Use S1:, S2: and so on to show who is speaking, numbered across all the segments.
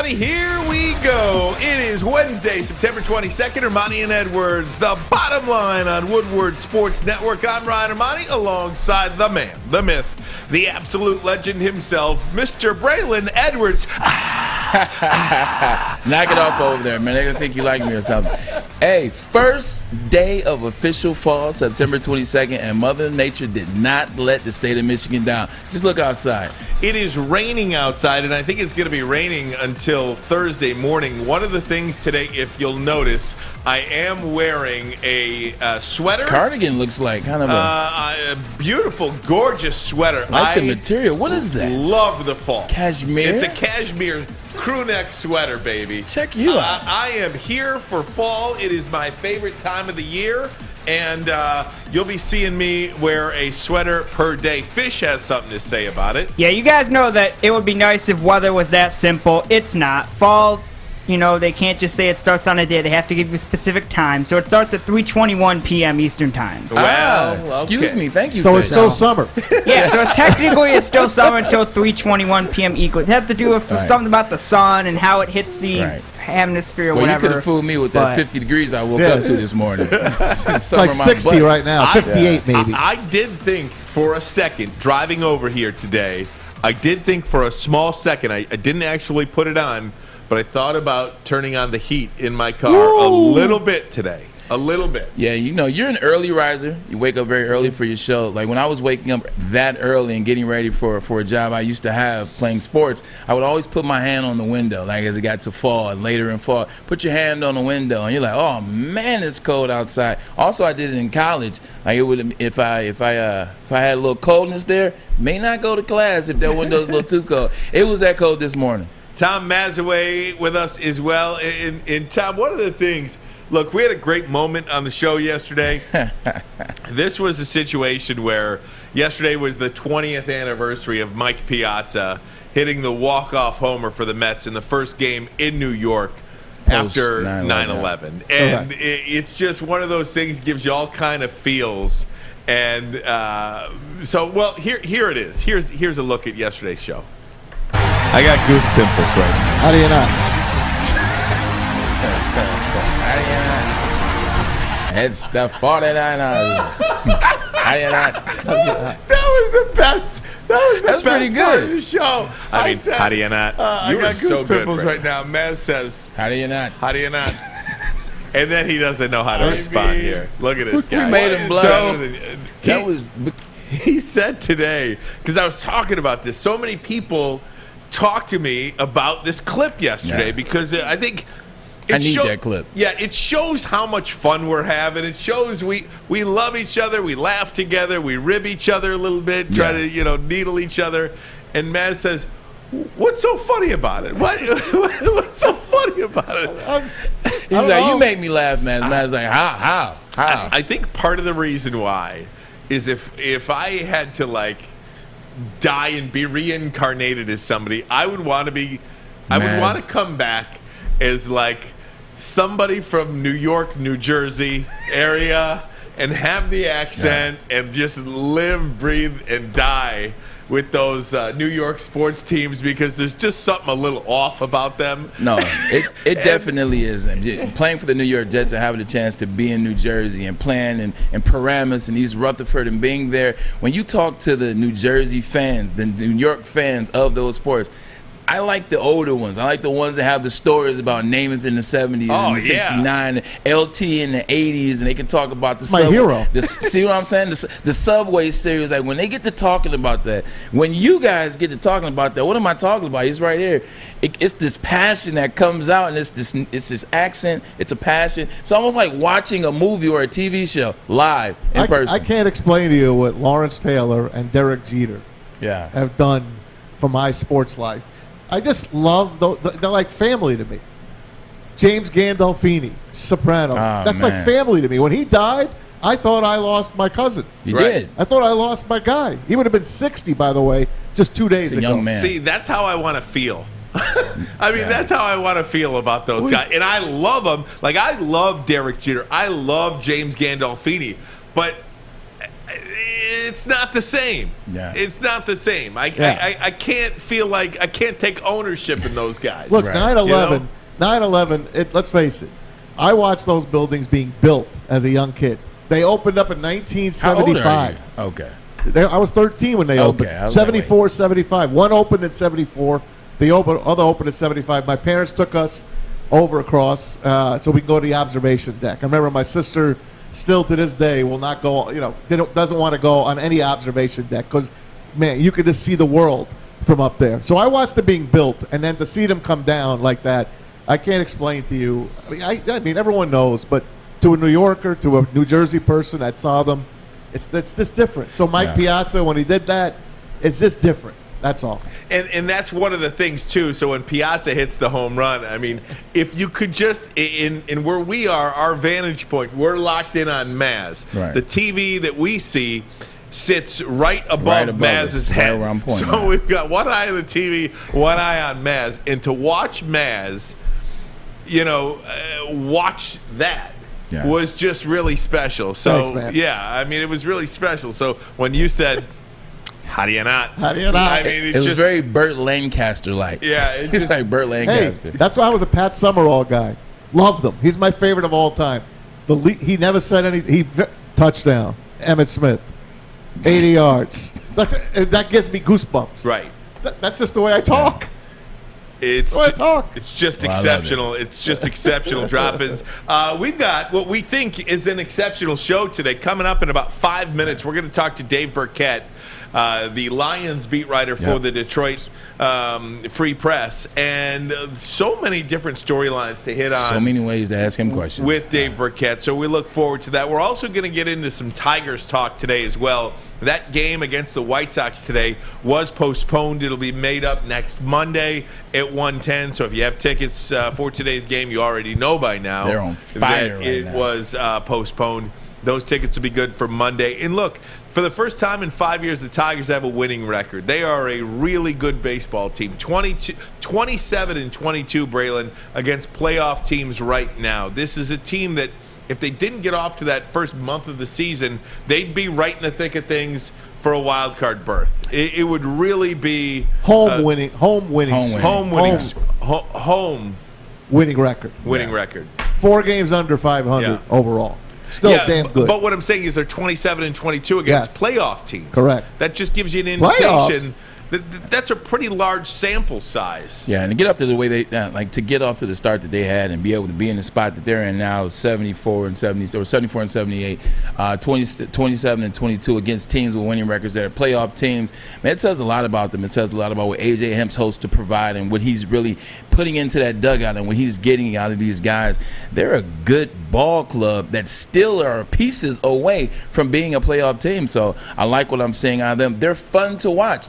S1: Armani. Here we go. It is Wednesday, September 22nd. Armani and Edwards, the bottom line on Woodward Sports Network. I'm Ryan Armani, alongside the man, the myth, the absolute legend himself, Mr. Braylon Edwards.
S2: Knock it off over there, man. They're going to think you like me or something. Hey, first day of official fall, September 22nd, and Mother Nature did not let the state of Michigan down. Just look outside.
S1: It is raining outside, and I think it's going to be raining until Thursday morning. One of the things today, if you'll notice, I am wearing a sweater.
S2: Cardigan looks like kind of
S1: a beautiful, gorgeous sweater.
S2: I like the material. What is that?
S1: Love the fall.
S2: Cashmere?
S1: It's a cashmere crew neck sweater, baby.
S2: Check you out.
S1: I am here for fall. It is my favorite time of the year. And you'll be seeing me wear a sweater per day. Fish has something to say about it.
S3: Yeah, you guys know that it would be nice if weather was that simple. It's not. Fall, they can't just say it starts on a day. They have to give you a specific time. So it starts at 3:21 p.m. Eastern Time.
S1: Well,
S2: excuse me. Thank you.
S4: So it's still summer.
S3: Yeah, so technically it's still summer until 3:21 p.m. equal. It has to do with something about the sun and how it hits the hemisphere or
S2: well,
S3: whatever.
S2: You could have fooled me with that 50 degrees I woke up to this morning.
S4: It's like 60 right now, 58 maybe.
S1: I did think for a second, driving over here today, I did think for a small second, I didn't actually put it on, but I thought about turning on the heat in my car a little bit today. A little bit.
S2: Yeah, you're an early riser. You wake up very early for your show. Like when I was waking up that early and getting ready for a job I used to have playing sports, I would always put my hand on the window, like as it got to fall and later in fall. Put your hand on the window and you're like, oh man, it's cold outside. Also, I did it in college. Like it would if I had a little coldness there, may not go to class if that window's a little too cold. It was that cold this morning.
S1: Tom Mazaway with us as well. And Tom, one of the things. Look, we had a great moment on the show yesterday. This was a situation where yesterday was the 20th anniversary of Mike Piazza hitting the walk-off homer for the Mets in the first game in New York after 9/11. And it's just one of those things, gives you all kind of feels. And here it is. Here's a look at yesterday's show.
S5: I got goose pimples right now.
S4: How do you not?
S2: It's the 49ers. How you not?
S1: That was the best. That's
S2: pretty good.
S1: Part of the show. I mean, how do you not?
S5: I got goose pimples right now.
S1: Maz says,
S2: how do you not?
S1: How do you not? And then he doesn't know how to respond here. Look at this guy.
S2: We made him blush.
S1: He said today, because I was talking about this, so many people talked to me about this clip yesterday because I think
S2: I need that clip.
S1: Yeah, it shows how much fun we're having. It shows we love each other. We laugh together. We rib each other a little bit, try to needle each other. And Maz says, "What's so funny about it? What's so funny about it?"
S2: He's like, "You make me laugh, man." Maz's like, "How?"
S1: I think part of the reason why is if I had to die and be reincarnated as somebody, I would want to come back as somebody from New York, New Jersey area and have the accent and just live, breathe, and die with those New York sports teams because there's just something a little off about them.
S2: No, it definitely is. Playing for the New York Jets and having the chance to be in New Jersey and playing in Paramus and East Rutherford and being there, when you talk to the New Jersey fans, the New York fans of those sports, I like the older ones. I like the ones that have the stories about Namath in the 70s and the 69, LT in the 80s, and they can talk about the subway.
S4: Hero.
S2: See what I'm saying? The Subway series. Like when they get to talking about that, when you guys get to talking about that, what am I talking about? It's right here. It's this passion that comes out, and it's this accent. It's a passion. It's almost like watching a movie or a TV show live in person.
S4: I can't explain to you what Lawrence Taylor and Derek Jeter have done for my sports life. I just love they're like family to me. James Gandolfini, Sopranos. That's like family to me. When he died, I thought I lost my cousin.
S2: You did.
S4: I thought I lost my guy. He would have been 60, by the way, just 2 days ago.
S2: Young man.
S1: See, that's how I want to feel. I mean, that's how I want to feel about those guys. And I love them. I love Derek Jeter. I love James Gandolfini. But it's not the same.
S2: Yeah.
S1: It's not the same. I can't feel like I can't take ownership in those guys.
S4: Look, 9/11, let's face it. I watched those buildings being built as a young kid. They opened up in 1975.
S2: How old are you? Okay.
S4: I was 13 when they opened. 74, 75. One opened in 74. The other opened in 75. My parents took us over across so we can go to the observation deck. I remember my sister still to this day will not go, doesn't want to go on any observation deck because, man, you could just see the world from up there. So I watched it being built, and then to see them come down like that, I can't explain to you. I mean, everyone knows, but to a New Yorker, to a New Jersey person that saw them, it's just different. So Mike Piazza, when he did that, it's just different. That's all.
S1: And that's one of the things, too. So when Piazza hits the home run, I mean, if you could just, in where we are, our vantage point, we're locked in on Maz.
S2: Right.
S1: The TV that we see sits right above Maz's head.
S2: Right
S1: so we've got one eye on the TV, one eye on Maz. And to watch Maz, watch that. Yeah. Was just really special. So,
S4: thanks,
S1: I mean, it was really special. So when you said, how do you not?
S4: How do you not?
S1: I mean,
S2: it was very Burt Lancaster-like.
S1: Yeah.
S2: It's like Burt Lancaster.
S4: Hey, that's why I was a Pat Summerall guy. Loved him. He's my favorite of all time. He never said anything. Touchdown. Emmitt Smith. 80 yards. That gives me goosebumps.
S1: Right.
S4: That's just the way I talk.
S1: Yeah. It's just exceptional. It's just exceptional drop-ins. We've got what we think is an exceptional show today. Coming up in about 5 minutes, we're going to talk to Dave Burkett, the Lions beat writer for the Detroit Free Press, and so many different storylines to hit on.
S2: So many ways to ask him questions.
S1: With Dave Burkett, so we look forward to that. We're also going to get into some Tigers talk today as well. That game against the White Sox today was postponed. It'll be made up next Monday at 1:10. So if you have tickets for today's game, you already know by now
S2: they're on fire
S1: that it was postponed. Those tickets will be good for Monday. And look, for the first time in 5 years, the Tigers have a winning record. They are a really good baseball team. 27-22, Braylon, against playoff teams right now. This is a team that, if they didn't get off to that first month of the season, they'd be right in the thick of things for a wild card berth. It would really be
S4: home winning record.
S1: Winning record.
S4: 4 games under 500 overall. Still damn good.
S1: But what I'm saying is they're 27-22 against playoff teams.
S4: Correct.
S1: That just gives you an indication. That's a pretty large sample size.
S2: Yeah, and to get up to the way they to get off to the start that they had and be able to be in the spot that they're in now, 74-70 or 74-78, 27-22 against teams with winning records that are playoff teams. Man, it says a lot about them. It says a lot about what AJ Hemp's hopes to provide and what he's really putting into that dugout and what he's getting out of these guys. They're a good ball club that still are pieces away from being a playoff team. So I like what I'm seeing out of them. They're fun to watch.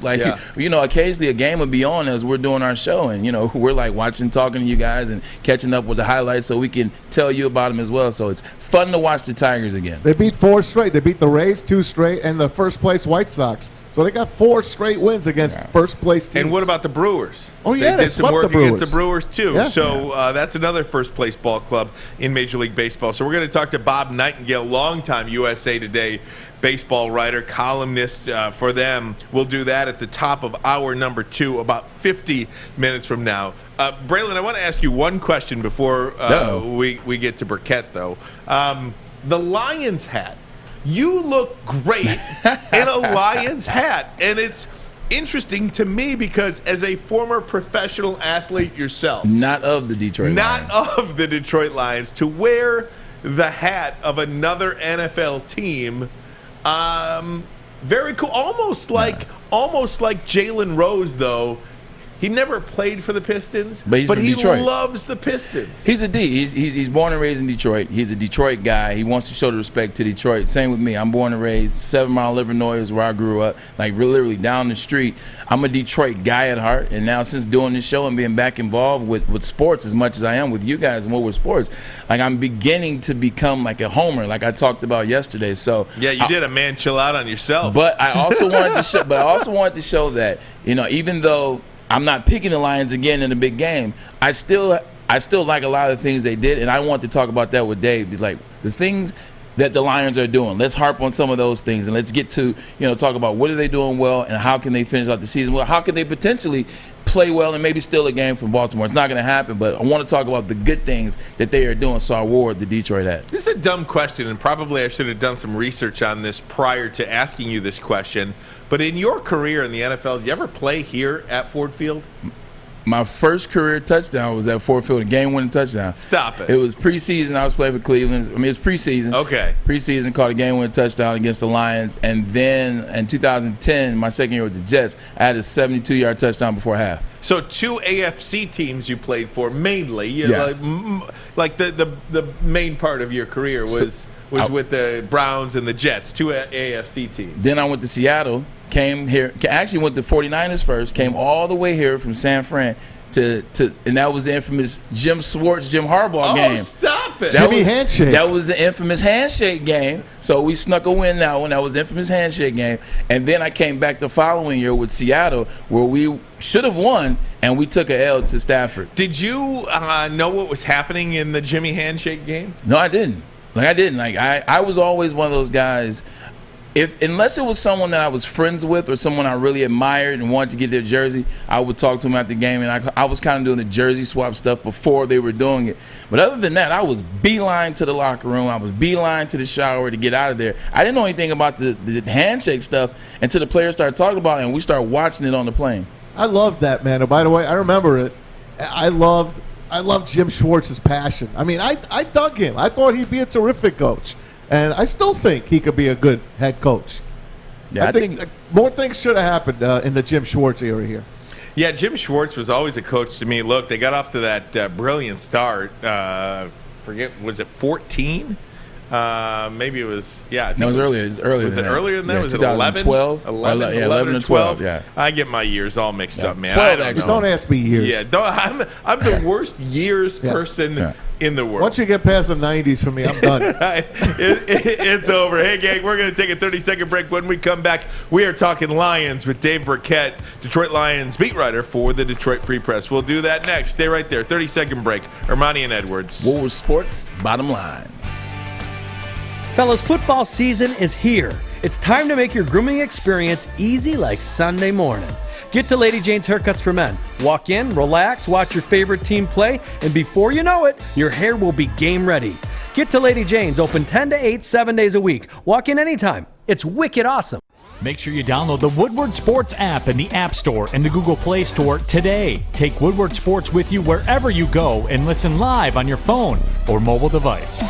S2: Occasionally a game will be on as we're doing our show, and we're like watching, talking to you guys and catching up with the highlights so we can tell you about them as well. So it's fun to watch the Tigers again.
S4: They beat 4 straight. They beat the Rays 2 straight and the first place White Sox. So they got 4 straight wins against first place teams.
S1: And what about the Brewers?
S4: Oh, yeah,
S1: they did some work against the Brewers, too.
S4: Yeah.
S1: So that's another first place ball club in Major League Baseball. So we're going to talk to Bob Nightengale, longtime USA Today baseball writer, columnist for them. We'll do that at the top of hour number 2, about 50 minutes from now. Braylon, I want to ask you one question before we get to Burkett, though. The Lions hat. You look great in a Lions hat, and it's interesting to me because as a former professional athlete yourself,
S2: not of the Detroit
S1: Lions, to wear the hat of another NFL team, very cool. Almost like Jalen Rose, though. He never played for the Pistons, but he loves the Pistons.
S2: He's a D. He's born and raised in Detroit. He's a Detroit guy. He wants to show the respect to Detroit. Same with me. I'm born and raised 7 Mile, Illinois is where I grew up, like literally down the street. I'm a Detroit guy at heart, and now since doing this show and being back involved with sports as much as I am with you guys and with sports, like I'm beginning to become like a homer, like I talked about yesterday. So
S1: yeah, you did a man chill out on yourself.
S2: But I also wanted to show that even though I'm not picking the Lions again in the big game, I still like a lot of the things they did, and I want to talk about that with Dave. Like the things that the Lions are doing. Let's harp on some of those things, and let's get to, talk about what are they doing well and how can they finish out the season well. How can they potentially play well and maybe steal a game from Baltimore? It's not going to happen, but I want to talk about the good things that they are doing, so I award the Detroit hat.
S1: This is a dumb question, and probably I should have done some research on this prior to asking you this question. But in your career in the NFL, did you ever play here at Ford Field?
S2: My first career touchdown was at Ford Field, a game-winning touchdown.
S1: Stop it.
S2: It was preseason. I was playing for Cleveland. It was preseason.
S1: Okay.
S2: Preseason, caught a game-winning touchdown against the Lions. And then in 2010, my second year with the Jets, I had a 72-yard touchdown before half.
S1: So 2 AFC teams you played for mainly.
S2: Yeah.
S1: Like the main part of your career was with the Browns and the Jets, 2 AFC teams.
S2: Then I went to Seattle. Came here, actually went to 49ers first, came all the way here from San Fran to and that was the infamous Jim Harbaugh game.
S1: Oh, stop it.
S4: Jimmy Handshake.
S2: That was the infamous handshake game. So we snuck a win that one. That was the infamous handshake game. And then I came back the following year with Seattle, where we should have won, and we took an L to Stafford.
S1: Did you know what was happening in the Jimmy Handshake game?
S2: No, I didn't. I was always one of those guys. Unless it was someone that I was friends with or someone I really admired and wanted to get their jersey, I would talk to them at the game, and I was kind of doing the jersey swap stuff before they were doing it. But other than that, I was beeline to the locker room. I was beeline to the shower to get out of there. I didn't know anything about the handshake stuff until the players started talking about it, and we started watching it on the plane.
S4: I loved that, man. And by the way, I remember it. I loved Jim Schwartz's passion. I mean, I dug him. I thought he'd be a terrific coach. And I still think he could be a good head coach.
S2: Yeah,
S4: I think more things should have happened in the Jim Schwartz era here.
S1: Yeah, Jim Schwartz was always a coach to me. Look, they got off to that brilliant start. Forget, was it 14? Maybe it was, yeah.
S2: No, it was earlier. It was earlier.
S1: Was it earlier than that?
S2: Yeah,
S1: was it 11?
S2: 12? 11 and 12, yeah.
S1: I get my years all mixed up, man.
S2: 12,
S4: don't ask me years.
S1: Yeah, I'm the worst years person in the world.
S4: Once you get past the 90s for me, I'm done.
S1: It's over. Hey, gang, we're going to take a 30-second break. When we come back, we are talking Lions with Dave Birkett, Detroit Lions beat writer for the Detroit Free Press. We'll do that next. Stay right there. 30-second break. Armani and Edwards.
S2: Woodward Sports, bottom line.
S6: Fellas, football season is here. It's time to make your grooming experience easy like Sunday morning. Get to Lady Jane's Haircuts for Men. Walk in, relax, watch your favorite team play, and before you know it, your hair will be game ready. Get to Lady Jane's, open 10 to 8, 7 days a week. Walk in anytime. It's wicked awesome.
S7: Make sure you download the Woodward Sports app in the App Store and the Google Play Store today. Take Woodward Sports with you wherever you go and listen live on your phone or mobile device.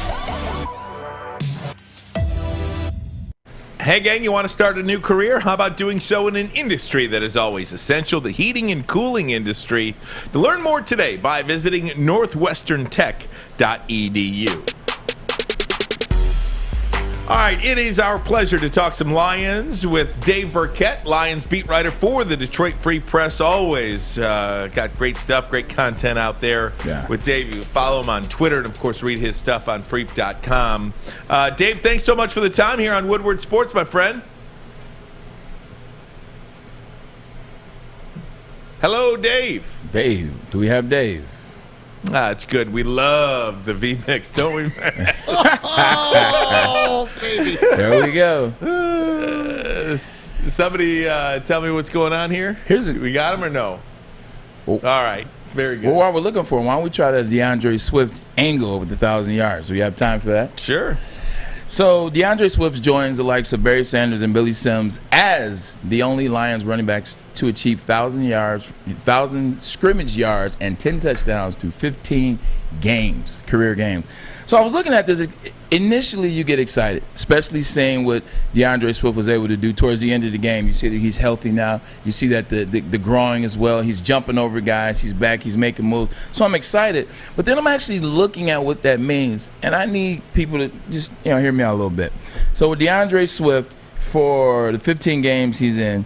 S1: Hey, gang, you want to start a new career? How about doing so in an industry that is always essential, the heating and cooling industry? To learn more today by visiting northwesterntech.edu. All right, it is our pleasure to talk some Lions with Dave Birkett, Lions beat writer for the Detroit Free Press. Always got great stuff, great content out there with Dave. You can follow him on Twitter and, of course, read his stuff on freep.com. Dave, thanks so much for the time here on Woodward Sports, my friend. Hello, Dave.
S2: Dave. Do we have Dave?
S1: It's good. We love the V-Mix, don't we?
S4: Oh, baby.
S2: There we go.
S1: Somebody tell me what's going on here. We got him or no?
S2: Oh.
S1: All right. Very good.
S2: Well, while we're looking for him, why don't we try the Deandre Swift angle with the 1,000 yards? Do we have time for that?
S1: Sure.
S2: So Deandre Swift joins the likes of Barry Sanders and Billy Sims as the only Lions running backs to achieve 1,000 scrimmage yards and 10 touchdowns through 15 games, career games. So I was looking at this. Initially, you get excited, especially seeing what Deandre Swift was able to do towards the end of the game. You see that he's healthy now. You see that the growing as well. He's jumping over guys. He's back. He's making moves. So I'm excited. But then I'm actually looking at what that means, and I need people to just hear me out a little bit. So with Deandre Swift, for the 15 games he's in,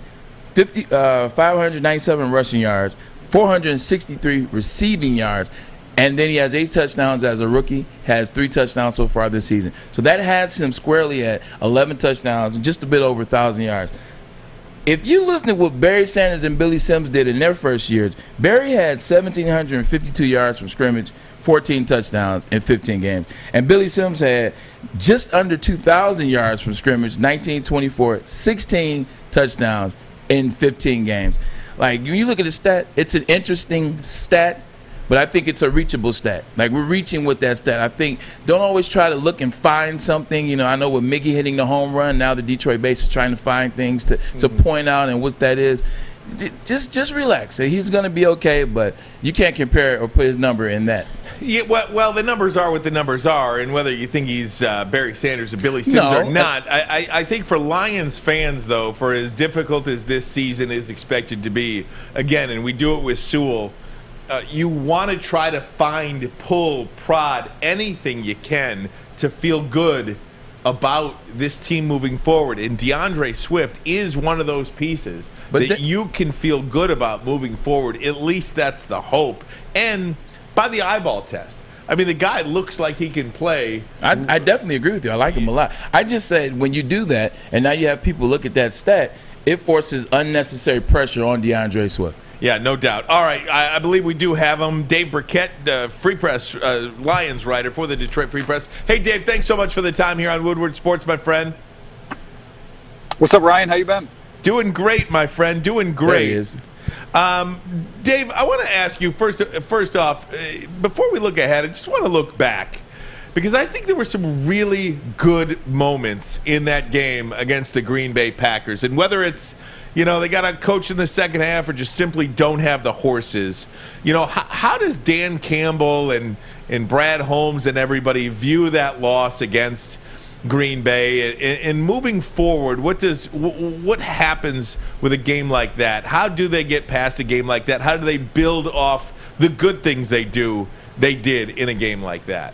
S2: 597 rushing yards, 463 receiving yards. And then he has 8 touchdowns as a rookie, has 3 touchdowns so far this season. So that has him squarely at 11 touchdowns and just a bit over 1,000 yards. if you listen to what Barry Sanders and Billy Sims did in their first years, Barry had 1,752 yards from scrimmage, 14 touchdowns in 15 games. And Billy Sims had just under 2,000 yards from scrimmage, 1924, 16 touchdowns in 15 games. Like, when you look at the stat, it's an interesting stat, but I think it's a reachable stat. Like, we're reaching with that stat. I think don't always try to look and find something. You know, I know with Mickey hitting the home run, now the Detroit base is trying to find things to point out and what that is. Just relax. He's going to be okay, but you can't compare or put his number in that.
S1: Yeah, well, the numbers are what the numbers are, and whether you think he's Barry Sanders or Billy Sims or not, I think for Lions fans, though, for as difficult as this season is expected to be, again, and we do it with Sewell, you want to try to find, pull, prod, anything you can to feel good about this team moving forward. And Deandre Swift is one of those pieces that you can feel good about moving forward. At least that's the hope. And by the eyeball test, I mean, the guy looks like he can play.
S2: I definitely agree with you. I like him a lot. I just said when you do that, and now you have people look at that stat, it forces unnecessary pressure on Deandre Swift.
S1: Yeah, no doubt. All right, I believe we do have him. Dave Birkett, Free Press Lions writer for the Detroit Free Press. Hey, Dave, thanks so much for the time here on Woodward Sports, my friend.
S8: What's up, Ryan? How you been?
S1: Doing great, my friend. Doing great.
S2: There he is.
S1: Dave, I want to ask you first off, before we look ahead, I just want to look back, because I think there were some really good moments in that game against the Green Bay Packers. And whether it's, you know, they got a coach in the second half or just simply don't have the horses, you know, how does Dan Campbell and Brad Holmes and everybody view that loss against Green Bay? And moving forward, what happens with a game like that? How do they get past a game like that? How do they build off the good things they did in a game like that?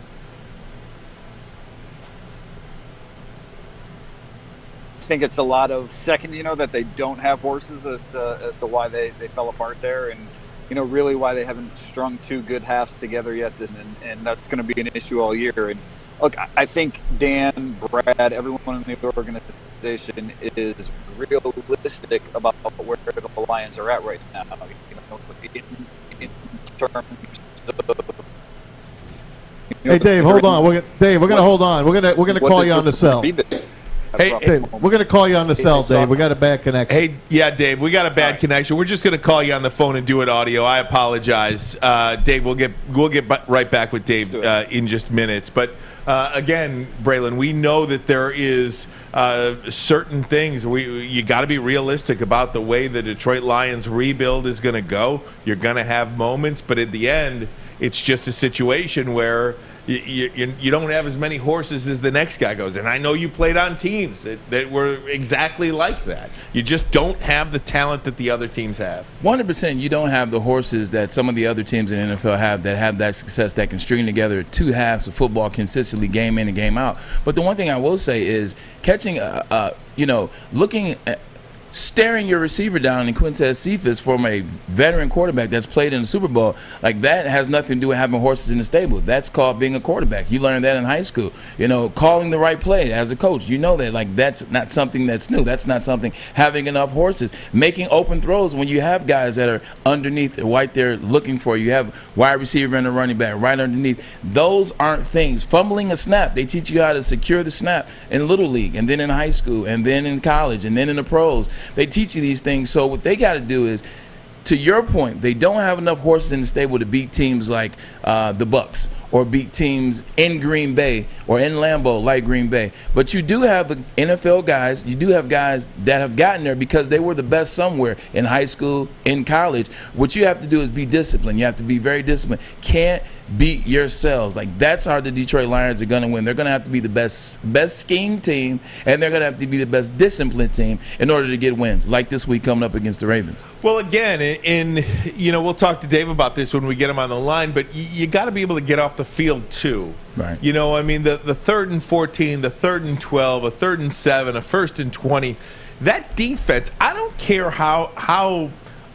S8: I think it's a lot of second, you know, that they don't have horses as to why they fell apart there, and you know, really why they haven't strung two good halves together yet. And that's going to be an issue all year. And look, I think Dan, Brad, everyone in the organization is realistic about where the Lions are at right now. You know, in terms of,
S4: hey, Dave, hold on. We're gonna hold on. We're gonna call you on the cell. Hey, Dave, we're going to call you on the cell, Dave. We got a bad connection.
S1: Hey, yeah, Dave, we got a bad connection. We're just going to call you on the phone and do it audio. I apologize, Dave. We'll get right back with Dave in just minutes. But again, Braylon, we know that there is certain things you got to be realistic about the way the Detroit Lions rebuild is going to go. You're going to have moments, but at the end, it's just a situation where you don't have as many horses as the next guy goes. And I know you played on teams that were exactly like that. You just don't have the talent that the other teams have.
S2: 100%, you don't have the horses that some of the other teams in the NFL have that success, that can string together two halves of football consistently, game in and game out. But the one thing I will say is catching, looking at, staring your receiver down in Quintez Cephas from a veteran quarterback that's played in the Super Bowl, like that has nothing to do with having horses in the stable. That's called being a quarterback. You learned that in high school. You know, calling the right play as a coach. You know that. Like, that's not something that's new. That's not something having enough horses. Making open throws when you have guys that are underneath right there looking for you. You have wide receiver and a running back right underneath. Those aren't things. Fumbling a snap, they teach you how to secure the snap in Little League and then in high school and then in college and then in the pros. They teach you these things. So what they got to do is, to your point, they don't have enough horses in the stable to beat teams like the Bucs or beat teams in Green Bay or in Lambeau like Green Bay. But you do have the NFL guys. You do have guys that have gotten there because they were the best somewhere in high school, in college. What you have to do is be disciplined. You have to be very disciplined. Can't beat yourselves. Like, that's how the Detroit Lions are going to win. They're going to have to be the best scheme team, and they're going to have to be the best disciplined team in order to get wins, like this week coming up against the Ravens.
S1: Well, again, we'll talk to Dave about this when we get him on the line, but you got to be able to get off the field too.
S2: Right.
S1: You know, I mean, the 3rd and 14, the 3rd and 12, a 3rd and 7, a 1st and 20. That defense, I don't care how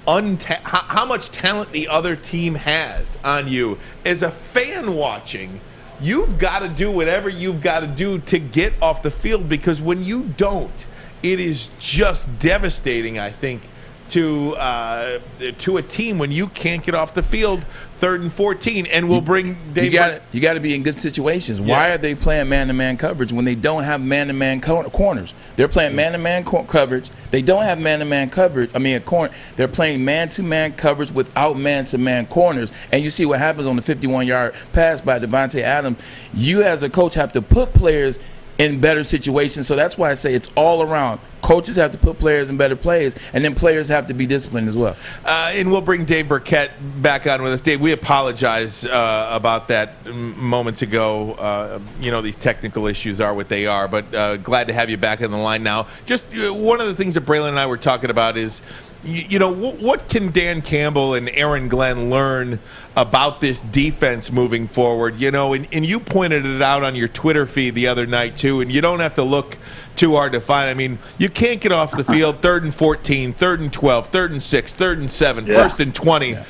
S1: much talent the other team has on you. As a fan watching, you've got to do whatever you've got to do to get off the field, because when you don't, it is just devastating, I think, to a team when you can't get off the field 3rd and 14, and we'll bring Dave.
S2: You got to be in good situations. Yeah. Why are they playing man-to-man coverage when they don't have man-to-man corners? They're playing man-to-man coverage. They don't have man-to-man coverage. They're playing man-to-man coverage without man-to-man corners, and you see what happens on the 51-yard pass by Devontae Adams. You as a coach have to put players in better situations. So that's why I say it's all around. Coaches have to put players in better plays, and then players have to be disciplined as well.
S1: And we'll bring Dave Burkett back on with us. Dave, we apologize about that moments ago. These technical issues are what they are, but glad to have you back on the line now. Just one of the things that Braylon and I were talking about is, what can Dan Campbell and Aaron Glenn learn about this defense moving forward? And you pointed it out on your Twitter feed the other night too, and you don't have to look too hard to find. You can't get off the field 3rd and 14, 3rd and 12, 3rd and 6, 3rd and 7, 1st and 20. Yeah.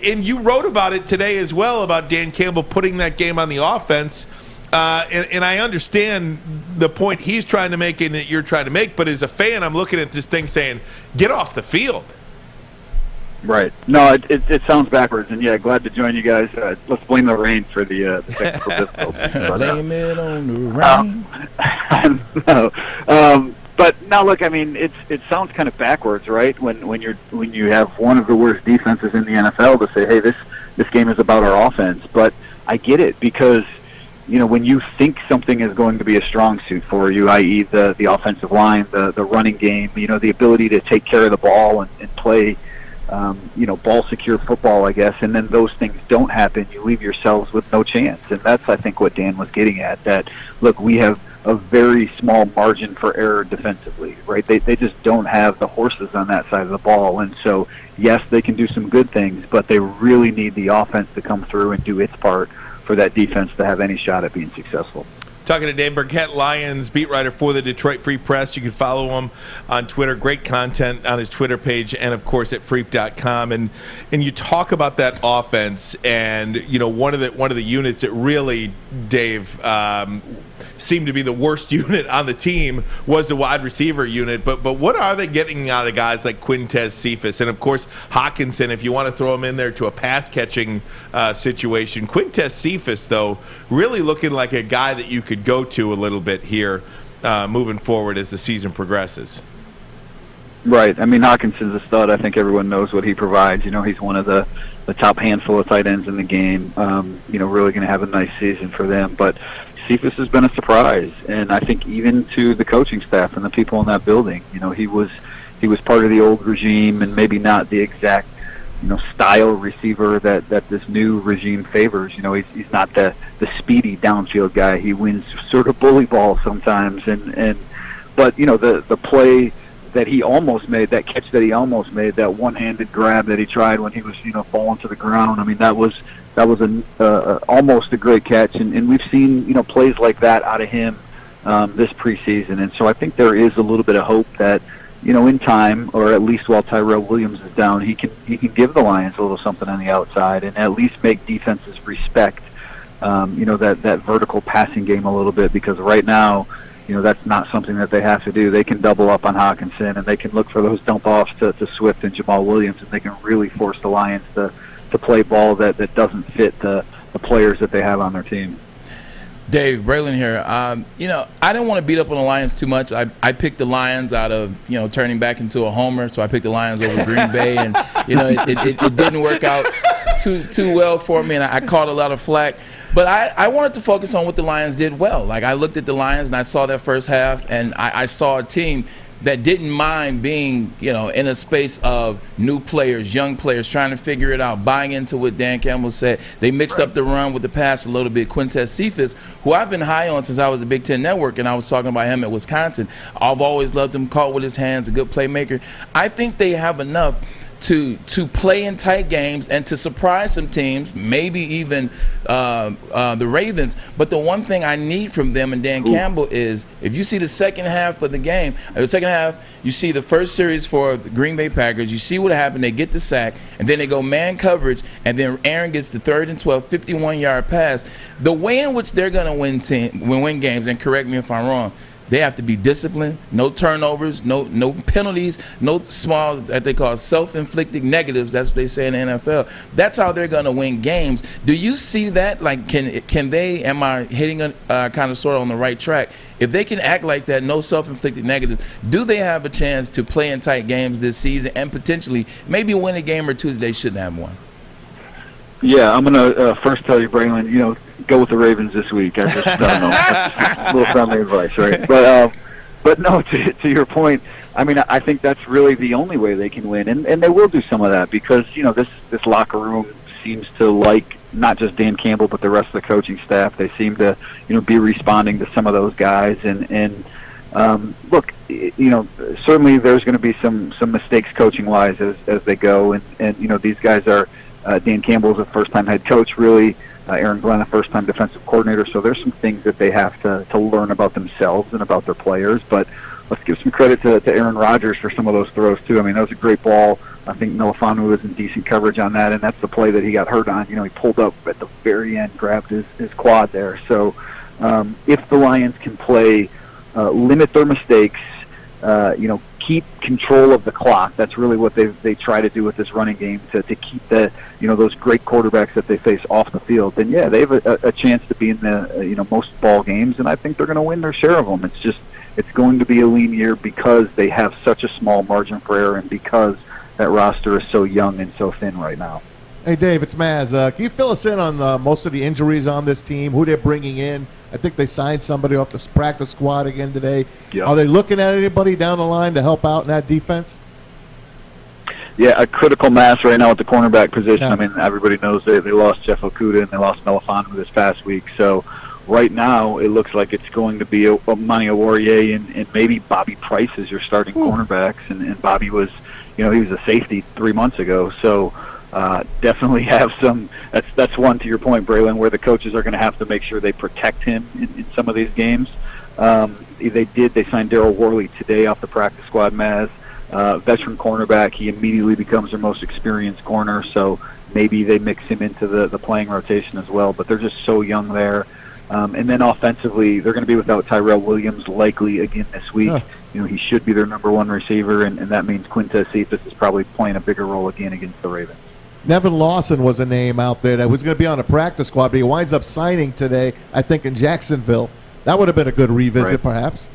S1: And you wrote about it today as well, about Dan Campbell putting that game on the offense. And I understand the point he's trying to make and that you're trying to make, but as a fan, I'm looking at this thing saying, get off the field.
S9: Right. No, it sounds backwards, and glad to join you guys. Let's blame the rain for the technical difficulties.
S2: Blame it on the rain.
S9: But now, look, it sounds kind of backwards, right? When you have one of the worst defenses in the NFL to say, hey, this game is about our offense. But I get it, because when you think something is going to be a strong suit for you, i.e. the offensive line, the running game, the ability to take care of the ball and play, ball-secure football, I guess, and then those things don't happen, you leave yourselves with no chance. And that's, I think, what Dan was getting at, that, look, we have a very small margin for error defensively, right? They just don't have the horses on that side of the ball. And so, yes, they can do some good things, but they really need the offense to come through and do its part for that defense to have any shot at being successful.
S1: Talking to Dave Burkett, Lions beat writer for the Detroit Free Press. You can follow him on Twitter. Great content on his Twitter page and, of course, at freep.com. And you talk about that offense, and one of the units that really, Dave, seemed to be the worst unit on the team was the wide receiver unit. But what are they getting out of guys like Quintez Cephas and, of course, Hawkinson, if you want to throw him in there to a pass-catching situation. Quintez Cephas, though, really looking like a guy that you could go to a little bit here moving forward as the season progresses.
S9: Right. Hawkinson's a stud. I think everyone knows what he provides. He's one of the top handful of tight ends in the game. Really going to have a nice season for them. But Cephas has been a surprise, and I think even to the coaching staff and the people in that building. He was part of the old regime, and maybe not the exact style receiver that this new regime favors. He's not the speedy downfield guy. He wins sort of bully ball sometimes, but the play that he almost made, that catch that he almost made, that one-handed grab that he tried when he was falling to the ground. That was almost a great catch, and we've seen plays like that out of him this preseason. And so I think there is a little bit of hope that in time, or at least while Tyrell Williams is down, he can give the Lions a little something on the outside and at least make defenses respect that vertical passing game a little bit, because right now that's not something that they have to do. They can double up on Hawkinson, and they can look for those dump offs to Swift and Jamal Williams, and they can really force the Lions to play ball that doesn't fit the players that they have on their team.
S2: Dave, Braylon here. I didn't want to beat up on the Lions too much. I picked the Lions out of, turning back into a homer, so I picked the Lions over Green Bay, and, it didn't work out too well for me, and I caught a lot of flack. But I wanted to focus on what the Lions did well. Like, I looked at the Lions, and I saw that first half, and I saw a team that didn't mind being, in a space of new players, young players, trying to figure it out, buying into what Dan Campbell said. They mixed up the run with the pass a little bit. Quintez Cephas, who I've been high on since I was at Big Ten Network, and I was talking about him at Wisconsin. I've always loved him, caught with his hands, a good playmaker. I think they have enough to play in tight games and to surprise some teams, maybe even the Ravens. But the one thing I need from them and Dan Campbell is, if you see the second half of the game, you see the first series for the Green Bay Packers, you see what happened. They get the sack, and then they go man coverage, and then Aaron gets the 3rd and 12, 51-yard pass. The way in which they're going to win games, and correct me if I'm wrong, They have to be disciplined, no turnovers, no penalties, no small, that they call self-inflicted negatives. That's what they say in the NFL. That's how they're going to win games. Do you see that? Like, can they, am I hitting kind of sort of on the right track? If they can act like that, no self-inflicted negatives, do they have a chance to play in tight games this season and potentially maybe win a game or two that they shouldn't have won?
S9: Yeah, I'm going to first tell you, Braylon, go with the Ravens this week. I just don't know. That's a little friendly advice, right? But no, to your point, I mean, I think that's really the only way they can win, and they will do some of that because, this locker room seems to like not just Dan Campbell but the rest of the coaching staff. They seem to, be responding to some of those guys, and look, certainly there's going to be some mistakes coaching-wise as they go, and these guys are. Dan Campbell's a first-time head coach, really. Aaron Glenn, a first-time defensive coordinator. So there's some things that they have to learn about themselves and about their players. But let's give some credit to Aaron Rodgers for some of those throws, too. I mean, that was a great ball. I think Melifonwu was in decent coverage on that, and that's the play that he got hurt on. He pulled up at the very end, grabbed his quad there. So if the Lions can play, limit their mistakes, keep control of the clock. That's really what they try to do with this running game to keep those great quarterbacks that they face off the field. Then yeah, they have a chance to be in the most ball games, and I think they're going to win their share of them. It's going to be a lean year because they have such a small margin for error, and because that roster is so young and so thin right now.
S4: Hey Dave, it's Maz. Can you fill us in on most of the injuries on this team? Who they're bringing in? I think they signed somebody off the practice squad again today. Yep. Are they looking at anybody down the line to help out in that defense?
S9: Yeah, a critical mass right now at the cornerback position. Yeah. I mean, everybody knows they lost Jeff Okudah and they lost Melifonwu this past week. So right now it looks like it's going to be Manny Oruwariye and maybe Bobby Price as your starting cornerbacks. And Bobby was, he was a safety 3 months ago. So definitely have some. That's one, to your point, Braylon, where the coaches are going to have to make sure they protect him in some of these games. They signed Daryl Worley today off the practice squad, Maz. Veteran cornerback. He immediately becomes their most experienced corner, so maybe they mix him into the playing rotation as well. But they're just so young there. And then offensively, they're going to be without Tyrell Williams likely again this week. He should be their number one receiver, and that means Quintez Cephas is probably playing a bigger role again against the Ravens.
S4: Nevin Lawson was a name out there that was going to be on the practice squad, but he winds up signing today, I think, in Jacksonville. That would have been a good revisit, perhaps.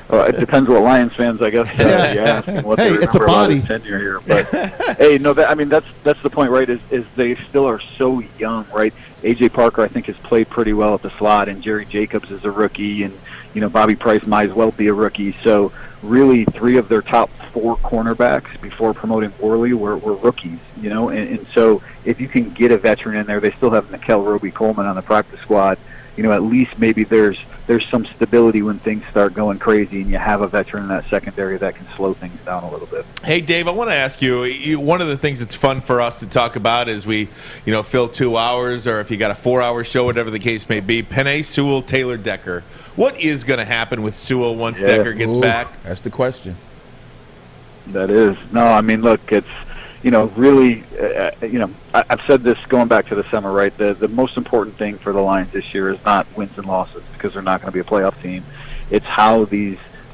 S9: Well, it depends what Lions fans, I guess, you ask and what they remember
S4: it's a body.
S9: About his tenure here. But hey, no, that's the point, right? Is they still are so young, right? A.J. Parker, I think, has played pretty well at the slot, and Jerry Jacobs is a rookie, and Bobby Price might as well be a rookie. So really, 3 of their top 4 cornerbacks before promoting Worley were rookies, and so if you can get a veteran in there, they still have Nickel Roby-Coleman on the practice squad. At least maybe there's some stability when things start going crazy, and you have a veteran in that secondary that can slow things down a little bit.
S1: Hey, Dave, I want to ask you, one of the things that's fun for us to talk about is we, fill 2 hours, or if you got a 4-hour show, whatever the case may be. Penei Sewell, Taylor Decker. What is going to happen with Sewell once Decker gets back?
S2: That's the question.
S9: That is. No, I mean, look, it's, really, I've said this going back to the summer, right? The most important thing for the Lions this year is not wins and losses, because they're not going to be a playoff team. It's how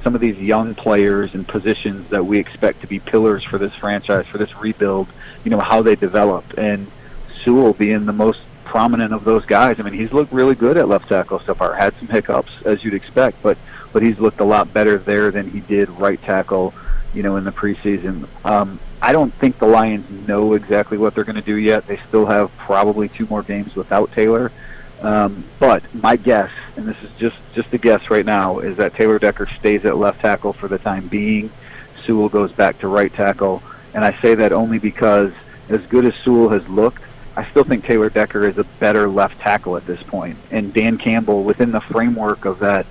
S9: some of these young players and positions that we expect to be pillars for this franchise, for this rebuild, how they develop. And Sewell being the most prominent of those guys. I mean, he's looked really good at left tackle so far. Had some hiccups, as you'd expect, but he's looked a lot better there than he did right tackle, in the preseason. I don't think the Lions know exactly what they're going to do yet. They still have probably 2 more games without Taylor. But my guess, and this is just a guess right now, is that Taylor Decker stays at left tackle for the time being. Sewell goes back to right tackle. And I say that only because as good as Sewell has looked, I still think Taylor Decker is a better left tackle at this point. And Dan Campbell, within the framework of that,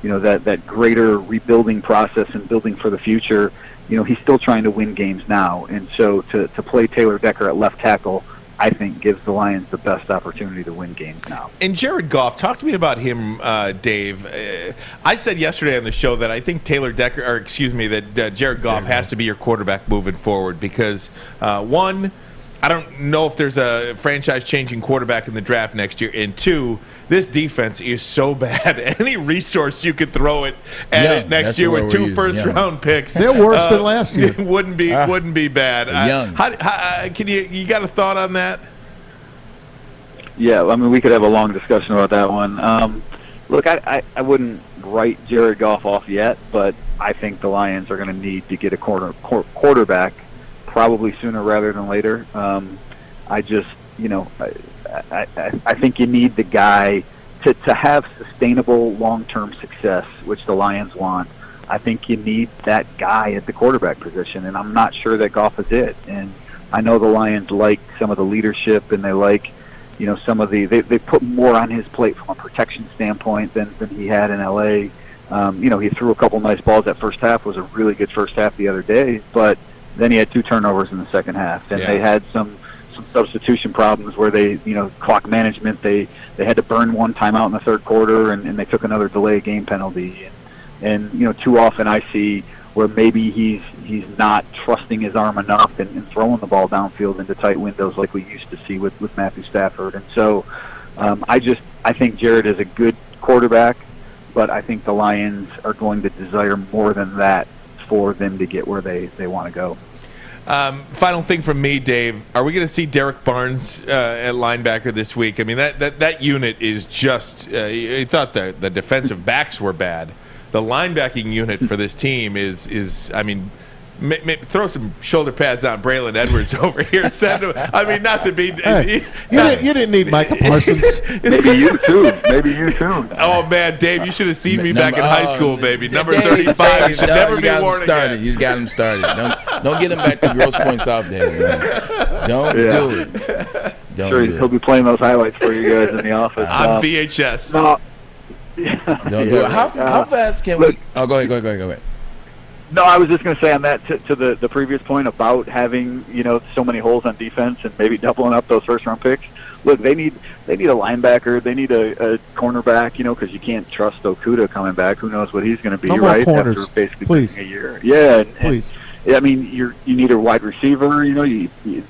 S9: that greater rebuilding process and building for the future, he's still trying to win games now. And so to play Taylor Decker at left tackle, I think, gives the Lions the best opportunity to win games now.
S1: And Jared Goff, talk to me about him, Dave. I said yesterday on the show that I think Jared Goff has to be your quarterback moving forward because, one, I don't know if there's a franchise-changing quarterback in the draft next year. And 2, this defense is so bad. Any resource you could throw it next year with 2 first-round picks,
S4: they're worse than last year.
S1: Wouldn't be bad. Can you got a thought on that?
S9: Yeah, I mean, we could have a long discussion about that one. Look, I wouldn't write Jared Goff off yet, but I think the Lions are going to need to get a quarterback probably sooner rather than later. I just, I think you need the guy to have sustainable long-term success, which the Lions want. I think you need that guy at the quarterback position, and I'm not sure that Goff is it. And I know the Lions like some of the leadership, and they like, some of the they put more on his plate from a protection standpoint than he had in L.A. He threw a couple nice balls that first half. Was a really good first half the other day, but then he had 2 turnovers in the second half, and they had some substitution problems where they, clock management. They had to burn 1 timeout in the third quarter, and they took another delay game penalty. And too often I see where maybe he's not trusting his arm enough and throwing the ball downfield into tight windows like we used to see with Matthew Stafford. And so I think Jared is a good quarterback, but I think the Lions are going to desire more than that for them to get where they want to go.
S1: Final thing from me, Dave. Are we going to see Derek Barnes at linebacker this week? I mean, that unit is just you thought the defensive backs were bad. The linebacking unit for this team is I mean, throw some shoulder pads on Braylon Edwards over here. Send him. I mean, not to be.
S4: You didn't need Micah Parsons.
S9: Maybe you too.
S1: Oh man, Dave, you should have seen me back in high school, baby. Number 35. You should never be worn again.
S2: You got him started. Don't get him back to Grosse Pointe South, Dave. Man. Don't do it.
S9: He'll be playing those highlights for you guys in the office
S1: on VHS.
S9: No.
S2: Don't do it. How fast can we? Oh, go ahead.
S9: No, I was just going to say on that to the previous point about having so many holes on defense and maybe doubling up those first round picks. Look, they need a linebacker, they need a cornerback, because you can't trust Okudah coming back. Who knows what he's going to be, right?
S4: Corners.
S9: After basically
S4: please.
S9: A year. Yeah,
S4: please.
S9: I mean, you need a wide receiver.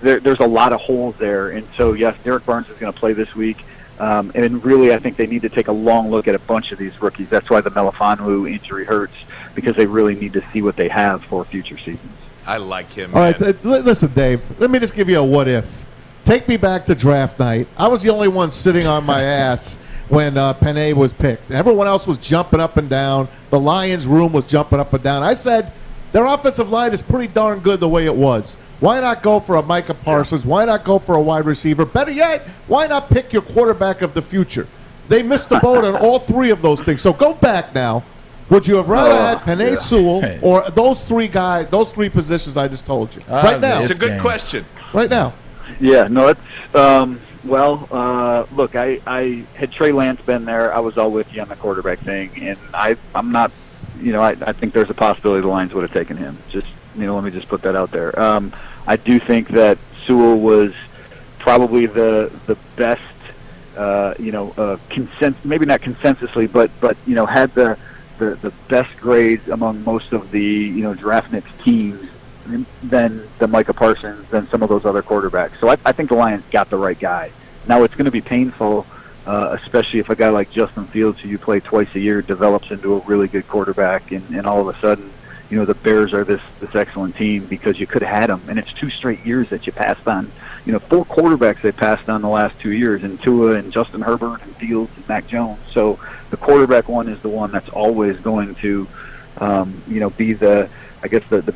S9: There's a lot of holes there, and so yes, Derek Barnes is going to play this week. And really, I think they need to take a long look at a bunch of these rookies. That's why the Melifonwu injury hurts, because they really need to see what they have for future seasons.
S1: I like him.
S4: All right, listen, Dave, let me just give you a what if. Take me back to draft night. I was the only one sitting on my ass when Penei was picked. Everyone else was jumping up and down. The Lions room was jumping up and down. I said, their offensive line is pretty darn good the way it was. Why not go for a Micah Parsons? Why not go for a wide receiver? Better yet, why not pick your quarterback of the future? They missed the boat on all 3 of those things. So go back now. Would you have rather had Penei Sewell or those 3 guys, those 3 positions I just told you? Right now.
S1: It's a good question.
S4: Right now.
S9: Yeah, no, it's look, I had Trey Lance been there, I was all with you on the quarterback thing, and I'm not, I think there's a possibility the Lions would have taken him. Just, let me just put that out there. I do think that Sewell was probably the best, maybe not consensusly, but had the best grades among most of the draft mix teams than the Micah Parsons, than some of those other quarterbacks. So I think the Lions got the right guy. Now it's going to be painful, especially if a guy like Justin Fields, who you play twice a year, develops into a really good quarterback, and all of a sudden, the Bears are this excellent team because you could have had them, and it's 2 straight years that you passed on. 4 quarterbacks they passed on the last 2 years, and Tua and Justin Herbert and Fields and Mac Jones. So the quarterback one is the one that's always going to, be the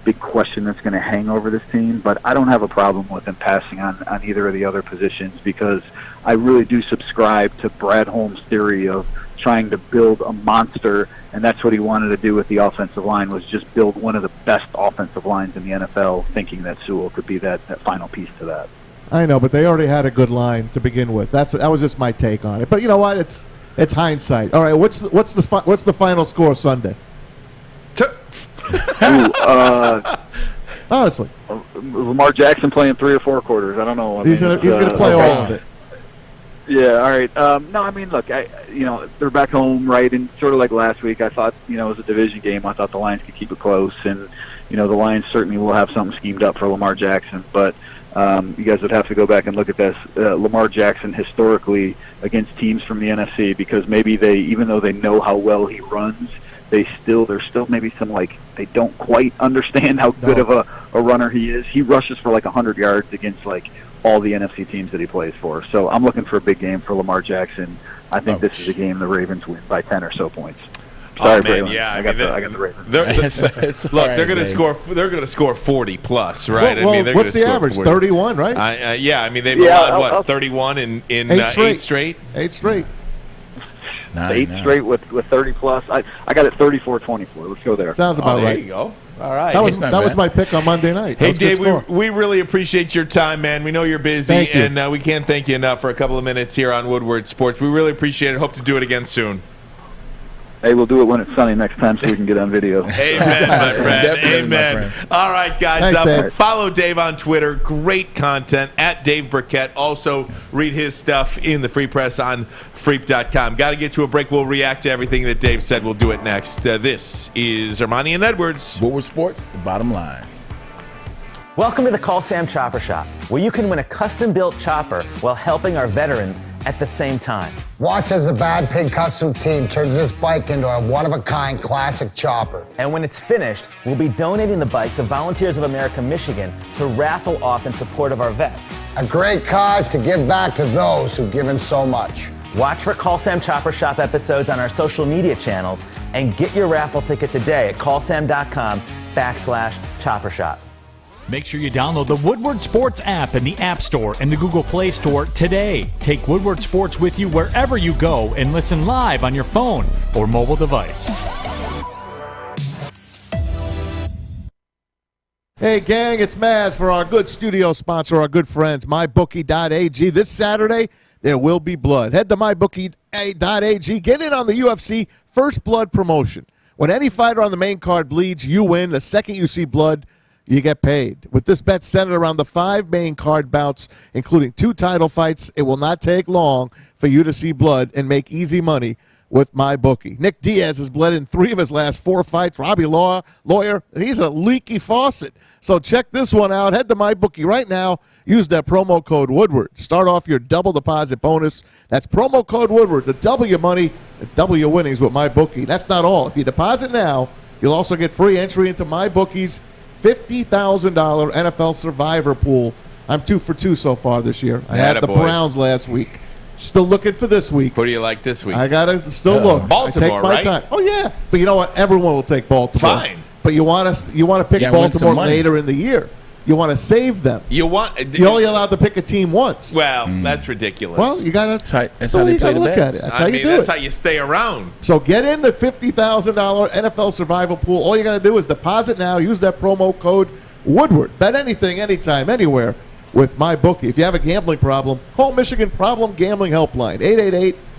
S9: big question that's going to hang over this team. But I don't have a problem with them passing on either of the other positions, because I really do subscribe to Brad Holmes' theory of trying to build a monster, and that's what he wanted to do with the offensive line, was just build one of the best offensive lines in the NFL, thinking that Sewell could be that final piece to that.
S4: I know, but they already had a good line to begin with. That was just my take on it. But you know what? It's hindsight. All right, what's the final score Sunday? Honestly,
S9: Lamar Jackson playing 3 or 4 quarters. I don't know.
S4: He's going to play all of it.
S9: Yeah, all right. No, I mean, look, they're back home, right? And sort of like last week, I thought, it was a division game. I thought the Lions could keep it close, and the Lions certainly will have something schemed up for Lamar Jackson. But You guys would have to go back and look at this. Lamar Jackson historically against teams from the NFC, because maybe even though they know how well he runs, there's still maybe some, like, they don't quite understand how good of a runner he is. He rushes for like 100 yards against like all the NFC teams that he plays for. So I'm looking for a big game for Lamar Jackson. I think this is a game the Ravens win by 10 or so points. Sorry, Braylon.
S1: Yeah,
S9: I got the Ravens.
S1: They're going to score. They're going to score 40 plus, right?
S4: Well, what's the average? 31, right?
S1: Yeah, I mean they've allowed 31 in 8 straight.
S4: 8 straight.
S9: 8 straight with 30 plus. I got it 34-24. Let's go there.
S4: Sounds about right.
S1: There you go. All right.
S4: That was my pick on Monday night.
S1: Hey, Dave, we really appreciate your time, man. We know you're busy, and we can't thank you enough for a couple of minutes here on Woodward Sports. We really appreciate it. Hope to do it again soon.
S9: Hey, we'll do it when it's sunny next time so we can get on video.
S1: Amen, my friend. Amen.
S2: My friend.
S1: All right, guys.
S4: Thanks,
S1: follow Dave on Twitter. Great content at Dave Birkett. Also, read his stuff in the Free Press on Freep.com. Got to get to a break. We'll react to everything that Dave said. We'll do it next. This is Armani and Edwards.
S2: Woodward Sports, the bottom line.
S10: Welcome to the Call Sam Chopper Shop, where you can win a custom-built chopper while helping our veterans at the same time.
S11: Watch as the Bad Pig Custom team turns this bike into a one-of-a-kind classic chopper.
S10: And when it's finished, we'll be donating the bike to Volunteers of America Michigan to raffle off in support of our vets.
S11: A great cause to give back to those who've given so much.
S10: Watch for Call Sam Chopper Shop episodes on our social media channels and get your raffle ticket today at callsam.com/chopper shop.
S7: Make sure you download the Woodward Sports app in the App Store and the Google Play Store today. Take Woodward Sports with you wherever you go and listen live on your phone or mobile device.
S4: Hey, gang, it's Maz for our good studio sponsor, our good friends, MyBookie.ag. This Saturday, there will be blood. Head to MyBookie.ag. Get in on the UFC First Blood promotion. When any fighter on the main card bleeds, you win. The second you see blood, you get paid. With this bet centered around the 5 main card bouts, including 2 title fights, it will not take long for you to see blood and make easy money with MyBookie. Nick Diaz has bled in 3 of his last 4 fights. Robbie Lawyer, he's a leaky faucet. So check this one out. Head to MyBookie right now. Use that promo code Woodward. Start off your double deposit bonus. That's promo code Woodward to double your money and double your winnings with MyBookie. That's not all. If you deposit now, you'll also get free entry into MyBookie's $50,000 NFL Survivor pool. I'm 2 for 2 so far this year. I had the Browns last week. Still looking for this week.
S1: Who do you like this week?
S4: I got to still look.
S1: Baltimore,
S4: I take my time. Oh, yeah. But you know what? Everyone will take Baltimore.
S1: Fine.
S4: But you want to pick Baltimore later in the year. You want to save them. You're only allowed to pick a team once.
S1: Well, that's ridiculous.
S4: Well, you got to look at it. That's how you do it.
S1: That's how you stay around.
S4: So get in the $50,000 NFL Survival Pool. All you got to do is deposit now. Use that promo code Woodward. Bet anything, anytime, anywhere with MyBookie. If you have a gambling problem, call Michigan Problem Gambling Helpline,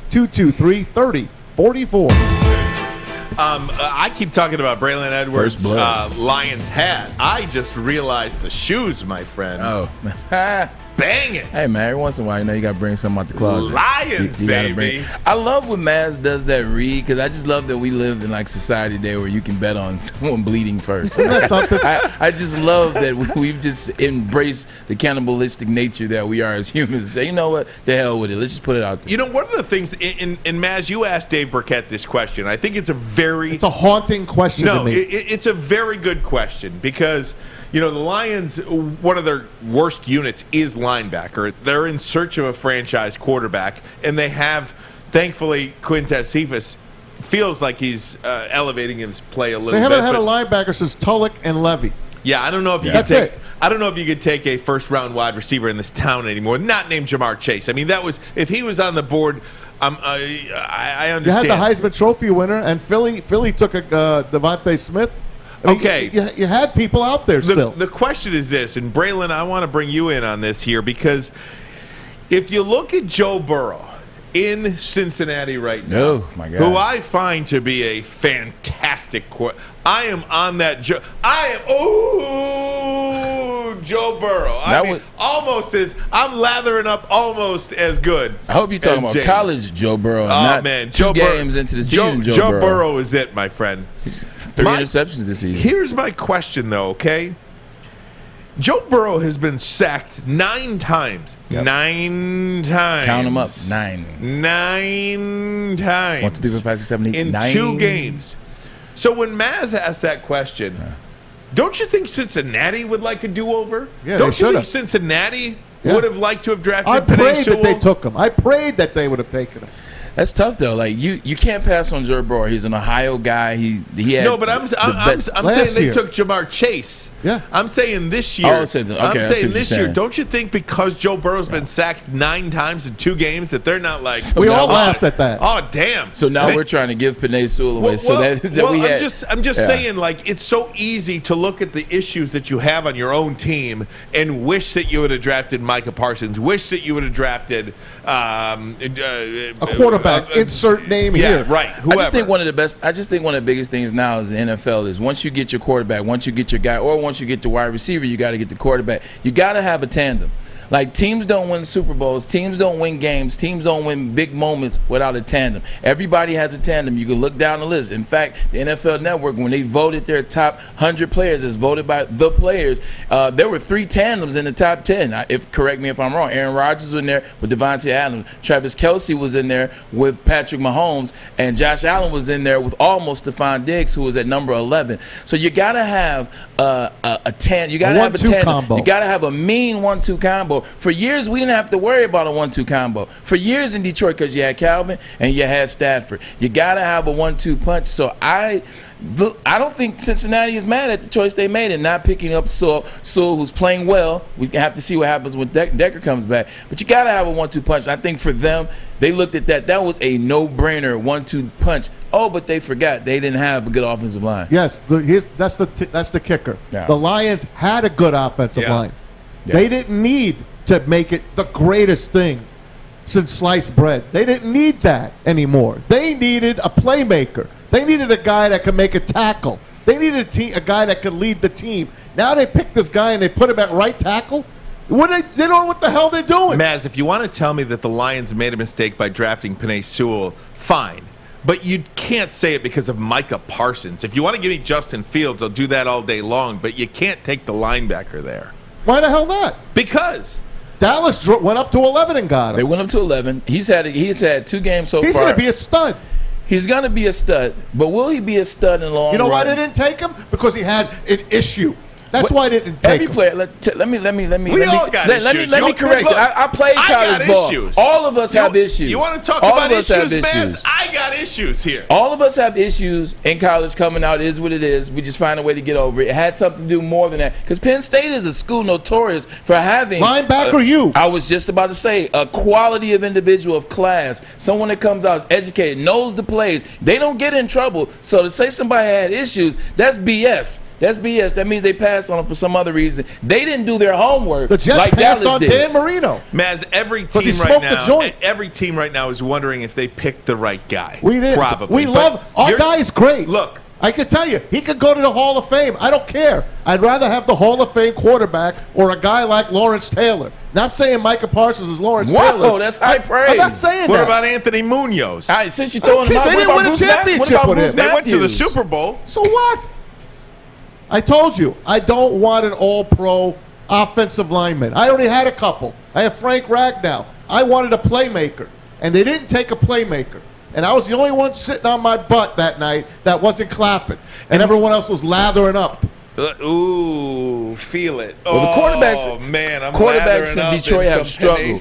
S4: 888-223-3044.
S1: I keep talking about Braylon Edwards' Lions hat. I just realized the shoes, my friend.
S2: Oh.
S1: Bang it.
S2: Hey, man, every once in a while, you got to bring something out the closet.
S1: Lions, baby.
S2: I love when Maz does that read, because I just love that we live in like society today where you can bet on someone bleeding first.
S4: Isn't that something?
S2: I just love that we've just embraced the cannibalistic nature that we are as humans and say, you know what, the hell with it. Let's just put it out there.
S1: You know, one of the things, in Maz, you asked Dave Burkett this question. I think it's a
S4: haunting question to me.
S1: It's a very good question because, you know, the Lions, one of their worst units is linebacker. They're in search of a franchise quarterback, and they have, thankfully, Quintez Cephas feels like he's elevating his play a little bit.
S4: They haven't had a linebacker since Tulloch and Levy.
S1: Yeah, I don't know if you could take. I don't know if you could take a first-round wide receiver in this town anymore, not named Jamar Chase. I mean, that was if he was on the board. I understand.
S4: You had the Heisman Trophy winner, and Philly took Devontae Smith. I mean,
S1: okay,
S4: you had people out there still.
S1: The question is this, and Braylon, I want to bring you in on this here because if you look at Joe Burrow in Cincinnati right now,
S2: oh my God,
S1: who I find to be a fantastic quarterback. I am on that Joe. Joe Burrow. I'm lathering up almost as good.
S2: I hope you're talking about
S1: James.
S2: College Joe Burrow. Not
S1: man,
S2: Joe games into the season.
S1: Joe Burrow is it, my friend.
S2: 3 interceptions this season.
S1: Here's my question, though. Okay, Joe Burrow has been sacked 9 times.
S2: Yep.
S1: 9 times.
S2: Count them up. 9.
S1: 9 times.
S2: 1, 2, 3, 4, 5, 6, 7, 8.
S1: In
S2: 9.
S1: 2 games. So when Maz asked that question, don't you think Cincinnati would like a do-over?
S4: Yeah,
S1: don't
S4: they
S1: you think
S4: should've.
S1: Cincinnati would have liked to have drafted
S4: I
S1: Penei
S4: prayed
S1: Sewell?
S4: that they took him. I prayed that they would have taken him.
S2: That's tough though. Like you can't pass on Joe Burrow. He's an Ohio guy. He had
S1: No, but I'm saying they took Jamar Chase.
S4: Yeah,
S1: I'm saying this year.
S2: Oh, okay,
S1: I'm saying
S2: what
S1: this
S2: you're
S1: year.
S2: saying.
S1: Don't you think because Joe Burrow's been sacked 9 times in 2 games that they're not like?
S2: So
S4: we all laughed at that.
S1: Oh damn!
S2: So now we're trying to give Penei Sewell away.
S1: I'm just saying, like, it's so easy to look at the issues that you have on your own team and wish that you would have drafted Micah Parsons. Wish that you would have drafted
S4: a quarterback. Insert name here.
S1: Right. Whoever.
S2: I just think one of the biggest things now is the NFL is once you get your quarterback, once you get your guy, or once you get the wide receiver, you got to get the quarterback. You got to have a tandem. Like, teams don't win Super Bowls, teams don't win games, teams don't win big moments without a tandem. Everybody has a tandem. You can look down the list. In fact, the NFL Network, when they voted their top 100 players as voted by the players, there were 3 tandems in the top 10. Correct me if I'm wrong. Aaron Rodgers was in there with Devontae Adams. Travis Kelce was in there with Patrick Mahomes. And Josh Allen was in there with almost Stephon Diggs, who was at number 11. So you got to have a tandem. You got to have a tandem. Combo. You got to have a mean 1-2 combo. For years, we didn't have to worry about a 1-2 combo. For years in Detroit, because you had Calvin and you had Stafford. You got to have a 1-2 punch. So I don't think Cincinnati is mad at the choice they made and not picking up Sewell, who's playing well. We have to see what happens when Decker comes back. But you got to have a 1-2 punch. I think for them, they looked at that. That was a no-brainer 1-2 punch. Oh, but they forgot they didn't have a good offensive line.
S4: Yes, that's the kicker.
S2: Yeah.
S4: The Lions had a good offensive line.
S2: Yeah.
S4: They didn't need to make it the greatest thing since sliced bread. They didn't need that anymore. They needed a playmaker. They needed a guy that could make a tackle. They needed a guy that could lead the team. Now they picked this guy and they put him at right tackle. They don't know what the hell they're doing.
S1: Maz, if you want to tell me that the Lions made a mistake by drafting Penei Sewell, fine. But you can't say it because of Micah Parsons. If you want to give me Justin Fields, I'll do that all day long. But you can't take the linebacker there.
S4: Why the hell not?
S1: Because
S4: Dallas went up to 11 and got him.
S2: They went up to 11. He's had 2 games so far.
S4: He's going to be a stud.
S2: He's going to be a stud. But will he be a stud in the long run?
S4: You know why they didn't take him? Because he had an issue. That's why they didn't take him.
S2: Player. Let me
S1: issues.
S2: Let me correct you. I played college ball.
S1: Issues.
S2: All of us have issues.
S1: You want to talk about issues, man? I got issues here.
S2: All of us have issues in college coming out. It is what it is. We just find a way to get over it. It had something to do more than that. Because Penn State is a school notorious for having
S4: linebacker.
S2: I was just about to say a quality of individual of class. Someone that comes out is educated, knows the plays. They don't get in trouble. So to say somebody had issues, that's BS. That's BS. That means they passed on him for some other reason. They didn't do their homework.
S4: The Jets
S2: like
S4: passed
S2: Dallas
S4: on
S2: did.
S4: Dan Marino.
S1: Maz, every team right now is wondering if they picked the right guy.
S4: We did.
S1: Probably.
S4: Our guy is great.
S1: Look,
S4: I can tell you, he could go to the Hall of Fame. I don't care. I'd rather have the Hall of Fame quarterback or a guy like Lawrence Taylor. Now, I'm saying Micah Parsons is Lawrence Taylor.
S2: Whoa, that's high praise.
S4: I'm not saying
S1: what
S4: that.
S1: about Anthony Munoz?
S2: All right, since you're throwing him out,
S4: they didn't win a championship with him.
S1: They went to the Super Bowl.
S4: So what? I told you, I don't want an all-pro offensive lineman. I already had a couple. I have Frank Ragnow. I wanted a playmaker, and they didn't take a playmaker. And I was the only one sitting on my butt that night that wasn't clapping, and everyone else was lathering up.
S1: Ooh, feel it.
S2: Well, the quarterbacks in Detroit have struggled.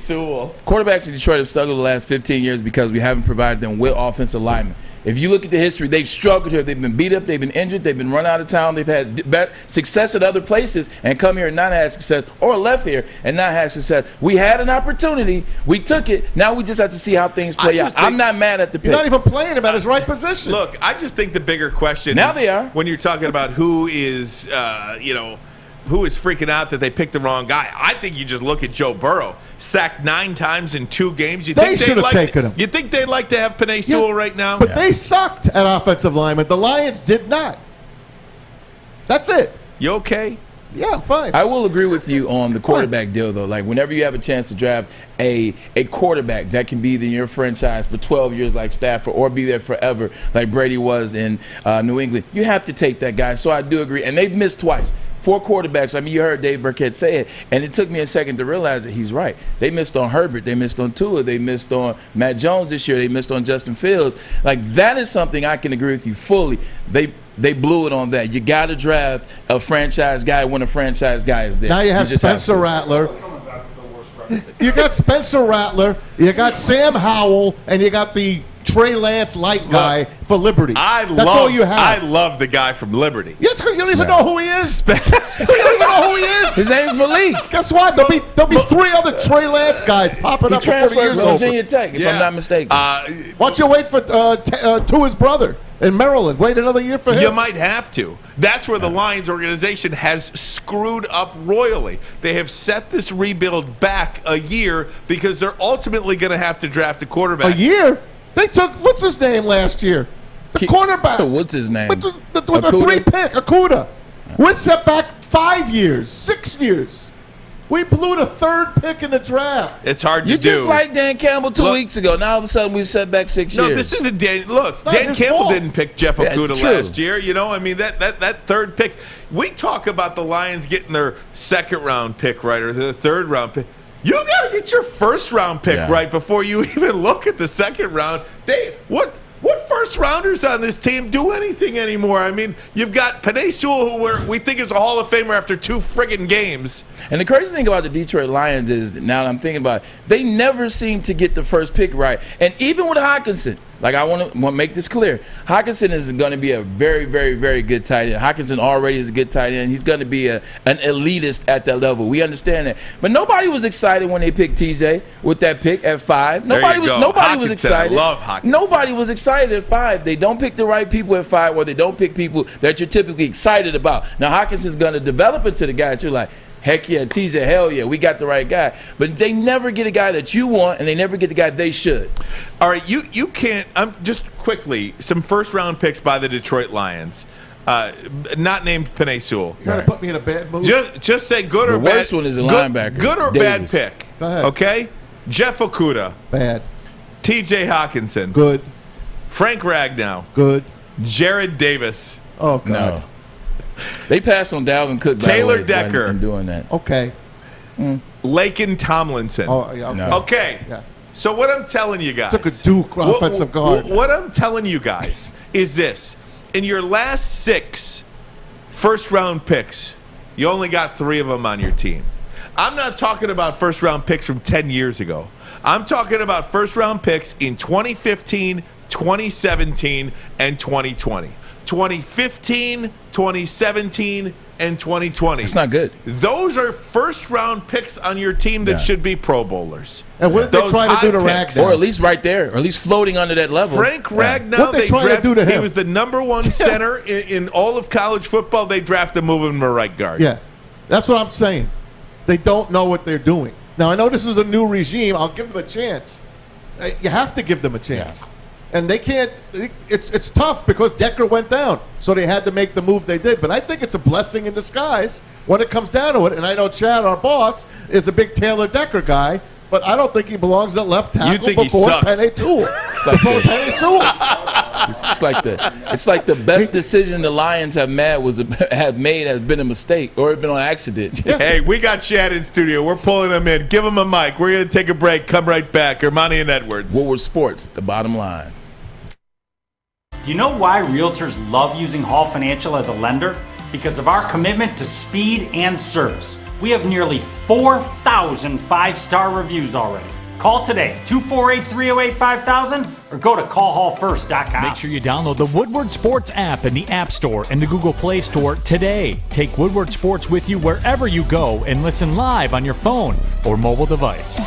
S2: Quarterbacks in Detroit have struggled the last 15 years because we haven't provided them with offensive linemen. If you look at the history, they've struggled here. They've been beat up. They've been injured. They've been run out of town. They've had success at other places and come here and not had success, or left here and not had success. We had an opportunity. We took it. Now we just have to see how things play out. I'm not mad at the pick.
S4: You're not even playing him at his right position.
S1: Look, I just think the bigger question
S2: now they are
S1: when you're talking about who is, who is freaking out that they picked the wrong guy. I think you just look at Joe Burrow. Sacked 9 times in 2 games.
S4: They should have taken him.
S1: You think they'd like to have Penei Sewell right now?
S4: But they sucked at offensive linemen. The Lions did not. That's it.
S1: You okay?
S4: Yeah, I'm fine.
S2: I will agree with you on the quarterback deal, though. Like, whenever you have a chance to draft a quarterback that can be in your franchise for 12 years like Stafford or be there forever like Brady was in New England, you have to take that guy. So I do agree. And they've missed twice. 4 quarterbacks. I mean, you heard Dave Burkett say it, and it took me a second to realize that he's right. They missed on Herbert. They missed on Tua. They missed on Matt Jones this year. They missed on Justin Fields. Like, that is something I can agree with you fully. They blew it on that. You got to draft a franchise guy when a franchise guy is there.
S4: Now you have Spencer Rattler. You got Spencer Rattler. You got Sam Howell, and you got the Trey Lance light guy for Liberty. That's all you have.
S1: I love the guy from Liberty.
S4: Yeah, it's because you don't even know who he is. You don't even know who he is.
S2: His name's Malik.
S4: Guess what? There'll be 3 other Trey Lance guys popping up before the year's over.
S2: Virginia Tech, if I'm not mistaken.
S4: Why don't you wait for Tua's brother in Maryland? Wait another year for him.
S1: You might have to. That's where the Lions organization has screwed up royally. They have set this rebuild back a year because they're ultimately going to have to draft a quarterback.
S4: A year? They took, what's his name last year? The cornerback.
S2: What's his name?
S4: With the 3-pick, Okudah. We're set back 5 years, 6 years. We blew the 3rd pick in the draft.
S1: It's hard to do.
S2: You just like Dan Campbell 2 weeks ago. Now all of a sudden we've set back 6 years.
S1: No, this isn't Dan. Look, Dan Campbell didn't pick Jeff Okudah last year. You know, I mean, that 3rd pick. We talk about the Lions getting their 2nd-round pick right or their 3rd-round pick. You got to get your 1st-round pick right before you even look at the 2nd round. What first-rounders on this team do anything anymore? I mean, you've got Penei Sewell, who we think is a Hall of Famer after 2 friggin' games.
S2: And the crazy thing about the Detroit Lions is, now that I'm thinking about it, they never seem to get the 1st pick right. And even with Hockenson, like, I want to make this clear. Hockenson is going to be a very, very, very good tight end. Hockenson already is a good tight end. He's going to be an elitist at that level. We understand that. But nobody was excited when they picked TJ with that pick at 5. Nobody was excited.
S1: I love Hockenson.
S2: Nobody was excited at 5. They don't pick the right people at 5, or they don't pick people that you're typically excited about. Now, Hockenson's going to develop into the guy that you're like, heck yeah, TJ, hell yeah, we got the right guy. But they never get a guy that you want, and they never get the guy they should.
S1: All right, you can't. Just quickly, some 1st-round picks by the Detroit Lions. Not named Penei Sewell.
S4: You got to put me in a bad mood.
S1: Just say good or bad.
S2: The worst one is a linebacker.
S1: Good or
S2: Davis.
S1: bad pick.
S4: Go ahead.
S1: Okay? Jeff Okudah.
S4: Bad.
S1: TJ Hockenson.
S4: Good.
S1: Frank Ragnow.
S4: Good.
S1: Jared Davis.
S4: Oh, God.
S2: No. They passed on Dalvin Cook,
S1: Taylor Decker.
S2: in doing that.
S4: Okay.
S1: Laken Tomlinson.
S4: Oh, yeah. Okay.
S2: No.
S1: Okay.
S4: Yeah.
S1: So what I'm telling you guys.
S4: Took a Duke offensive guard.
S1: What I'm telling you guys is this. In your last 6 first-round picks, you only got 3 of them on your team. I'm not talking about first-round picks from 10 years ago. I'm talking about first-round picks in 2015, 2017, and 2020. 2015, 2017, and 2020.
S2: It's not good.
S1: Those are first-round picks on your team that should be Pro Bowlers.
S4: And what did they try to do to Ragnow?
S2: Or at least right there, or at least floating under that level.
S1: Frank Ragnow,
S4: What they trying to do to him?
S1: He was the #1 center in all of college football. They drafted him moving him to right guard.
S4: Yeah. That's what I'm saying. They don't know what they're doing. Now, I know this is a new regime. I'll give them a chance. You have to give them a chance. Yeah. And they can't. It's tough because Decker went down, so they had to make the move they did. But I think it's a blessing in disguise when it comes down to it. And I know Chad, our boss, is a big Taylor Decker guy, but I don't think he belongs at left tackle before Penei Sewell.
S2: It's like the best decision the Lions have made has been a mistake or been on accident.
S1: Yeah. Hey, we got Chad in studio. We're pulling him in. Give him a mic. We're going to take a break. Come right back. Armani and Edwards.
S2: Woodward Sports, the bottom line.
S12: Do you know why realtors love using Hall Financial as a lender? Because of our commitment to speed and service. We have nearly 4,000 5-star reviews already. Call today, 248-308-5000, or go to callhallfirst.com.
S7: Make sure you download the Woodward Sports app in the App Store and the Google Play Store today. Take Woodward Sports with you wherever you go and listen live on your phone or mobile device.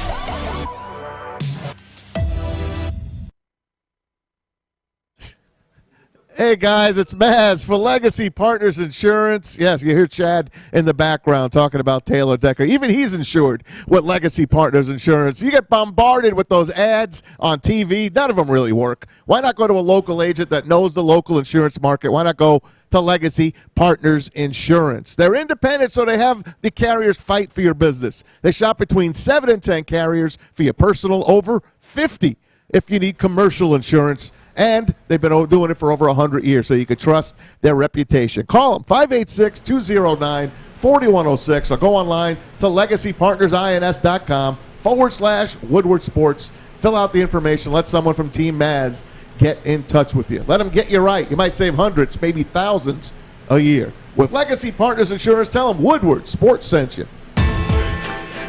S4: Hey guys, it's Maz for Legacy Partners Insurance. Yes, you hear Chad in the background talking about Taylor Decker. Even he's insured with Legacy Partners Insurance. You get bombarded with those ads on TV. None of them really work. Why not go to a local agent that knows the local insurance market? Why not go to Legacy Partners Insurance? They're independent, so they have the carriers fight for your business. They shop between 7 and 10 carriers for your personal, over 50 if you need commercial insurance. And they've been doing it for over 100 years, so you can trust their reputation. Call them, 586-209-4900. 4106, or go online to legacypartnersins.com/Woodward Sports. Fill out the information. Let someone from Team Maz get in touch with you. Let them get you right. You might save hundreds, maybe thousands a year. With Legacy Partners Insurance, tell them Woodward Sports sent you.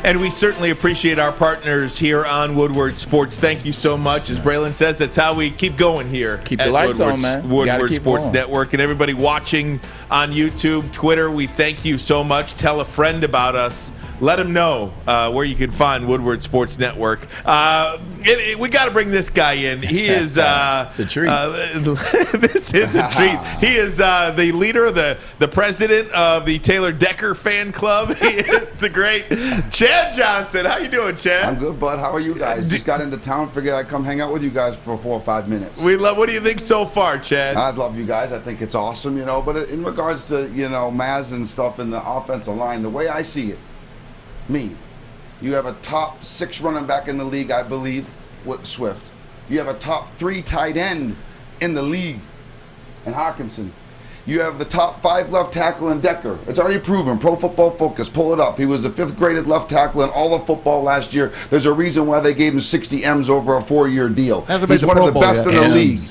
S1: And we certainly appreciate our partners here on Woodward Sports. Thank you so much. As Braylon says, that's how we keep going here.
S2: Keep the lights on, man.
S1: Woodward Sports Network. And everybody watching on YouTube, Twitter, we thank you so much. Tell a friend about us. Let them know where you can find Woodward Sports Network. We got to bring this guy in. He is
S2: it's a treat.
S1: This is a treat. He is the leader of the president of the Taylor Decker fan club. He is the great Chad Johnson. How you doing, Chad?
S13: I'm good, bud. How are you guys? Just got into town. Figured I'd come hang out with you guys for 4 or 5 minutes.
S1: What do you think so far, Chad?
S13: I love you guys. I think it's awesome, But in regards to Maz and stuff in the offensive line, the way I see it. You have a top 6 running back in the league, I believe, with Swift. You have a top 3 tight end in the league in Hockenson. You have the top 5 left tackle in Decker. It's already proven. Pro Football Focus, pull it up. He was the 5th graded left tackle in all of football last year. There's a reason why they gave him 60 M's over a 4-year deal. He's one of the best in the league.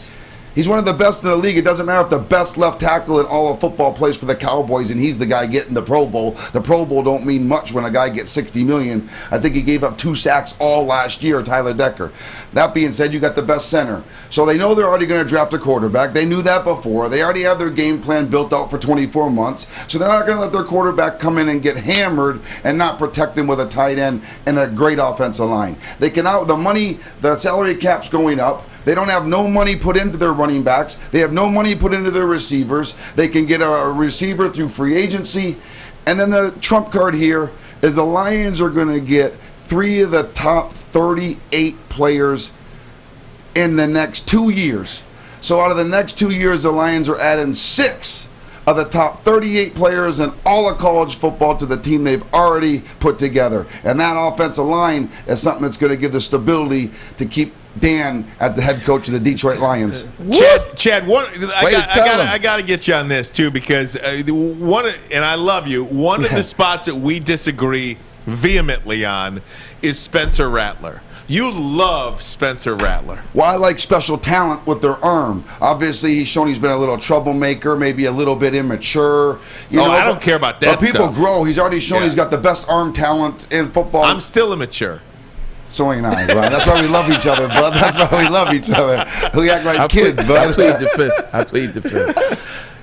S13: He's one of the best in the league. It doesn't matter if the best left tackle in all of football plays for the Cowboys and he's the guy getting the Pro Bowl. The Pro Bowl don't mean much when a guy gets $60 million. I think he gave up 2 sacks all last year, Tyler Decker. That being said, you got the best center. So they know they're already going to draft a quarterback. They knew that before. They already have their game plan built out for 24 months. So they're not going to let their quarterback come in and get hammered and not protect him with a tight end and a great offensive line. They can the salary cap's going up. They don't have no money put into their running backs. They have no money put into their receivers. They can get a receiver through free agency. And then the trump card here is the Lions are going to get 3 of the top 38 players in the next 2 years. So out of the next 2 years, the Lions are adding 6 of the top 38 players in all of college football to the team they've already put together. And that offensive line is something that's going to give the stability to keep Dan as the head coach of the Detroit Lions.
S1: Chad, I got to get you on this too, because and I love you. One of the spots that we disagree vehemently on is Spencer Rattler. You love Spencer Rattler.
S13: Well, I like special talent with their arm. Obviously, he's shown he's been a little troublemaker, maybe a little bit immature.
S1: I don't care about that.
S13: But people grow. He's already shown he's got the best arm talent in football.
S1: I'm still immature.
S13: So ain't I, right? That's why we love each other, bud. That's why we love each other. We act like kids, bud.
S2: I plead the fifth.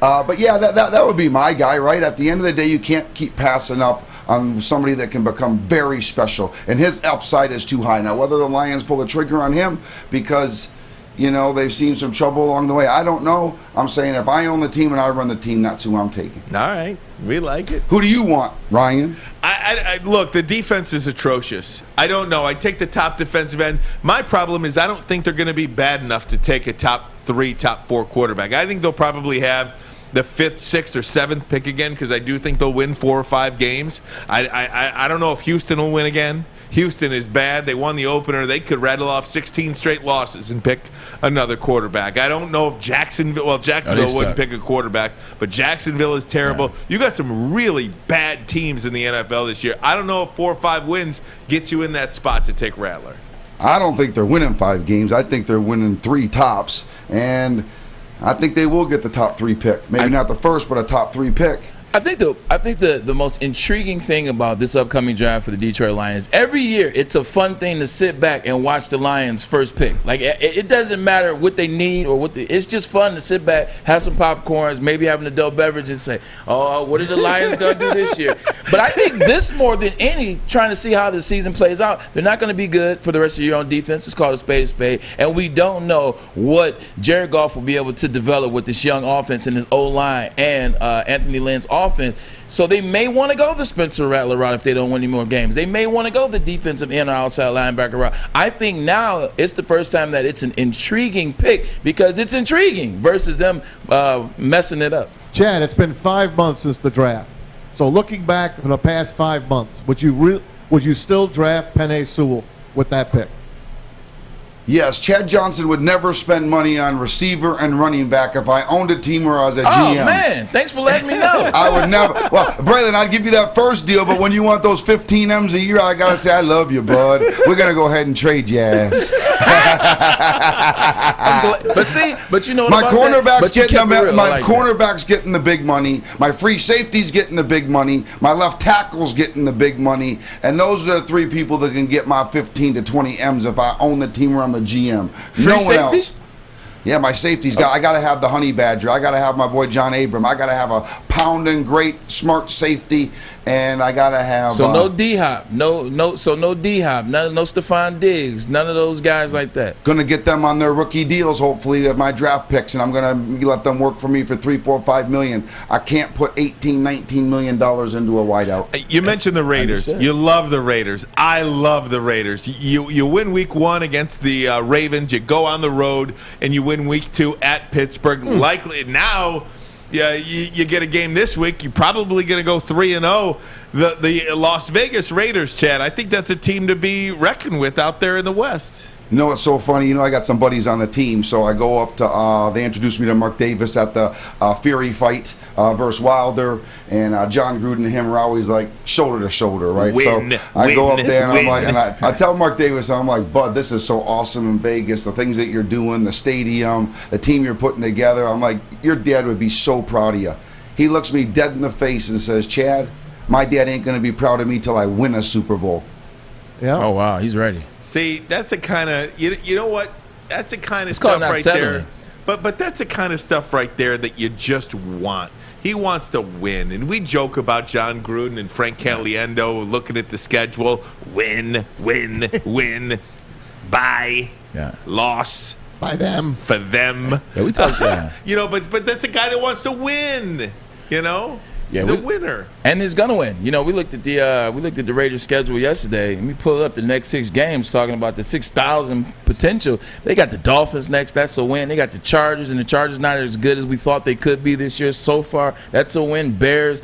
S13: But yeah, that would be my guy, right? At the end of the day, you can't keep passing up on somebody that can become very special. And his upside is too high. Now, whether the Lions pull the trigger on him because, they've seen some trouble along the way, I don't know. I'm saying if I own the team and I run the team, that's who I'm taking.
S1: All right. We like it.
S13: Who do you want, Ryan?
S1: I look, the defense is atrocious. I don't know. I take the top defensive end. My problem is I don't think they're going to be bad enough to take a top 3, top 4 quarterback. I think they'll probably have the 5th, 6th, or 7th pick again because I do think they'll win 4 or 5 games. I don't know if Houston will win again. Houston is bad. They won the opener. They could rattle off 16 straight losses and pick another quarterback. I don't know if Jacksonville wouldn't pick a quarterback, but Jacksonville is terrible. Yeah. You got some really bad teams in the NFL this year. I don't know if 4 or 5 wins gets you in that spot to take Rattler.
S13: I don't think they're winning 5 games. I think they're winning 3 tops, and I think they will get the top 3 pick. Maybe not the first, but a top 3 pick.
S2: I think the most intriguing thing about this upcoming draft for the Detroit Lions, every year it's a fun thing to sit back and watch the Lions first pick. Like it doesn't matter what they need or it's just fun to sit back, have some popcorns, maybe have an adult beverage and say, oh, what are the Lions going to do this year? But I think this more than any, trying to see how the season plays out, they're not going to be good for the rest of the year on defense. It's called a spade, and we don't know what Jared Goff will be able to develop with this young offense and his O-line and Anthony Lynn's offense. So they may want to go the Spencer Rattler route if they don't win any more games. They may want to go the defensive end or outside linebacker route. I think now it's the first time that it's an intriguing pick because it's intriguing versus them messing it up.
S4: Chad, it's been 5 months since the draft. So looking back for the past 5 months, would you still draft Penei Sewell with that pick?
S13: Yes, Chad Johnson would never spend money on receiver and running back if I owned a team where I was a GM.
S2: Oh, man. Thanks for letting me know.
S13: I would never. Well, Braylon, I'd give you that first deal, but when you want those 15 M's a year, I got to say, I love you, bud. We're going to go ahead and trade your ass.
S2: But you know
S13: my cornerback's
S2: cornerback's
S13: getting the big money. My free safety's getting the big money. My left tackle's getting the big money. And those are the three people that can get my 15 to 20 M's if I own the team where I'm a GM. No one else. Yeah, my safety's got. I got to have the Honey Badger. I got to have my boy John Abram. I got to have a pounding, great, smart safety, and I got to have.
S2: So no D-Hop, no D-Hop, no Stephon Diggs, none of those guys like that.
S13: Gonna get them on their rookie deals, hopefully, of my draft picks, and I'm gonna let them work for me for $3, $4, $5 million. I can't put $18, $19 million into a wideout.
S1: You mentioned the Raiders. You love the Raiders. I love the Raiders. You win week 1 against the Ravens. You go on the road and you win week 2 at Pittsburgh. Likely now. Yeah, you get a game this week. You're probably going to go 3-0. The Las Vegas Raiders, Chad. I think that's a team to be reckoned with out there in the West.
S13: You know what's so funny? You know, I got some buddies on the team, so I go up to, they introduced me to Mark Davis at the Fury fight versus Wilder, and John Gruden and him are always like shoulder to shoulder, right? I go up there and I'm like, and I tell Mark Davis, I'm like, Bud, this is so awesome in Vegas, the things that you're doing, the stadium, the team you're putting together. I'm like, your dad would be so proud of you. He looks me dead in the face and says, Chad, my dad ain't going to be proud of me till I win a Super Bowl.
S4: Yeah.
S2: Oh, wow, he's ready.
S1: See, that's a kind of you know what? That's a kind of stuff right there. But that's the kind of stuff right there that you just want. He wants to win, and we joke about John Gruden and Frank Caliendo looking at the schedule: win, buy, loss,
S4: by them,
S1: for them.
S2: Yeah, we talk that.
S1: You know, but that's a guy that wants to win. You know.
S2: Yeah,
S1: he's a winner,
S2: and he's gonna win. You know, we looked at the Raiders' schedule yesterday, and we pulled up the next 6 games, talking about the 6,000 potential. They got the Dolphins next. That's a win. They got the Chargers, and the Chargers not as good as we thought they could be this year so far. That's a win. Bears,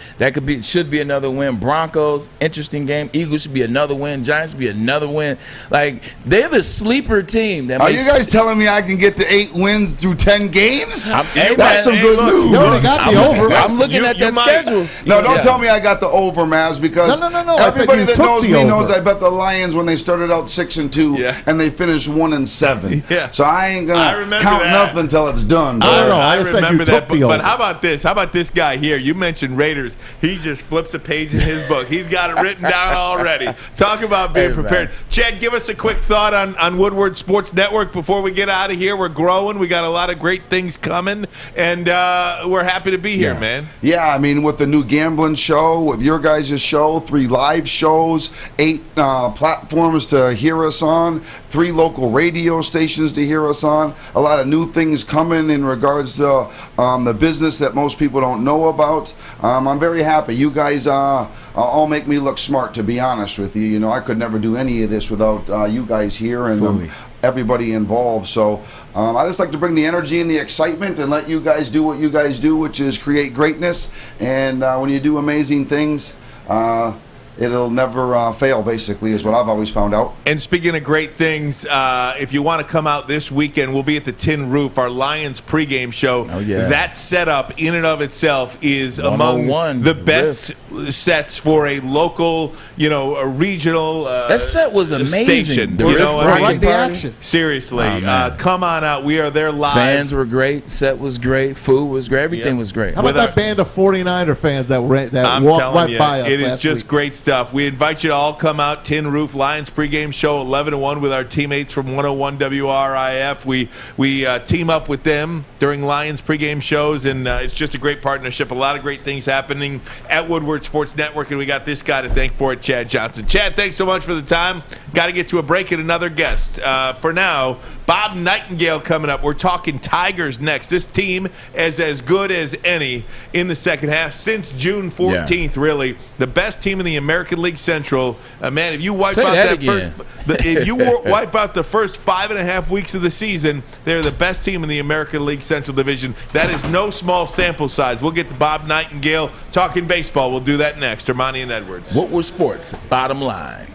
S2: should be another win. Broncos, interesting game. Eagles should be another win. Giants should be another win. Like, they're the sleeper team.
S13: Are you guys telling me I can get to 8 wins through 10 games?
S2: That's some good news.
S4: They got the over.
S2: I'm looking at that schedule.
S13: No, don't tell me I got the over, Maz, because
S4: no.
S13: everybody that knows me knows I bet the Lions when they started out 6-2 and they finished 1-7.
S1: Yeah.
S13: So I ain't gonna count nothing until it's done.
S1: I remember that. But how about this? How about this guy here? You mentioned Raiders. He just flips a page in his book. He's got it written down already. Talk about being prepared. Chad, give us a quick thought on Woodward Sports Network before we get out of here. We're growing. We got a lot of great things coming, and we're happy to be here, man.
S13: Yeah, I mean, with the new gambling show, with your guys' show, 3 live shows, 8 platforms to hear us on, 3 local radio stations to hear us on, a lot of new things coming in regards to the business that most people don't know about. I'm very happy. You guys all make me look smart, to be honest with you. You know, I could never do any of this without you guys here and everybody involved. So I just like to bring the energy and the excitement and let you guys do what you guys do, which is create greatness. And when you do amazing things, it'll never fail, basically, is what I've always found out.
S1: And speaking of great things, if you want to come out this weekend, we'll be at the Tin Roof, our Lions pregame show. Oh, yeah. That setup in and of itself is among the best sets for a local, a regional
S2: that set was amazing.
S1: Station.
S4: I like the action.
S1: Seriously, come on out. We are there live.
S2: Fans were great. Set was great. Food was great. Everything was great.
S4: How about that band of 49er fans that walked right by us?
S1: It is just
S4: week.
S1: Great stuff. We invite you to all come out. Tin Roof Lions pregame show 11-1 with our teammates from 101 WRIF. We team up with them during Lions pregame shows, and it's just a great partnership. A lot of great things happening at Woodward Sports Network, and we got this guy to thank for it, Chad Johnson. Chad, thanks so much for the time. Got to get to a break and another guest. For now, Bob Nightengale coming up. We're talking Tigers next. This team is as good as any in the second half since June 14th, really. The best team in the American League Central. Man, if you wipe out wipe out the first 5.5 weeks of the season, they're the best team in the American League Central Division. That is no small sample size. We'll get to Bob Nightengale talking baseball. We'll do that next. Armani and Edwards.
S2: What were sports? Bottom line.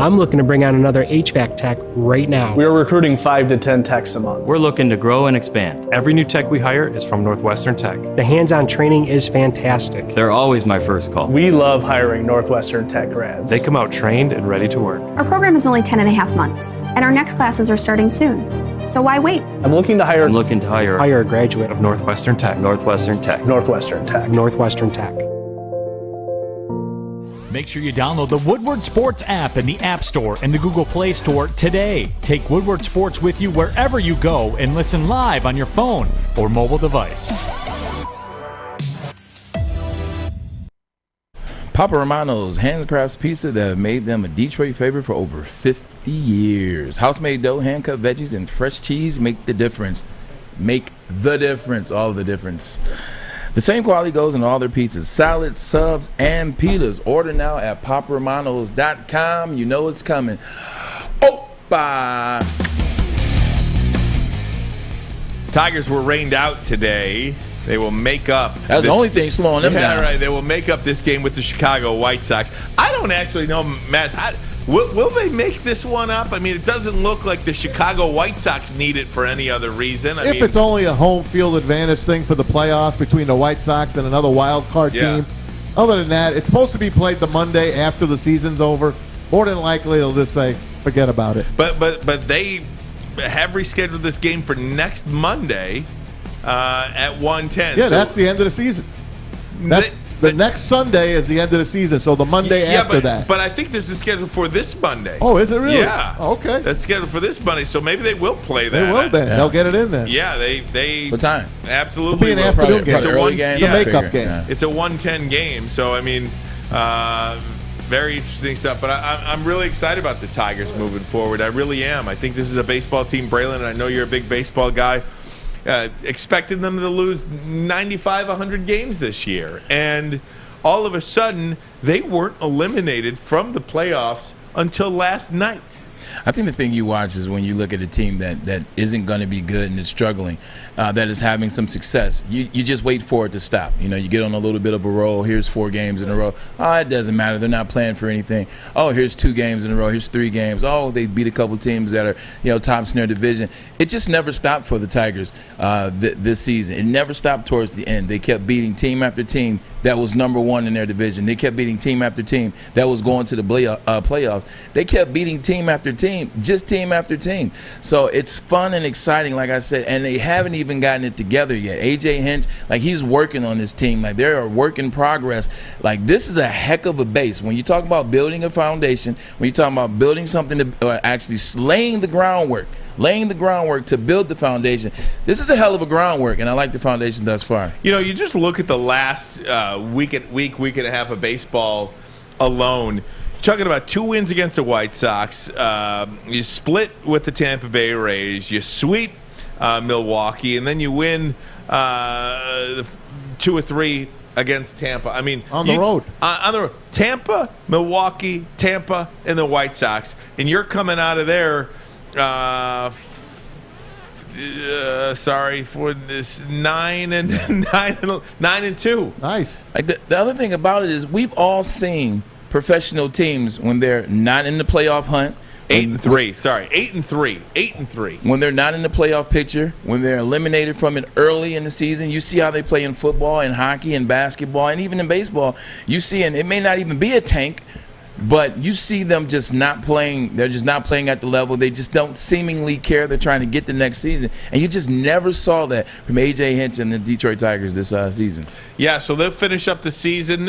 S14: I'm looking to bring on another HVAC tech right now.
S15: We're recruiting 5 to 10 techs a month.
S16: We're looking to grow and expand. Every new tech we hire is from Northwestern Tech.
S14: The hands-on training is fantastic.
S16: They're always my first call.
S15: We love hiring Northwestern Tech grads.
S16: They come out trained and ready to work.
S17: Our program is only 10.5 months, and our next classes are starting soon. So why wait?
S15: I'm looking to hire
S14: a graduate
S16: of Northwestern Tech.
S15: Northwestern Tech. Northwestern Tech.
S14: Northwestern Tech.
S7: Make sure you download the Woodward Sports app in the App Store and the Google Play Store today. Take Woodward Sports with you wherever you go and listen live on your phone or mobile device.
S2: Papa Romano's handcrafts pizza that have made them a Detroit favorite for over 50 years. House-made dough, hand-cut veggies, and fresh cheese make the difference. Make the difference, all the difference. The same quality goes in all their pizzas, salads, subs, and pitas. Order now at paparomanos.com. You know it's coming. Bye.
S1: Tigers were rained out today. They will make up.
S2: That's the only thing slowing them down.
S1: Right. They will make up this game with the Chicago White Sox. I don't actually know, Matt. Will they make this one up? I mean, it doesn't look like the Chicago White Sox need it for any other reason.
S4: If it's only a home field advantage thing for the playoffs between the White Sox and another wild card team, other than that, it's supposed to be played the Monday after the season's over. More than likely, they'll just say, forget about it.
S1: But they have rescheduled this game for next Monday at 1:10.
S4: Yeah, so that's the end of the season. The next Sunday is the end of the season, so the Monday after that.
S1: But I think this is scheduled for this Monday.
S4: Oh, is it really?
S1: Yeah.
S4: Okay.
S1: That's scheduled for this Monday, so maybe they will play that.
S4: They will then. Yeah. They'll get it in then.
S1: Yeah, they.
S2: What time?
S1: Absolutely.
S4: It'll be an afternoon game.
S2: It's a early game.
S4: It's a makeup game.
S2: Yeah.
S1: It's a 1:10 game, so I mean, very interesting stuff. But I'm really excited about the Tigers moving forward. I really am. I think this is a baseball team, Braylon, and I know you're a big baseball guy. Expecting them to lose 95, 100 games this year. And all of a sudden, they weren't eliminated from the playoffs until last night.
S2: I think the thing you watch is when you look at a team that isn't going to be good and is struggling, that is having some success. You just wait for it to stop. You know, you get on a little bit of a roll. Here's 4 games in a row. Oh, it doesn't matter. They're not playing for anything. Oh, here's 2 games in a row. Here's 3 games. Oh, they beat a couple teams that are tops in their division. It just never stopped for the Tigers this season. It never stopped towards the end. They kept beating team after team that was number 1 in their division. They kept beating team after team that was going to the playoffs. They kept beating team after team, just team after team. So it's fun and exciting, like I said, and they haven't even gotten it together yet. AJ Hinch, he's working on this team. They're a work in progress. This is a heck of a base. When you talk about building a foundation, when you talk about building something or actually laying the groundwork to build the foundation, this is a hell of a groundwork, and I like the foundation thus far.
S1: You just look at the last week and a half of baseball alone. Talking about 2 wins against the White Sox. You split with the Tampa Bay Rays. You sweep Milwaukee, and then you win 2 or 3 against Tampa. I mean,
S4: on the road.
S1: Tampa, Milwaukee, Tampa, and the White Sox, and you're coming out of there. Sorry for this 9 and 2.
S2: Nice. The other thing about it is we've all seen professional teams when they're not in the playoff hunt.
S1: 8-3. Sorry, 8-3. 8-3.
S2: When they're not in the playoff picture, when they're eliminated from it early in the season, you see how they play in football and hockey and basketball and even in baseball. You see, and it may not even be a tank, but you see them just not playing. They're just not playing at the level. They just don't seemingly care. They're trying to get the next season. And you just never saw that from A.J. Hinch and the Detroit Tigers this season.
S1: Yeah, so they'll finish up the season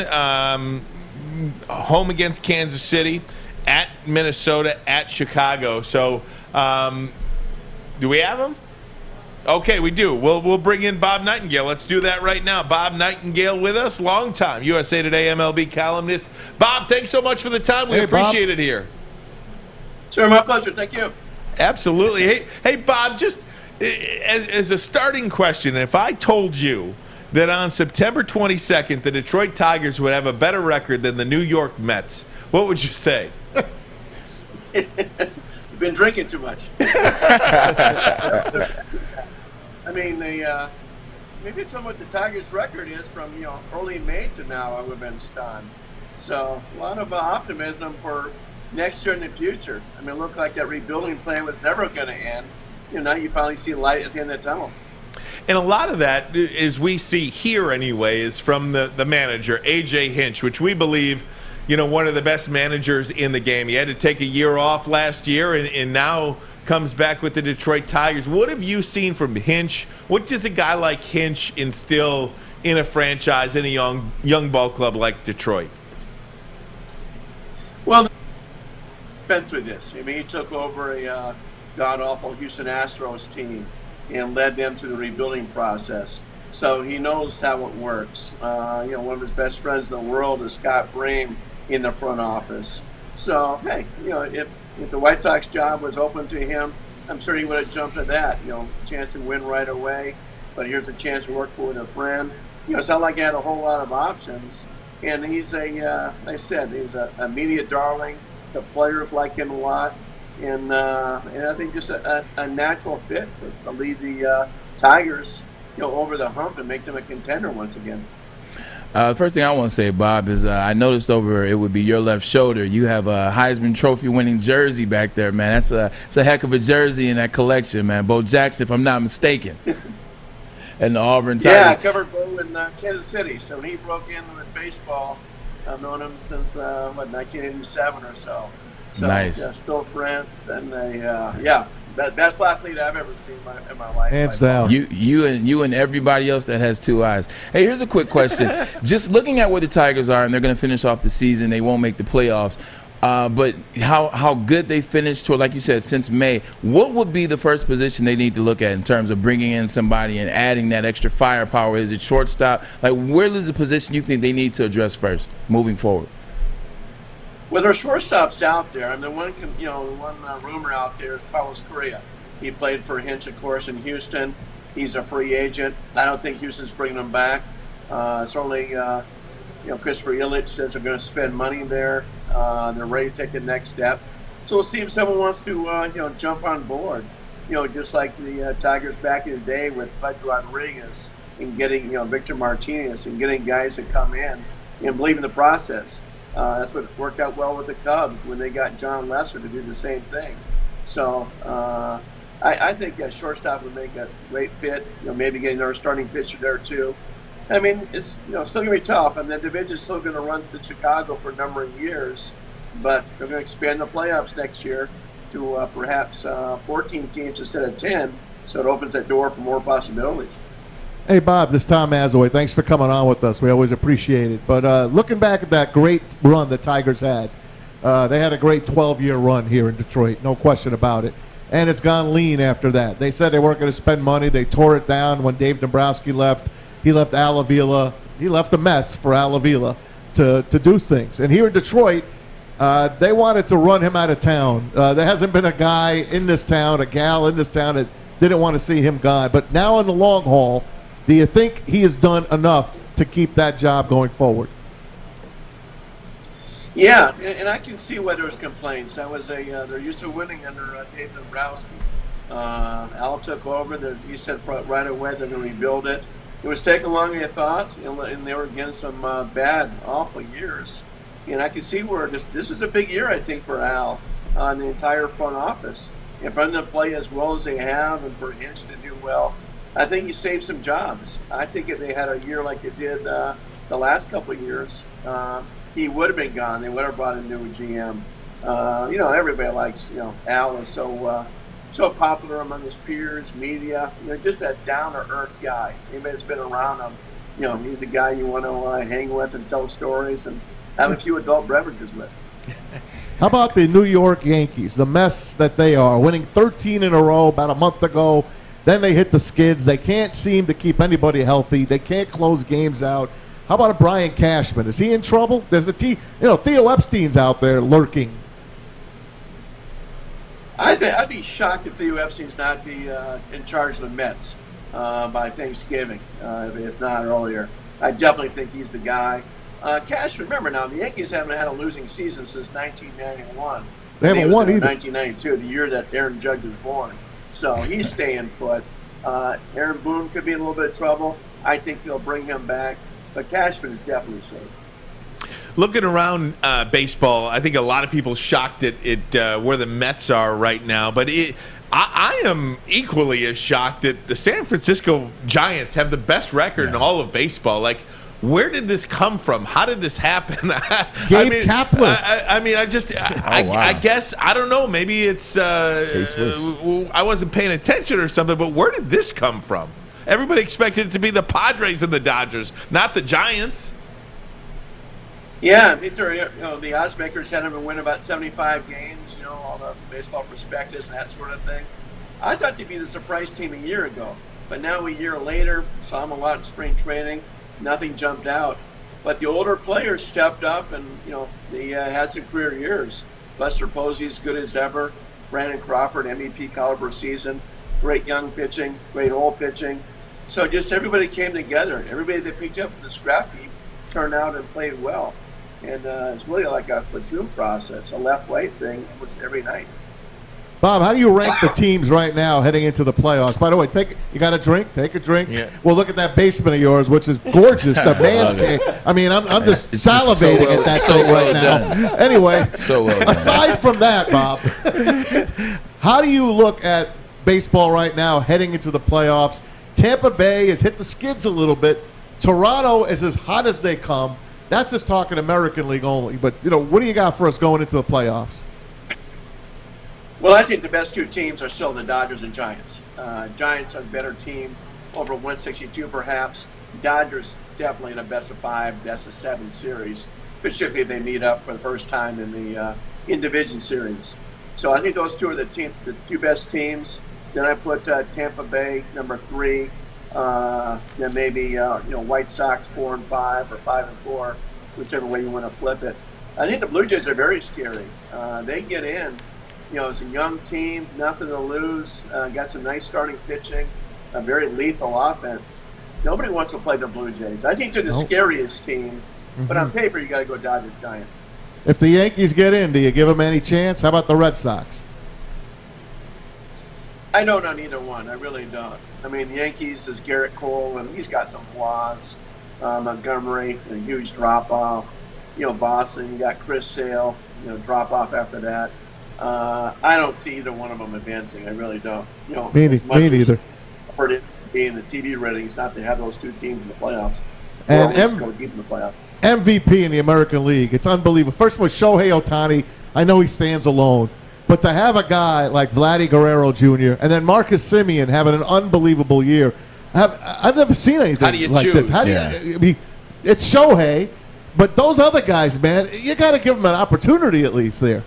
S1: home against Kansas City, at Minnesota, at Chicago. So do we have them? Okay, we do. We'll bring in Bob Nightengale. Let's do that right now. Bob Nightengale with us, longtime USA Today MLB columnist. Bob, thanks so much for the time. We appreciate it here.
S18: Sure, my pleasure. Thank you.
S1: Absolutely. Hey, Bob, just as a starting question, if I told you that on September 22nd, the Detroit Tigers would have a better record than the New York Mets, what would you say?
S18: You've been drinking too much. I mean, maybe tell me what the Tigers' record is from early May to now. I would have been stunned. So a lot of optimism for next year in the future. I mean, it looked like that rebuilding plan was never going to end. Now you finally see light at the end of the tunnel.
S1: And a lot of that, as we see here anyway, is from the manager, A.J. Hinch, which we believe, one of the best managers in the game. He had to take a year off last year and now comes back with the Detroit Tigers. What have you seen from Hinch? What does a guy like Hinch instill in a franchise, in a young ball club like Detroit?
S18: Well, been through this. I mean, he took over a god-awful Houston Astros team and led them through the rebuilding process. So he knows how it works. One of his best friends in the world is Scott Brame in the front office. So, hey, if the White Sox job was open to him, I'm sure he would have jumped at that. Chance to win right away, but here's a chance to work with a friend. It's not like he had a whole lot of options. And he's he's a media darling. The players like him a lot. And I think just a natural fit to lead the Tigers, over the hump and make them a contender once again.
S2: First thing I want to say, Bob, is I noticed over it would be your left shoulder. You have a Heisman Trophy winning jersey back there, man. It's a heck of a jersey in that collection, man. Bo Jackson, if I'm not mistaken, and the Auburn Tigers.
S18: Yeah, I covered Bo in Kansas City. So when he broke in with baseball, I've known him since 1987 or so. So,
S2: nice.
S18: Yeah, still friends, and best athlete I've ever seen in my life.
S4: Hands down.
S2: You and everybody else that has two eyes. Hey, here's a quick question. Just looking at where the Tigers are, and they're going to finish off the season, they won't make the playoffs. But how good they finished, like you said, since May. What would be the first position they need to look at in terms of bringing in somebody and adding that extra firepower? Is it shortstop? Like, where is the position you think they need to address first, moving forward?
S18: Well, there are shortstops out there. I mean, the one rumor out there is Carlos Correa. He played for Hinch, of course, in Houston. He's a free agent. I don't think Houston's bringing him back. Certainly, Christopher Ilitch says they're going to spend money there. They're ready to take the next step. So we'll see if someone wants to, jump on board. Just like the Tigers back in the day with Bud Rodriguez and getting, Victor Martinez and getting guys that come in and believe in the process. That's what worked out well with the Cubs when they got John Lesser to do the same thing. So I think a shortstop would make a great fit. Maybe getting another starting pitcher there too. I mean, it's still gonna be tough, and the division's still gonna run to Chicago for a number of years. But they're gonna expand the playoffs next year to perhaps 14 teams instead of 10. So it opens that door for more possibilities.
S4: Hey, Bob, this is Tom Mazaway. Thanks for coming on with us. We always appreciate it. But looking back at that great run the Tigers had, they had a great 12-year run here in Detroit, no question about it. And it's gone lean after that. They said they weren't going to spend money. They tore it down when Dave Dombrowski left. He left Al Avila. He left a mess for Al Avila to do things. And here in Detroit, they wanted to run him out of town. There hasn't been a guy in this town, a gal in this town that didn't want to see him gone. But now in the long haul, do you think he has done enough to keep that job going forward?
S18: Yeah, and I can see why there's complaints. They're used to winning under Dave Dombrowski. Al took over. He said right away they're going to rebuild it. It was taking longer than I thought, and they were getting some bad, awful years. And I can see where this is a big year, I think, for Al on the entire front office. And for them to play as well as they have and for Hinch to do well, I think you saved some jobs. I think if they had a year like it did the last couple of years, he would have been gone. They would have brought a new GM. Everybody likes, Al is so popular among his peers, media. Just that down-to-earth guy. Anybody that's been around him, he's a guy you want to hang with and tell stories and have a few adult beverages with.
S4: How about the New York Yankees, the mess that they are, winning 13 in a row about a month ago? Then they hit the skids. They can't seem to keep anybody healthy. They can't close games out. How about a Brian Cashman? Is he in trouble? There's Theo Epstein's out there lurking.
S18: I'd be shocked if Theo Epstein's not in charge of the Mets by Thanksgiving, if not earlier. I definitely think he's the guy. Cashman, remember now, the Yankees haven't had a losing season since 1991.
S4: They haven't won either.
S18: 1992, the year that Aaron Judge was born. So he's staying put. Aaron Boone could be in a little bit of trouble. I think they'll bring him back. But Cashman is definitely safe.
S1: looking around baseball, I think a lot of people shocked at where the Mets are right now. But I am equally as shocked that the San Francisco Giants have the best record in all of baseball. Like, where did this come from? How did this happen?
S4: Gabe Kapler.
S1: I guess, I don't know. Maybe it's I wasn't paying attention or something, but where did this come from? Everybody expected it to be the Padres and the Dodgers, not the Giants.
S18: Yeah, I think the odds makers had them to win about 75 games, all the baseball prospectus and that sort of thing. I thought they'd be the surprise team a year ago, but now a year later, saw them a lot in spring training, nothing jumped out. But the older players stepped up and, they had some career years. Buster Posey as good as ever, Brandon Crawford, MVP caliber season, great young pitching, great old pitching. So just everybody came together. Everybody they picked up from the scrap heap turned out and played well. And it's really like a platoon process, a left-right thing almost every night.
S4: Bob, how do you rank the teams right now heading into the playoffs? By the way, you got a drink? Take a drink. Yeah. Well, look at that basement of yours, which is gorgeous. The man's cave. I mean, I'm just salivating at that thing right now. Anyway, aside from that, Bob, how do you look at baseball right now heading into the playoffs? Tampa Bay has hit the skids a little bit. Toronto is as hot as they come. That's just talking American League only. But, what do you got for us going into the playoffs?
S18: Well, I think the best two teams are still the Dodgers and Giants. Giants are a better team, over 162 perhaps. Dodgers definitely in a best-of-5, best-of-7 series, particularly if they meet up for the first time in the in-division series. So I think those two are the two best teams. Then I put Tampa Bay number 3. Then maybe White Sox 4 and 5 or 5 and 4, whichever way you want to flip it. I think the Blue Jays are very scary. They get in. It's a young team, nothing to lose. Got some nice starting pitching, a very lethal offense. Nobody wants to play the Blue Jays. I think they're the scariest team. But on paper, you got to go Dodgers Giants.
S4: If the Yankees get in, do you give them any chance? How about the Red Sox?
S18: I don't on either one. I really don't. I mean, the Yankees is Garrett Cole, and he's got some flaws. Montgomery, a huge drop-off. Boston, you got Chris Sale, drop-off after that. I don't see either one of them advancing. I really don't.
S4: Me neither.
S18: I've heard it being the TV ratings not to have those two teams in the playoffs.
S4: And
S18: going to keep in the playoffs.
S4: MVP in the American League. It's unbelievable. First of all, Shohei Ohtani, I know he stands alone. But to have a guy like Vladdy Guerrero Jr. and then Marcus Semien having an unbelievable year, I've never seen anything like this. It's Shohei, but those other guys, man, you got to give them an opportunity at least there.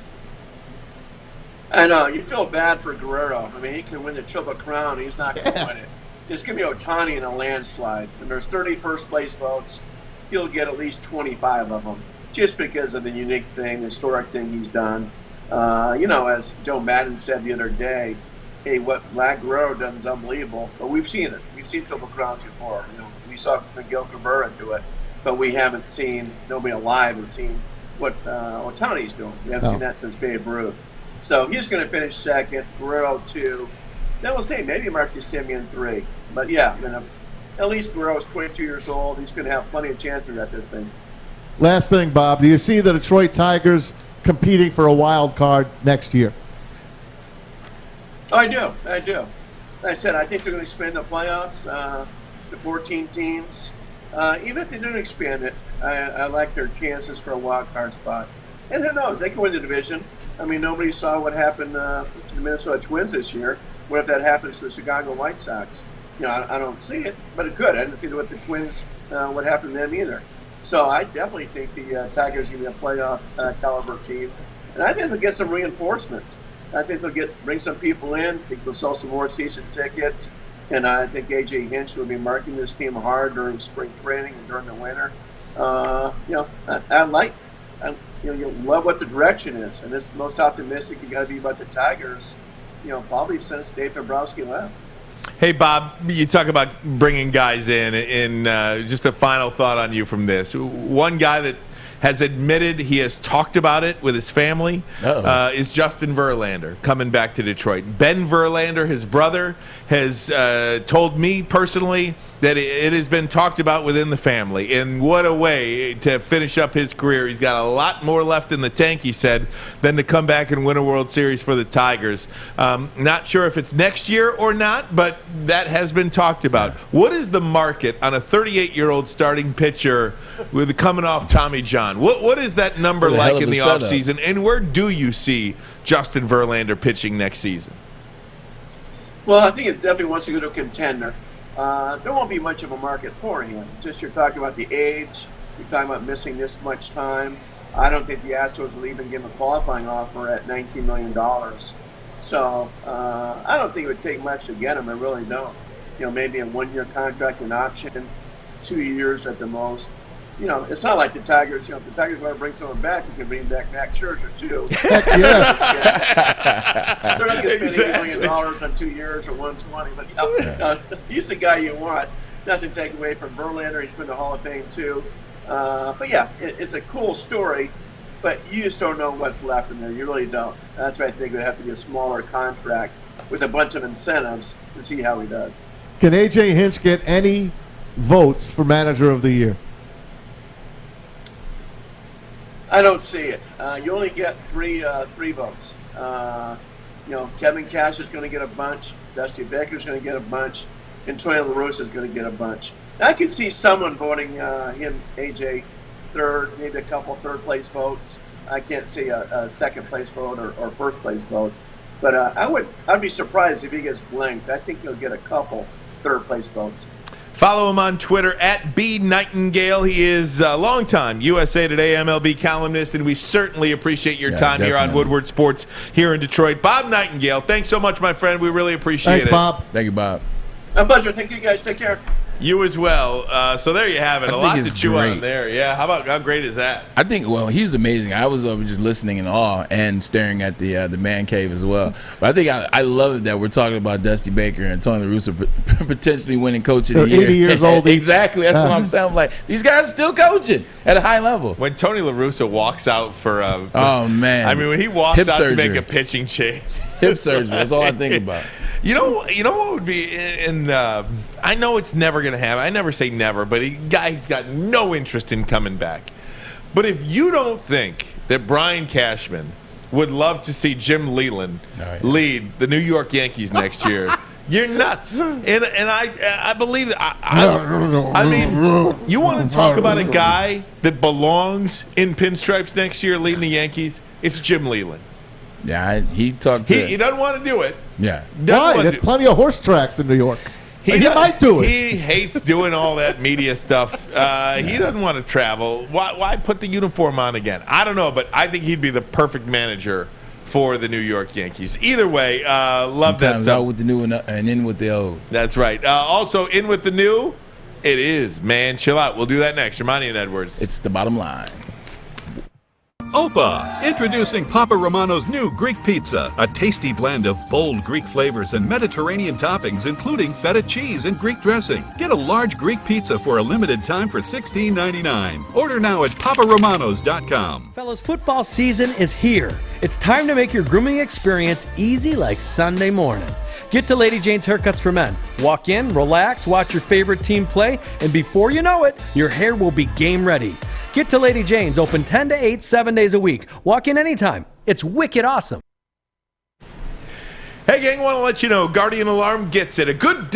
S18: I know. You feel bad for Guerrero. I mean, he can win the Triple Crown. He's not going to win it. Just give me Ohtani in a landslide. And there's 30 first-place votes. He'll get at least 25 of them just because of the unique thing, the historic thing he's done. As Joe Madden said the other day, hey, what Vlad Guerrero does is unbelievable, but we've seen it. We've seen Triple Crowns before. We saw Miguel Cabrera do it, but we haven't seen, nobody alive has seen what Ohtani's doing. We haven't seen that since Babe Ruth. So he's going to finish second, Guerrero 2. Then we'll see, maybe Marcus Semien 3. But yeah, at least Guerrero's 22 years old. He's going to have plenty of chances at this thing.
S4: Last thing, Bob, do you see the Detroit Tigers competing for a wild card next year?
S18: Oh, I do. Like I said, I think they're going to expand the playoffs to 14 teams. Even if they don't expand it, I like their chances for a wild card spot. And who knows? They can win the division. I mean, nobody saw what happened to the Minnesota Twins this year. What if that happens to the Chicago White Sox? I don't see it, but it could. I didn't see what the Twins, what happened to them either. So I definitely think the Tigers are going to be a playoff caliber team. And I think they'll get some reinforcements. I think they'll bring some people in. I think they'll sell some more season tickets. And I think A.J. Hinch will be marking this team hard during spring training and during the winter. You love what the direction is. And this most optimistic you got to be about the Tigers, probably since Dave Dombrowski left.
S1: Hey, Bob, you talk about bringing guys in, and just a final thought on you from this. One guy that has admitted he has talked about it with his family is Justin Verlander coming back to Detroit. Ben Verlander, his brother, has told me personally that it has been talked about within the family. And what a way to finish up his career. He's got a lot more left in the tank, he said, than to come back and win a World Series for the Tigers. Not sure if it's next year or not, but that has been talked about. Yeah. What is the market on a 38-year-old starting pitcher with coming off Tommy John? What is that number like in the offseason? And where do you see Justin Verlander pitching next season?
S18: Well, I think it definitely wants to go to a contender. There won't be much of a market for him. Just you're talking about the age. You're talking about missing this much time. I don't think the Astros will even give him a qualifying offer at $19 million. So I don't think it would take much to get him. I really don't. Maybe a 1-year contract, an option, 2 years at the most. It's not like the Tigers. If the Tigers want to bring someone back, you can bring back Max Scherzer too. Heck yeah. They're not going to spend $8 million on 2 years or $120, but he's the guy you want. Nothing to take away from Verlander. He's been to Hall of Fame too. But yeah, it's a cool story, but you just don't know what's left in there. You really don't. That's why I think it would have to be a smaller contract with a bunch of incentives to see how he does.
S4: Can A.J. Hinch get any votes for Manager of the Year?
S18: I don't see it. You only get three votes. Kevin Cash is going to get a bunch. Dusty Baker's going to get a bunch. And Tony La Russa is going to get a bunch. I could see someone voting him, AJ, third, maybe a couple third-place votes. I can't see a second-place vote or first-place vote. But I'd be surprised if he gets blanked. I think he'll get a couple third-place votes.
S1: Follow him on Twitter at B Nightengale. He is a longtime USA Today MLB columnist, and we certainly appreciate your time here on Woodward Sports here in Detroit. Bob Nightengale, thanks so much, my friend. We really appreciate it.
S4: Thanks, Bob.
S2: Thank you, Bob.
S18: My pleasure. Thank you, guys. Take care.
S1: You as well. So there you have it. A lot to chew on there. Yeah. How great is that?
S2: I think, he was amazing. I was just listening in awe and staring at the man cave as well. But I think I love it that we're talking about Dusty Baker and Tony La Russa potentially winning Coach of the Year.
S4: 80 years old.
S2: Exactly. That's what I'm saying. I'm like, these guys are still coaching at a high level.
S1: When Tony La Russa walks out for
S2: oh, man.
S1: I mean, when he walks out to make a pitching change.
S2: Hip surgery. That's all I think about.
S1: You know what would be I know it's never going to happen. I never say never, but guy's got no interest in coming back. But if you don't think that Brian Cashman would love to see Jim Leland lead the New York Yankees next year, you're nuts. And I believe that. I mean, you want to talk about a guy that belongs in pinstripes next year leading the Yankees? It's Jim Leland.
S2: Yeah, he talked to...
S1: He doesn't want to do it.
S2: Yeah.
S4: Why? There's plenty of horse tracks in New York. He might do it.
S1: He hates doing all that media stuff. He doesn't want to travel. Why put the uniform on again? I don't know, but I think he'd be the perfect manager for the New York Yankees. Either way, love
S2: Sometimes
S1: that.
S2: Out with the new and in with the old.
S1: That's right. Also, in with the new, it is Man Chill Out. We'll do that next. Romani and Edwards.
S2: It's the bottom line.
S19: Opa! Introducing Papa Romano's new Greek pizza, a tasty blend of bold Greek flavors and Mediterranean toppings, including feta cheese and Greek dressing. Get a large Greek pizza for a limited time for $16.99. Order now at paparomanos.com.
S6: Fellas, football season is here. It's time to make your grooming experience easy like Sunday morning. Get to Lady Jane's Haircuts for Men. Walk in, relax, watch your favorite team play, and before you know it, your hair will be game ready. Get to Lady Jane's, open 10 to 8, 7 days a week. Walk in anytime. It's wicked awesome.
S1: Hey, gang, want to let you know, Guardian Alarm gets it. A good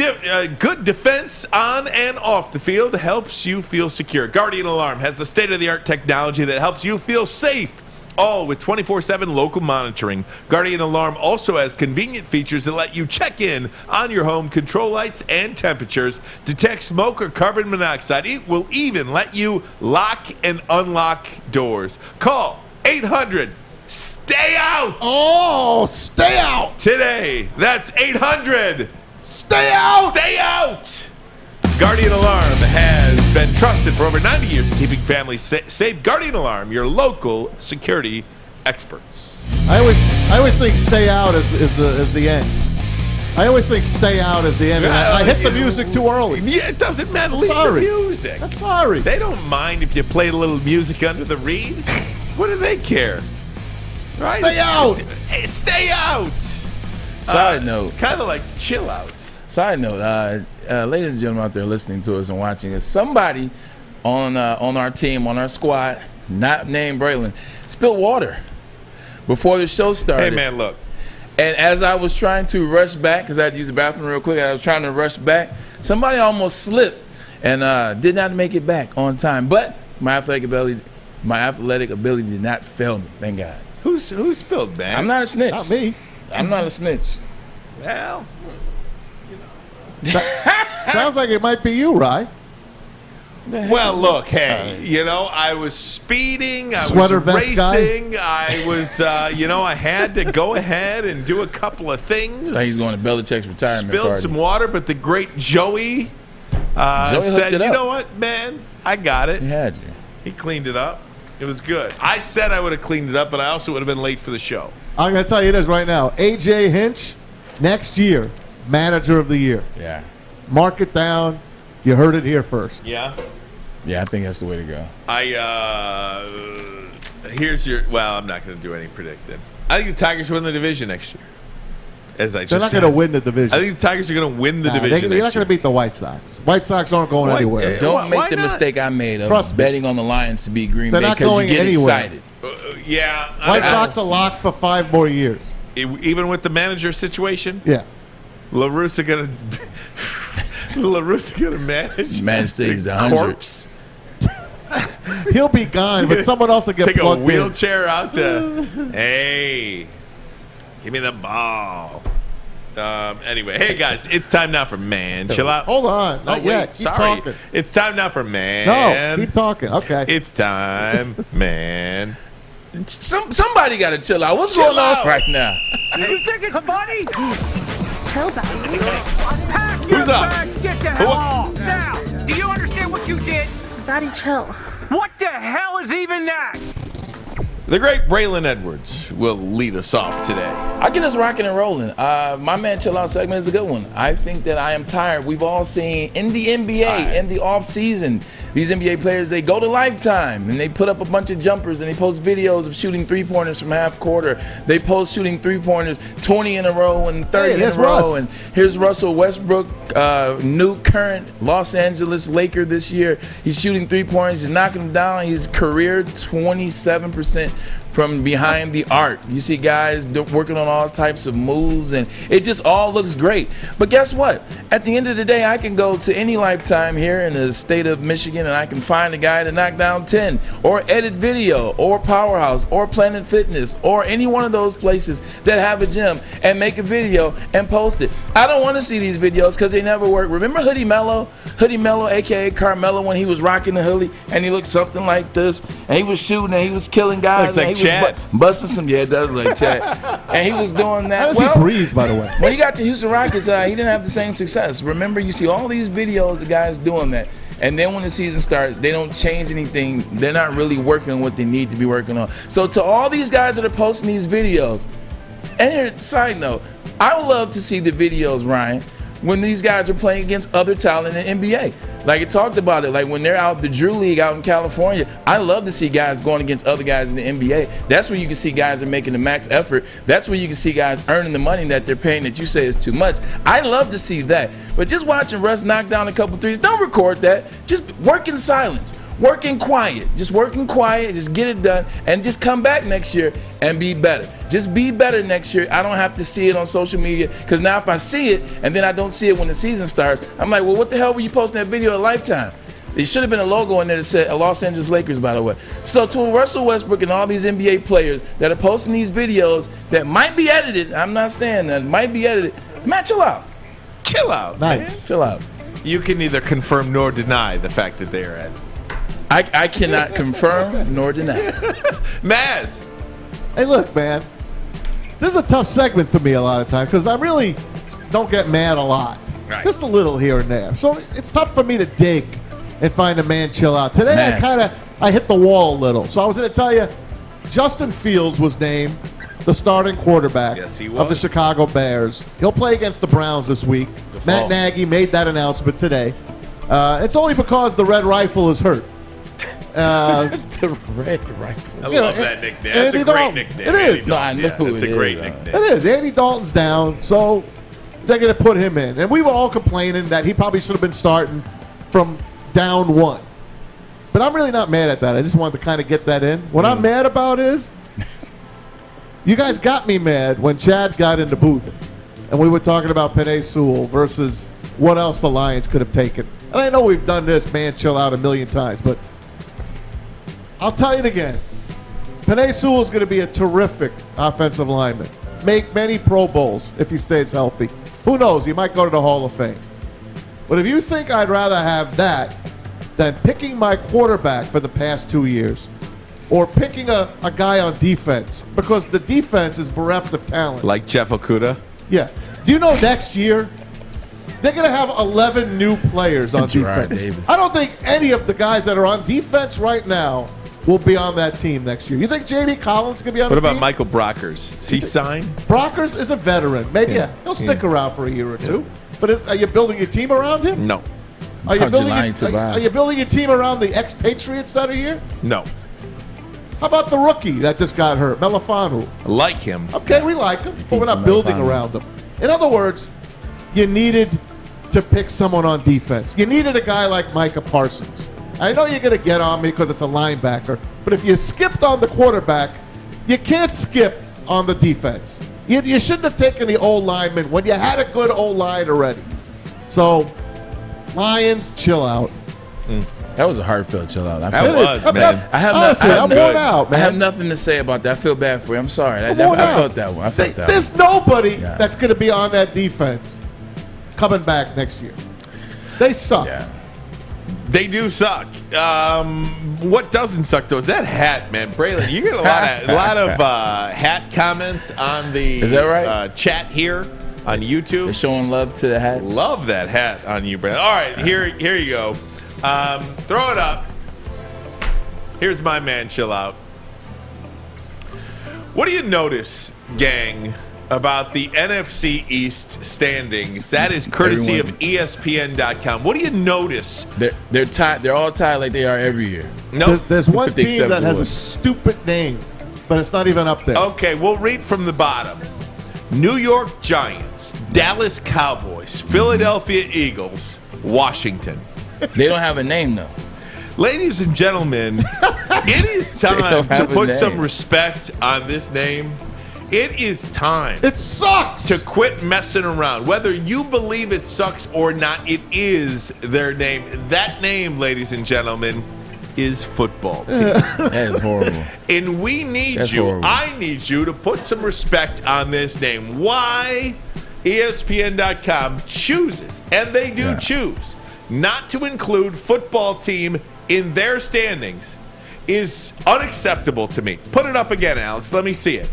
S1: defense on and off the field helps you feel secure. Guardian Alarm has the state-of-the-art technology that helps you feel safe, all with 24/7 local monitoring. Guardian Alarm also has convenient features that let you check in on your home, control lights and temperatures, detect smoke or carbon monoxide. It will even let you lock and unlock doors. Call 800 Stay Out.
S4: Oh, stay out
S1: today. That's 800
S4: Stay Out.
S1: Stay Out. Guardian Alarm has been trusted for over 90 years in keeping families safe. Guardian Alarm, your local security experts.
S4: I always think stay out is the end. I always think stay out is the end. And I hit the music too early.
S1: Yeah, it doesn't matter. Leave the music.
S4: I'm sorry.
S1: They don't mind if you play a little music under the reed. What do they care? Right?
S4: Stay out.
S1: Stay out.
S2: Side note.
S1: Kind of like chill out.
S2: Side note, ladies and gentlemen out there listening to us and watching us, somebody on our team, on our squad, not named Braylon, spilled water before the show started.
S1: Hey, man, look.
S2: And as I was trying to rush back, because I had to use the bathroom real quick, I was trying to rush back. Somebody almost slipped and did not make it back on time. But my athletic ability did not fail me, thank God.
S1: Who spilled that?
S2: I'm not a snitch.
S4: Not me.
S2: I'm not a snitch.
S1: Well,
S4: sounds like it might be you, right?
S1: Well, look, hey, I was speeding, I
S4: Sweater
S1: was
S4: vest
S1: racing,
S4: guy?
S1: I was, I had to go ahead and do a couple of things.
S2: So he's going to Belichick's retirement
S1: Spilled
S2: party.
S1: some water, but the great Joey said, you know what, man, I got it.
S2: He had you.
S1: He cleaned it up. It was good. I said I would have cleaned it up, but I also would have been late for the show.
S4: I'm going to tell you this right now. A.J. Hinch, next year, manager of the year.
S2: Yeah.
S4: Mark it down. You heard it here first.
S1: Yeah.
S2: Yeah, I think that's the way to go.
S1: I'm not going to do any predicting. I think the Tigers win the division next year. As I just
S4: They're not going to win the division.
S1: I think the Tigers are going to win the division.
S4: They're not going to beat the White Sox. White Sox aren't going anywhere.
S2: Don't make the mistake I made of betting on the Lions to beat Green Bay because you get excited.
S4: White Sox are locked for 5 more years.
S1: Even with the manager situation?
S4: Yeah.
S1: La Russa going to manage
S2: the
S1: corpse?
S4: He'll be gone, but someone else will get
S1: Take
S4: plugged
S1: a wheelchair out to, hey, give me the ball. Anyway, hey, guys, it's time now for Man. Chill out.
S4: Hold on. Not yet. Keep
S1: Sorry.
S4: talking.
S1: It's time now for Man.
S4: No, keep talking. Okay.
S1: It's time, Man.
S2: Somebody got to chill out. What's going on right now?
S20: You think it's funny?
S17: Chill, buddy.
S20: Pack
S1: Who's
S20: your
S1: up?
S20: bags, get the hell off. Now, do you understand what you did?
S17: Daddy, chill.
S20: What the hell is even that?
S1: The great Braylon Edwards will lead us off today.
S2: I get us rocking and rolling. My Man Chill Out segment is a good one. I think that I am tired. We've all seen in the NBA, in the off season, these NBA players, they go to Lifetime and they put up a bunch of jumpers and they post videos of shooting 3-pointers from half quarter. They post shooting 3-pointers 20 in a row and 30 in a row. And here's Russell Westbrook, new current Los Angeles Laker this year. He's shooting 3-pointers. He's knocking them down. He's career 27% from behind the arc. You see guys working on all types of moves, and it just all looks great. But guess what? At the end of the day, I can go to any Lifetime here in the state of Michigan, and I can find a guy to knock down 10, or Edit Video, or Powerhouse, or Planet Fitness, or any one of those places that have a gym, and make a video and post it. I don't want to see these videos because they never work. Remember Hoodie Mello, aka Carmelo, when he was rocking the hoodie, and he looked something like this, and he was shooting, and he was killing guys.
S1: Looks like Chad.
S2: Busting some, it does look like Chad. And he was doing that.
S4: How does he breathe, by the way?
S2: When he got to Houston Rockets, he didn't have the same success. Remember, you see all these videos of guys doing that. And then when the season starts, they don't change anything. They're not really working on what they need to be working on. So to all these guys that are posting these videos, and here, side note, I would love to see the videos, Ryan, when these guys are playing against other talent in the NBA. Like it talked about it, like when they're out the Drew League out in California, I love to see guys going against other guys in the NBA. That's where you can see guys are making the max effort. That's where you can see guys earning the money that they're paying that you say is too much. I love to see that. But just watching Russ knock down a couple threes, don't record that. Just work in silence. Working quiet, just get it done, and just come back next year and be better. Just be better next year. I don't have to see it on social media, because now if I see it and then I don't see it when the season starts, I'm like, well, what the hell were you posting that video at Lifetime? So it should have been a logo in there that said Los Angeles Lakers, by the way. So to Russell Westbrook and all these NBA players that are posting these videos that might be edited, I'm not saying that, might be edited, man, chill out.
S1: Chill out.
S4: Nice.
S2: Man. Chill out.
S1: You can neither confirm nor deny the fact that they are edited.
S2: I cannot confirm nor deny.
S1: Maz.
S4: Hey, look, man. This is a tough segment for me a lot of times because I really don't get mad a lot.
S1: Right.
S4: Just a little here and there. So it's tough for me to dig and find a Man Chill Out. Today I hit the wall a little. So I was going to tell you, Justin Fields was named the starting quarterback of the Chicago Bears. He'll play against the Browns this week. Matt Nagy made that announcement today. It's only because the Red Rifle is hurt.
S2: The Red Rifle.
S1: I love that nickname. That's a great nickname.
S4: It is.
S2: No, I know
S1: it's a great nickname.
S4: It is. Andy Dalton's down, so they're going to put him in. And we were all complaining that he probably should have been starting from down 1. But I'm really not mad at that. I just wanted to kind of get that in. What I'm mad about is you guys got me mad when Chad got in the booth and we were talking about Penei Sewell versus what else the Lions could have taken. And I know we've done this, man, chill out, a million times, but I'll tell you it again. Penei Sewell is going to be a terrific offensive lineman. Make many Pro Bowls if he stays healthy. Who knows? He might go to the Hall of Fame. But if you think I'd rather have that than picking my quarterback for the past 2 years or picking a guy on defense, because the defense is bereft of talent.
S1: Like Jeff Okudah?
S4: Yeah. Do you know next year they're going to have 11 new players on defense?
S2: Davis.
S4: I don't think any of the guys that are on defense right now will be on that team next year. You think Jamie Collins is going to be on the team?
S1: What about Michael Brockers? Is he signed?
S4: Brockers is a veteran. Maybe he'll stick around for a year or two. But are you building your team around him?
S1: No.
S4: Are you building your team around the expatriates that are here?
S1: No.
S4: How about the rookie that just got hurt, Melifanu?
S1: I like him.
S4: Okay, we like him, but we're not building around him. In other words, you needed to pick someone on defense. You needed a guy like Micah Parsons. I know you're going to get on me because it's a linebacker, but if you skipped on the quarterback, you can't skip on the defense. You shouldn't have taken the old lineman when you had a good old line already. So, Lions, chill out.
S2: That was a heartfelt chill out.
S1: That was, man.
S4: I'm worn out, man.
S2: I have nothing to say about that. I feel bad for you. I'm sorry. I felt that one.
S4: There's nobody that's going to be on that defense coming back next year. They suck.
S2: Yeah.
S1: They do suck. What doesn't suck, though, is that hat, man. Braylon, you get a lot of hat comments on the
S2: is that right?
S1: Chat here on YouTube.
S2: They're showing love to the hat.
S1: Love that hat on you, Braylon. All right, here you go. Throw it up. Here's my man, chill out. What do you notice, gang, about the NFC East standings? That is courtesy of ESPN.com. What do you notice?
S2: They're tied. They're all tied like they are every year.
S1: No,
S4: there's one team that has a stupid name, but it's not even up there.
S1: Okay, we'll read from the bottom. New York Giants, Dallas Cowboys, Philadelphia Eagles, Washington.
S2: They don't have a name, though.
S1: Ladies and gentlemen, it is time to put some respect on this name. It is time.
S4: It sucks.
S1: To quit messing around. Whether you believe it sucks or not, it is their name. That name, ladies and gentlemen, is football team.
S2: That is horrible.
S1: And we need I need you to put some respect on this name. Why ESPN.com chooses, and they do choose, not to include football team in their standings is unacceptable to me. Put it up again, Alex. Let me see it.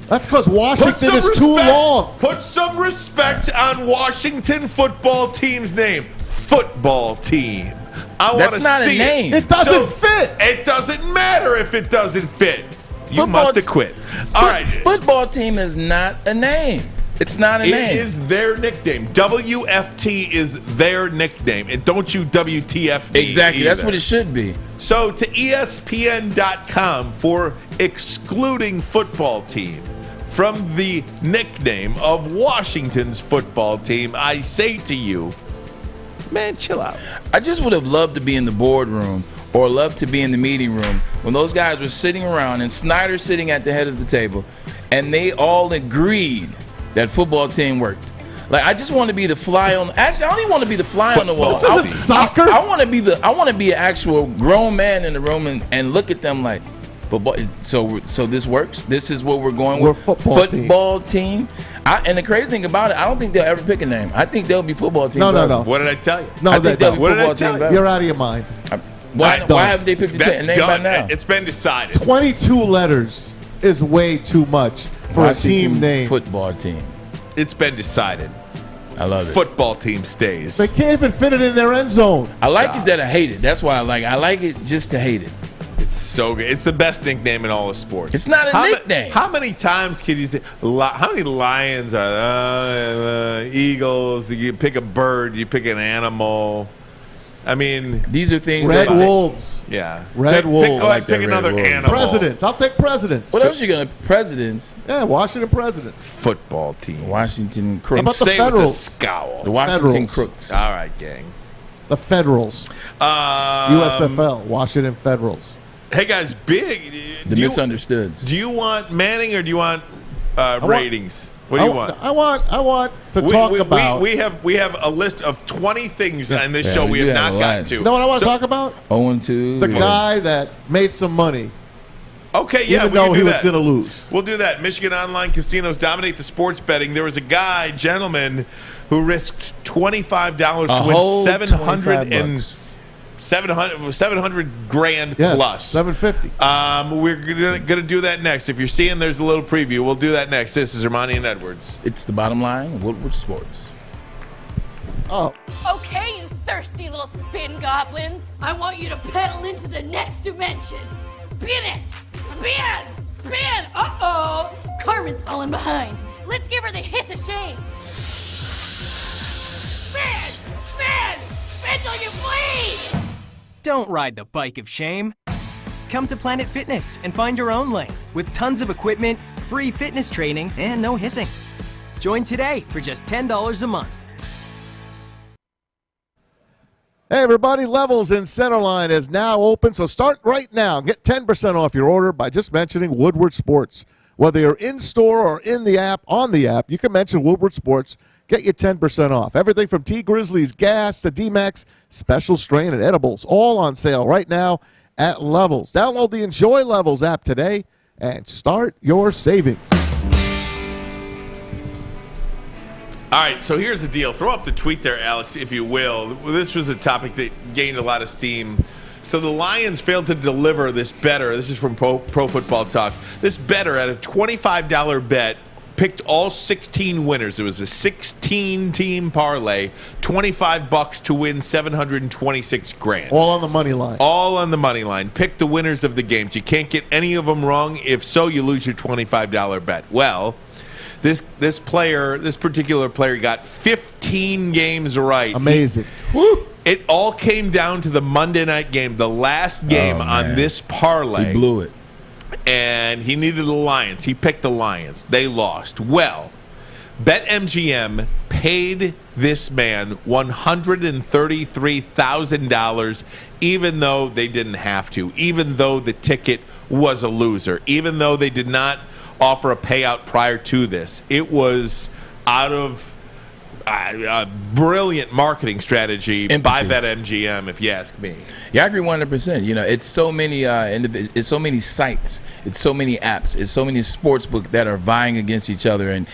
S4: That's because Washington is too long.
S1: Put some respect on Washington football team's name. Football team. I want to see it.
S2: That's not a name.
S4: It doesn't fit.
S1: It doesn't matter if it doesn't fit. You must have quit. All right.
S2: Football team is not a name. It's not a name.
S1: It is their nickname. WFT is their nickname. And don't you WTF
S2: Exactly.
S1: either.
S2: That's what it should be.
S1: So to ESPN.com for excluding football team from the nickname of Washington's football team, I say to you, man, chill out.
S2: I just would have loved to be in the boardroom or loved to be in the meeting room when those guys were sitting around and Snyder sitting at the head of the table and they all agreed that football team worked. Like, I just want to be the fly on. Actually, I don't even want to be the fly on the wall.
S4: This isn't soccer.
S2: I want to be an actual grown man in the room and look at them like, football. So this works. This is what we're going with. Football team. And the crazy thing about it, I don't think they'll ever pick a name. I think they'll be football team.
S4: No.
S1: What did I tell you?
S4: No,
S2: I think they'll be football team.
S4: You're out of your mind.
S2: Why haven't they picked a name by now?
S1: It's been decided.
S4: 22 letters is way too much for a team name.
S2: Football team.
S1: It's been decided.
S2: I love it.
S1: Football team stays.
S4: They can't even fit it in their end zone.
S2: I like it that I hate it. That's why I like it. I like it just to hate it.
S1: It's so good. It's the best nickname in all of sports.
S2: It's not a nickname.
S1: How many times can you say? How many lions are Eagles? You pick a bird. You pick an animal. I mean,
S2: these are things.
S4: Red Wolves.
S1: Yeah.
S4: Red Wolves.
S1: Pick another animal.
S4: Presidents. I'll take presidents.
S2: What else are you going to? Presidents?
S4: Yeah, Washington Presidents.
S1: Football team.
S2: Washington Crooks.
S4: How about the
S1: Say with the
S4: Federals?
S1: scowl.
S2: The Washington
S4: Federals.
S2: Crooks.
S1: All right, gang.
S4: The Federals. USFL. Washington Federals.
S1: Hey, guys, big.
S2: The misunderstoods.
S1: Do you want Manning or do you want ratings? What do you want?
S4: I want to talk about.
S1: We have a list of 20 things on this show we have not gotten to.
S4: You know what I want to talk about?
S2: 0-2.
S4: The guy that made some money.
S1: Okay, yeah,
S4: even
S1: we
S4: though
S1: can do
S4: he was
S1: that.
S4: going to lose.
S1: We'll do that. Michigan online casinos dominate the sports betting. There was a gentleman, who risked $25 to win 700 grand plus.
S4: $750.
S1: We're gonna do that next. If you're seeing, there's a little preview. We'll do that next. This is Armani and Edwards.
S2: It's the bottom line. Woodward Sports.
S4: Oh.
S21: Okay, you thirsty little spin goblins. I want you to pedal into the next dimension. Spin it! Spin! Spin! Uh-oh! Carmen's falling behind. Let's give her the hiss of shame. Spin! Spin! Spin till you bleed!
S22: Don't ride the bike of shame. Come to Planet Fitness and find your own lane with tons of equipment, free fitness training, and no hissing. Join today for just $10 a month.
S4: Hey, everybody, Levels in Centerline is now open, so start right now. Get 10% off your order by just mentioning Woodward Sports. Whether you're in-store or in the app, on the app, you can mention Woodward Sports. Get you 10% off. Everything from T Grizzlies gas to D-Max, special strain, and edibles, all on sale right now at Levels. Download the Enjoy Levels app today and start your savings.
S1: All right, so here's the deal. Throw up the tweet there, Alex, if you will. This was a topic that gained a lot of steam. So the Lions failed to deliver this bettor. This is from Pro Football Talk. This bettor at a $25 bet picked all 16 winners. It was a 16-team parlay, $25 to win $726 grand.
S4: All on the money line.
S1: All on the money line. Pick the winners of the games. You can't get any of them wrong. If so, you lose your $25 bet. Well, this particular player got 15 games right.
S4: Amazing.
S1: It all came down to the Monday night game, the last game on this parlay.
S2: He blew it.
S1: And he needed the Lions. He picked the Lions. They lost. Well, BetMGM paid this man $133,000 even though they didn't have to, even though the ticket was a loser, even though they did not offer a payout prior to this. It was out of a brilliant marketing strategy by BetMGM, if you ask me.
S2: Yeah, I agree 100%. You know, it's so many it's so many sites, it's so many apps, it's so many sportsbook that are vying against each other and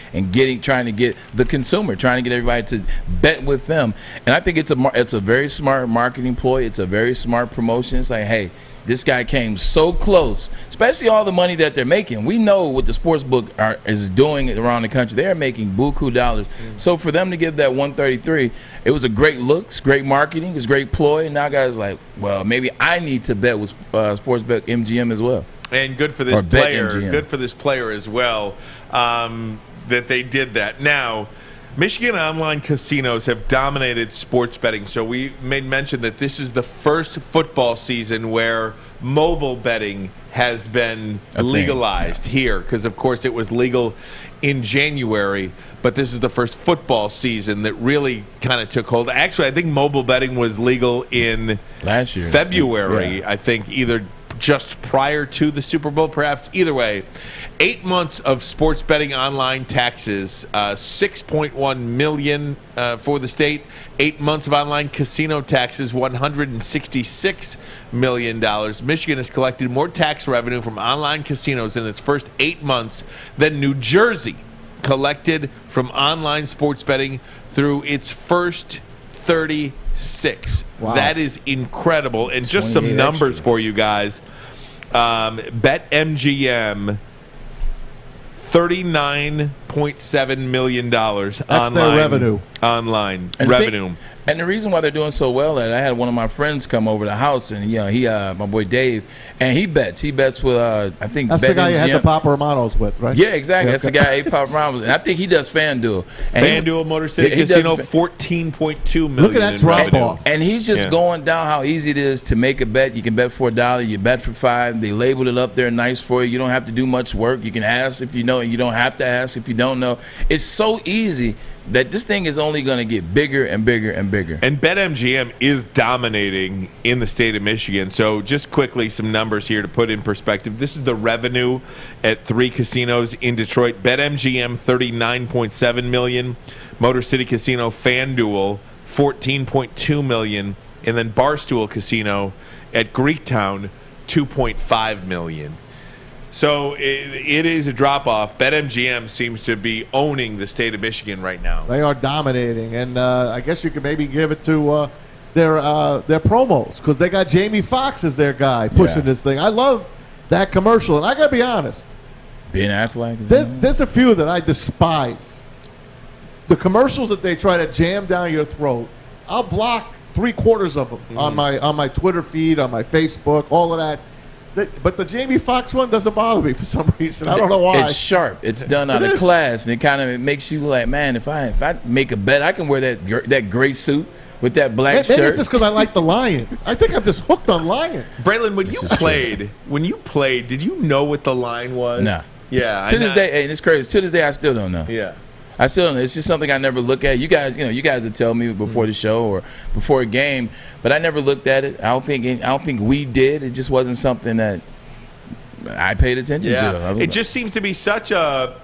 S2: trying to get the consumer, trying to get everybody to bet with them. And I think it's a very smart marketing ploy. It's a very smart promotion. It's like, hey, this guy came so close, especially all the money that they're making. We know what the sports book is doing around the country. They're making buku dollars. So for them to give that 133, it was a great looks, great marketing, it's great ploy. And now guys like, well, maybe I need to bet with Sports Bet MGM as well.
S1: And good for this player. Good for this player as well that they did that. Now, Michigan online casinos have dominated sports betting. So we made mention that this is the first football season where mobile betting has been legalized here because, of course, it was legal in January. But this is the first football season that really kind of took hold. Actually, I think mobile betting was legal in
S2: last year,
S1: February,
S2: yeah.
S1: I think, either just prior to the Super Bowl, perhaps. Either way, 8 months of sports betting online taxes, $6.1 million for the state. 8 months of online casino taxes, $166 million. Michigan has collected more tax revenue from online casinos in its first 8 months than New Jersey collected from online sports betting through its first 36. Wow. That is incredible. And just some numbers for you guys. BetMGM, $39.7 million
S4: That's
S1: online.
S4: their revenue.
S1: online
S2: And
S1: revenue.
S2: And the reason why they're doing so well, I had one of my friends come over to the house, and he, my boy Dave, and he bets. He bets with I think
S4: that's the guy you had the Papa Romanos with, right?
S2: Yeah, exactly. That's the guy ate Papa Romanos, and I think he does FanDuel.
S1: FanDuel, Motor City Casino, $14.2 million.
S4: Look at that drop off.
S2: And he's just going down how easy it is to make a bet. You can bet for $1, you bet for $5. They labeled it up there nice for you. You don't have to do much work. You can ask if you know, and you don't have to ask if you don't know. It's so easy that this thing is only going to get bigger and bigger and bigger.
S1: And BetMGM is dominating in the state of Michigan. So just quickly, some numbers here to put in perspective. This is the revenue at 3 casinos in Detroit. BetMGM, $39.7 million. Motor City Casino, FanDuel, $14.2 million. And then Barstool Casino at Greektown, $2.5 million. So it is a drop-off. BetMGM seems to be owning the state of Michigan right now.
S4: They are dominating, and I guess you could maybe give it to their promos, because they got Jamie Foxx as their guy pushing this thing. I love that commercial, and I got to be honest.
S2: Ben Affleck?
S4: There's a few that I despise. The commercials that they try to jam down your throat, I'll block 3/4 of them on my Twitter feed, on my Facebook, all of that. But the Jamie Foxx one doesn't bother me for some reason. I don't know why.
S2: It's sharp. It's done out of class, and it makes you like, man, if I make a bet, I can wear that gray suit with that black shirt.
S4: Maybe it's just because I like the Lions. I think I'm just hooked on Lions.
S1: Braylon, when you played, did you know what the line was?
S2: No.
S1: Yeah.
S2: To this day, and it's crazy. To this day, I still don't know.
S1: Yeah.
S2: I still don't know. It's just something I never look at. You guys would tell me before the show or before a game, but I never looked at it. I don't think we did. It just wasn't something that I paid attention to.
S1: It just seems to be such a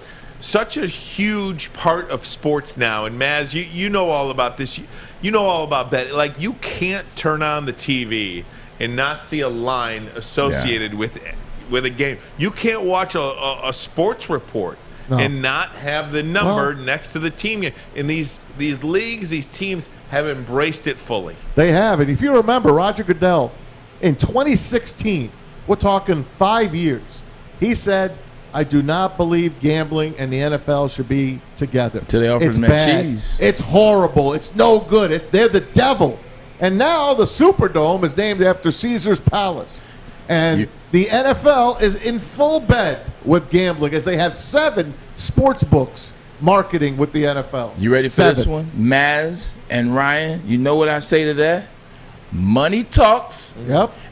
S1: huge part of sports now. And Maz, you know all about this. You know all about betting. Like, you can't turn on the TV and not see a line associated with a game. You can't watch a sports report and not have the number next to the team. And these leagues, these teams have embraced it fully.
S4: They have. And if you remember, Roger Goodell, in 2016, we're talking 5 years, he said, I do not believe gambling and the NFL should be together.
S2: Till they offered
S4: it's
S2: him
S4: bad.
S2: cheese.
S4: It's horrible. It's no good. They're the devil. And now the Superdome is named after Caesar's Palace. And the NFL is in full bed with gambling, as they have 7 sports books marketing with the NFL.
S2: You ready for this one? Maz and Ryan, you know what I say to that? Money talks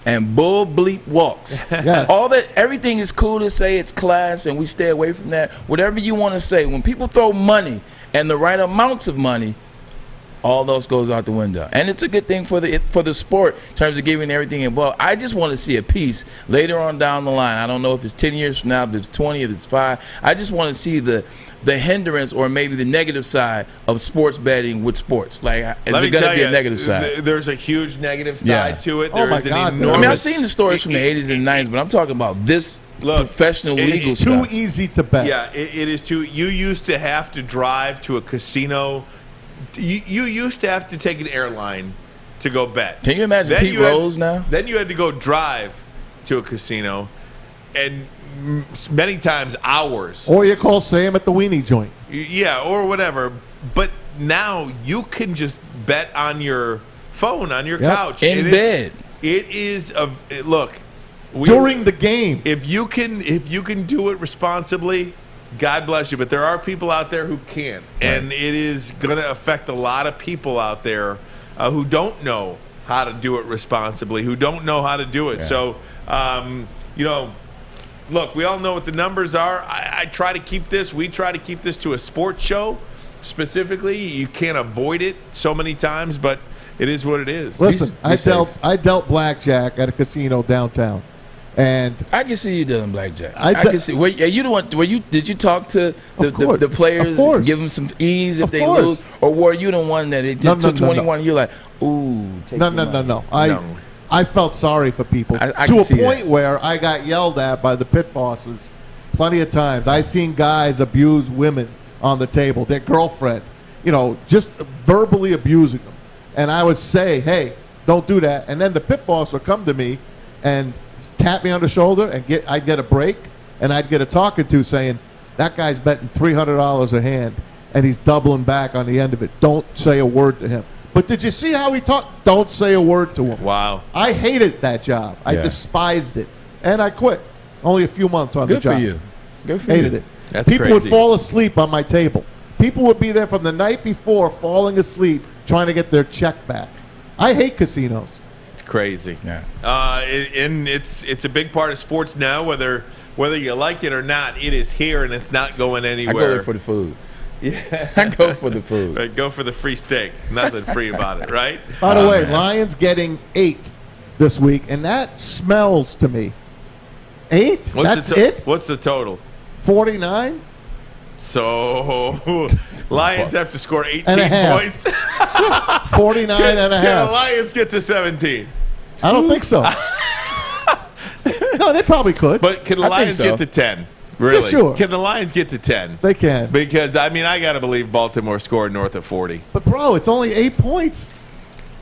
S2: and bull bleep walks.
S4: Yes.
S2: Everything is cool to say, it's class, and we stay away from that. Whatever you want to say, when people throw money and the right amounts of money, all those goes out the window. And it's a good thing for the sport in terms of giving everything involved. I just want to see a piece later on down the line. I don't know if it's 10 years from now, if it's 20, if it's 5. I just want to see the hindrance or maybe the negative side of sports betting with sports. Like, is it going to be a negative side?
S1: There's a huge negative side to it.
S4: Oh, my God.
S2: I mean, I've seen the stories from the 80s and 90s, but I'm talking about this professional legal
S4: it's
S2: stuff.
S4: too easy to bet.
S1: Yeah, it is too. You used to have to drive to a casino. You used to have to take an airline to go bet.
S2: Can you imagine Pete Rose now?
S1: Then you had to go drive to a casino, and many times hours.
S4: Or you call Sam at the weenie joint.
S1: Yeah, or whatever. But now you can just bet on your phone, on your couch.
S2: In bed.
S1: It is look.
S4: During the game.
S1: If you can do it responsibly, God bless you, but there are people out there who can't, and it is going to affect a lot of people out there who don't know how to do it responsibly, who don't know how to do it. So, look, we all know what the numbers are. I try to keep this. We try to keep this to a sports show specifically. You can't avoid it so many times, but it is what it is.
S4: Listen, I dealt blackjack at a casino downtown. And
S2: I can see you doing blackjack. I can see. Are you the one? Did you talk to the players? Give them some ease if they lose, or were you the one that it took 21? You're like, ooh.
S4: No. I felt sorry for people to a point where I got yelled at by the pit bosses plenty of times. I've seen guys abuse women on the table, their girlfriend, just verbally abusing them. And I would say, hey, don't do that. And then the pit boss would come to me and tap me on the shoulder, and I'd get a break, and I'd get a talking to saying, that guy's betting $300 a hand, and he's doubling back on the end of it. Don't say a word to him. But did you see how he talked? Don't say a word to him.
S1: Wow.
S4: I hated that job. I despised it. And I quit. Only a few months on the job.
S2: Good for you. Good for
S4: Hated
S2: you.
S4: it.
S1: That's
S4: People
S1: crazy.
S4: would fall asleep on my table. People would be there from the night before falling asleep trying to get their check back. I hate casinos.
S1: It's crazy.
S2: Yeah.
S1: And it's a big part of sports now, whether you like it or not. It is here, and it's not going anywhere.
S2: I go there for the food.
S1: Yeah.
S2: I go for the food.
S1: Right, go for the free steak. Nothing free about it, right?
S4: By the way,
S1: man.
S4: Lions getting 8 this week, and that smells to me. 8? That's it?
S1: What's the total?
S4: 49?
S1: So Lions have to score 18
S4: And a half.
S1: points.
S4: 49 and a
S1: Can
S4: half.
S1: the Lions get to 17?
S4: I don't think so. No, they probably could.
S1: But can the
S2: I think
S1: Lions
S2: so.
S1: get to 10? Really?
S4: Yeah, sure.
S1: Can the Lions get to 10?
S4: They can.
S1: Because, I mean, I got to believe Baltimore scored north of 40.
S4: But, bro, it's only 8 points.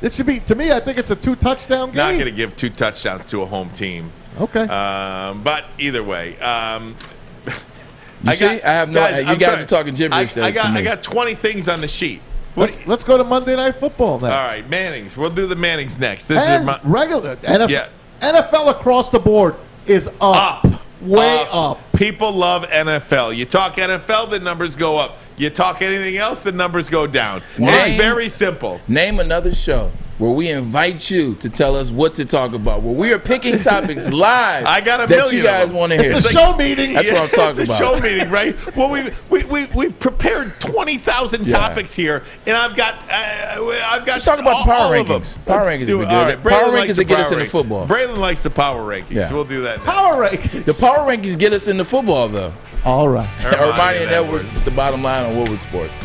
S4: It should be, to me, I think it's a 2-touchdown game.
S1: Not going to give 2 touchdowns to a home team.
S4: Okay.
S1: But either way.
S2: You guys are talking gibberish there to me.
S1: I got 20 things on the sheet.
S4: Let's go to Monday Night Football next.
S1: All right, Mannings. We'll do the Mannings next. This
S4: And
S1: is my
S4: regular NFL across the board is up. Way up.
S1: People love NFL. You talk NFL, the numbers go up. You talk anything else, the numbers go down. It's very simple.
S2: Name another show where we invite you to tell us what to talk about, where we are picking topics live
S1: I got a
S2: that
S1: million
S2: you guys
S1: of them.
S2: want to hear.
S4: It's a show meeting.
S2: That's what I'm talking
S1: it's a
S2: about.
S1: show meeting, right? Well, we've prepared 20,000 topics here, and I've got
S2: Let's talk about the power
S1: all of them.
S2: rankings. Power rankings
S1: Do
S2: would
S1: it.
S2: be
S1: All
S2: good.
S1: right,
S2: Power
S1: Braylon likes
S2: rankings
S1: the
S2: that get
S1: power
S2: us into
S1: rank-
S2: football.
S1: Braylon likes the power rankings.
S2: Yeah.
S1: We'll do that next.
S4: Power rankings.
S2: The power rankings get us into football, though.
S4: All right.
S2: Armani and Edwards is the bottom line on Woodward Sports.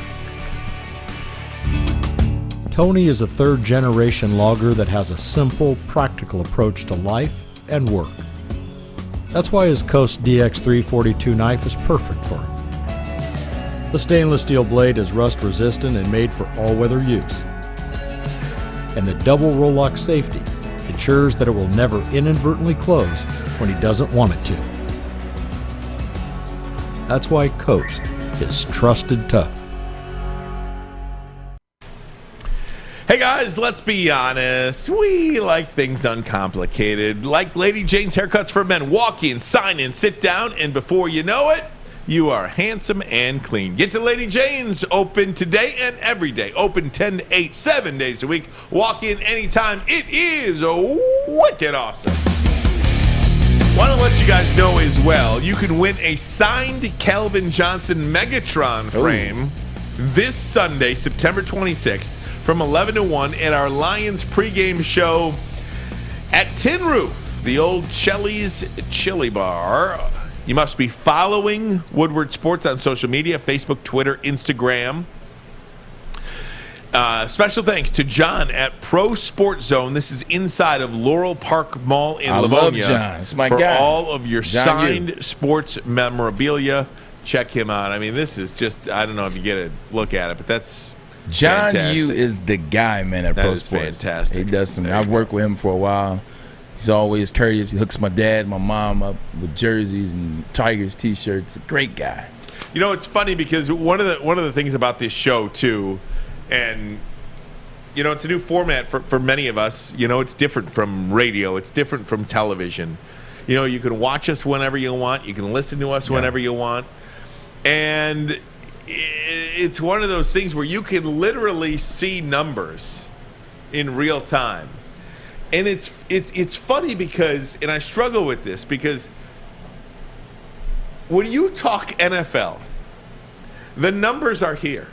S3: Tony is a third-generation logger that has a simple, practical approach to life and work. That's why his Coast DX342 knife is perfect for him. The stainless steel blade is rust-resistant and made for all-weather use. And the double roll-lock safety ensures that it will never inadvertently close when he doesn't want it to. That's why Coast is trusted tough.
S1: Hey guys, let's be honest. We like things uncomplicated. Like Lady Jane's Haircuts for Men. Walk in, sign in, sit down, and before you know it, you are handsome and clean. Get to Lady Jane's, open today and every day. Open 10 to 8, 7 days a week. Walk in anytime. It is wicked awesome. Want to let you guys know as well, you can win a signed Calvin Johnson Megatron frame this Sunday, September 26th. From 11 to 1 at our Lions pregame show at Tin Roof, the old Chelly's Chili Bar. You must be following Woodward Sports on social media, Facebook, Twitter, Instagram. Special thanks to John at Pro Sport Zone. This is inside of Laurel Park Mall in Livonia.
S2: Love John. It's my
S1: for
S2: guy.
S1: all of your
S2: John
S1: signed sports memorabilia. Check him out. I mean, this is just, I don't know if you get a look at it, but that's
S2: John
S1: fantastic.
S2: Yu is the guy, man, at
S1: That
S2: Pro
S1: is
S2: Sports.
S1: fantastic.
S2: He does some. I've worked with him for a while. He's always courteous. He hooks my dad, my mom up with jerseys and Tigers T-shirts. A great guy.
S1: You know, it's funny because one of the things about this show too, and you know, it's a new format for many of us. You know, it's different from radio. It's different from television. You know, you can watch us whenever you want. You can listen to us whenever you want, and it's one of those things where you can literally see numbers in real time. And it's funny because, and I struggle with this, because when you talk NFL, the numbers are here.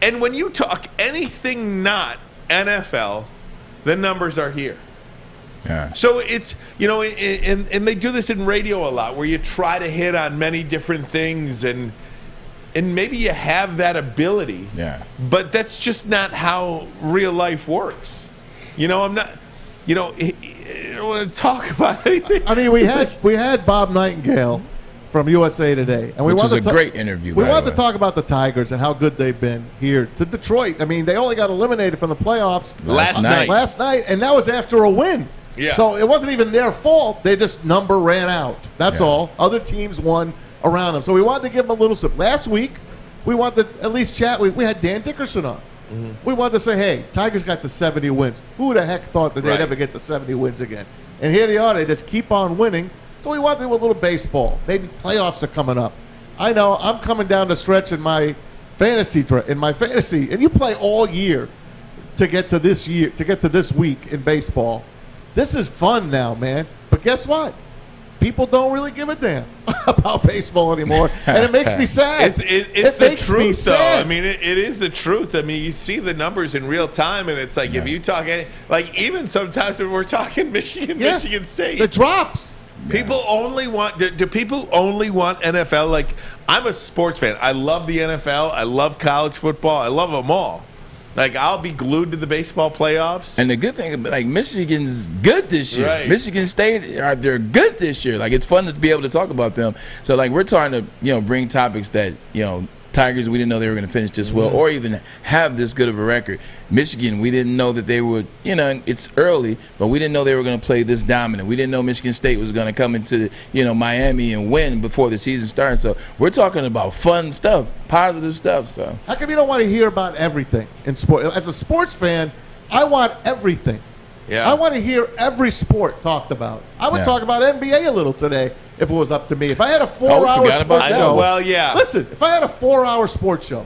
S1: And when you talk anything not NFL, the numbers are here.
S2: Yeah.
S1: So it's, you know, and they do this in radio a lot, where you try to hit on many different things, and maybe you have that ability.
S2: Yeah.
S1: But that's just not how real life works. You know, I'm not, you know, I don't want to talk about anything.
S4: I mean, we had Bob Nightengale from USA Today, and we
S2: Which was
S4: wanted
S2: a great interview.
S4: We
S2: by the
S4: wanted
S2: way.
S4: to talk about the Tigers and how good they've been here to Detroit. I mean, they only got eliminated from the playoffs
S2: Last night,
S4: and that was after a win.
S1: Yeah.
S4: So it wasn't even their fault. They just number ran out. That's all. Other teams won around them. So we wanted to give them a little sip. Last week, We wanted to at least chat. We had Dan Dickerson on. Mm-hmm. We wanted to say, hey, Tigers got to 70 wins. Who the heck thought that they'd ever get to 70 wins again? And here they are. They just keep on winning. So we want to do a little baseball. Maybe playoffs are coming up. I know I'm coming down the stretch in my fantasy, and you play all year to get to this week in baseball. This is fun now, man. But guess what? People don't really give a damn about baseball anymore, and it makes me sad.
S1: It's the truth, though. I mean, it is the truth. I mean, you see the numbers in real time, and it's like if you talk even sometimes when we're talking Michigan State,
S4: the drops.
S1: People only want. Do people only want NFL? Like, I'm a sports fan. I love the NFL. I love college football. I love them all. Like, I'll be glued to the baseball playoffs.
S2: And the good thing, like, Michigan's good this year.
S1: Right.
S2: Michigan State, they're good this year. Like, it's fun to be able to talk about them. So, like, we're trying to, bring topics that, Tigers, we didn't know they were going to finish this well or even have this good of a record. Michigan, we didn't know that they would, it's early, but we didn't know they were going to play this dominant. We didn't know Michigan State was going to come into, Miami and win before the season started. So we're talking about fun stuff, positive stuff. So
S4: how come you don't want to hear about everything in sport? As a sports fan, I want everything.
S1: Yeah.
S4: I want to hear every sport talked about. I would talk about NBA a little today if it was up to me. If I had a 4-hour sports show.
S1: Well, yeah.
S4: Listen, if I had a 4-hour sports show,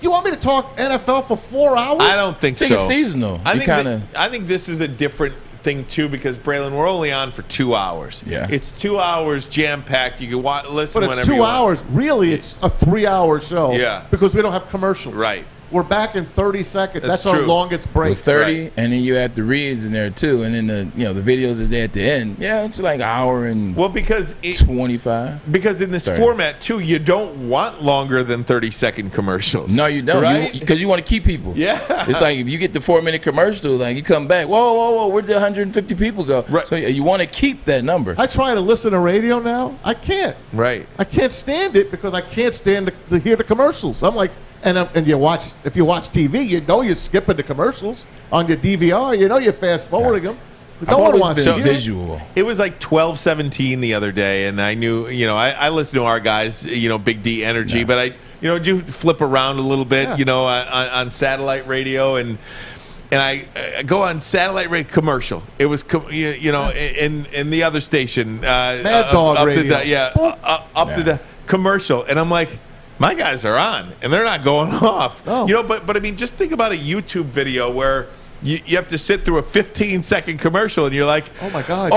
S4: you want me to talk NFL for 4 hours?
S1: I don't think so.
S2: I think it's seasonal.
S1: I think this is a different thing, too, because, Braylon, we're only on for 2 hours.
S2: Yeah.
S1: It's 2 hours jam-packed. You can listen
S4: but
S1: whenever
S4: it's
S1: you
S4: 2
S1: want.
S4: hours. Really, it's a 3-hour show.
S1: Yeah.
S4: Because we don't have commercials.
S1: Right.
S4: We're back in 30 seconds. That's our
S1: true.
S4: longest break.
S2: With 30, and then you add the reads in there too, and then the videos are there at the end. Yeah, it's like an hour and 25.
S1: Because in this format too, you don't want longer than 30-second commercials.
S2: No, you don't,
S1: right?
S2: Because you want to keep people.
S1: Yeah,
S2: it's like if you get the 4-minute commercial, like you come back, whoa, where did 150 people go? Right. So you want to keep that number.
S4: I try to listen to radio now. I can't.
S1: Right.
S4: I can't stand it because I can't stand to hear the commercials. I'm like. And if you watch TV, you're skipping the commercials on your DVR. You're fast forwarding them. No one wants to hear
S2: visual.
S1: It was like 12:17 the other day, and I knew, I listen to our guys, Big D Energy, but I, do flip around a little bit, on satellite radio, and I go on satellite radio commercial. It was, in the other station,
S4: Mad Dog Radio,
S1: up to the commercial, and I'm like. My guys are on, and they're not going off.
S4: Oh.
S1: But I mean, just think about a YouTube video where you have to sit through a 15-second commercial, and you're like,
S4: oh my gosh,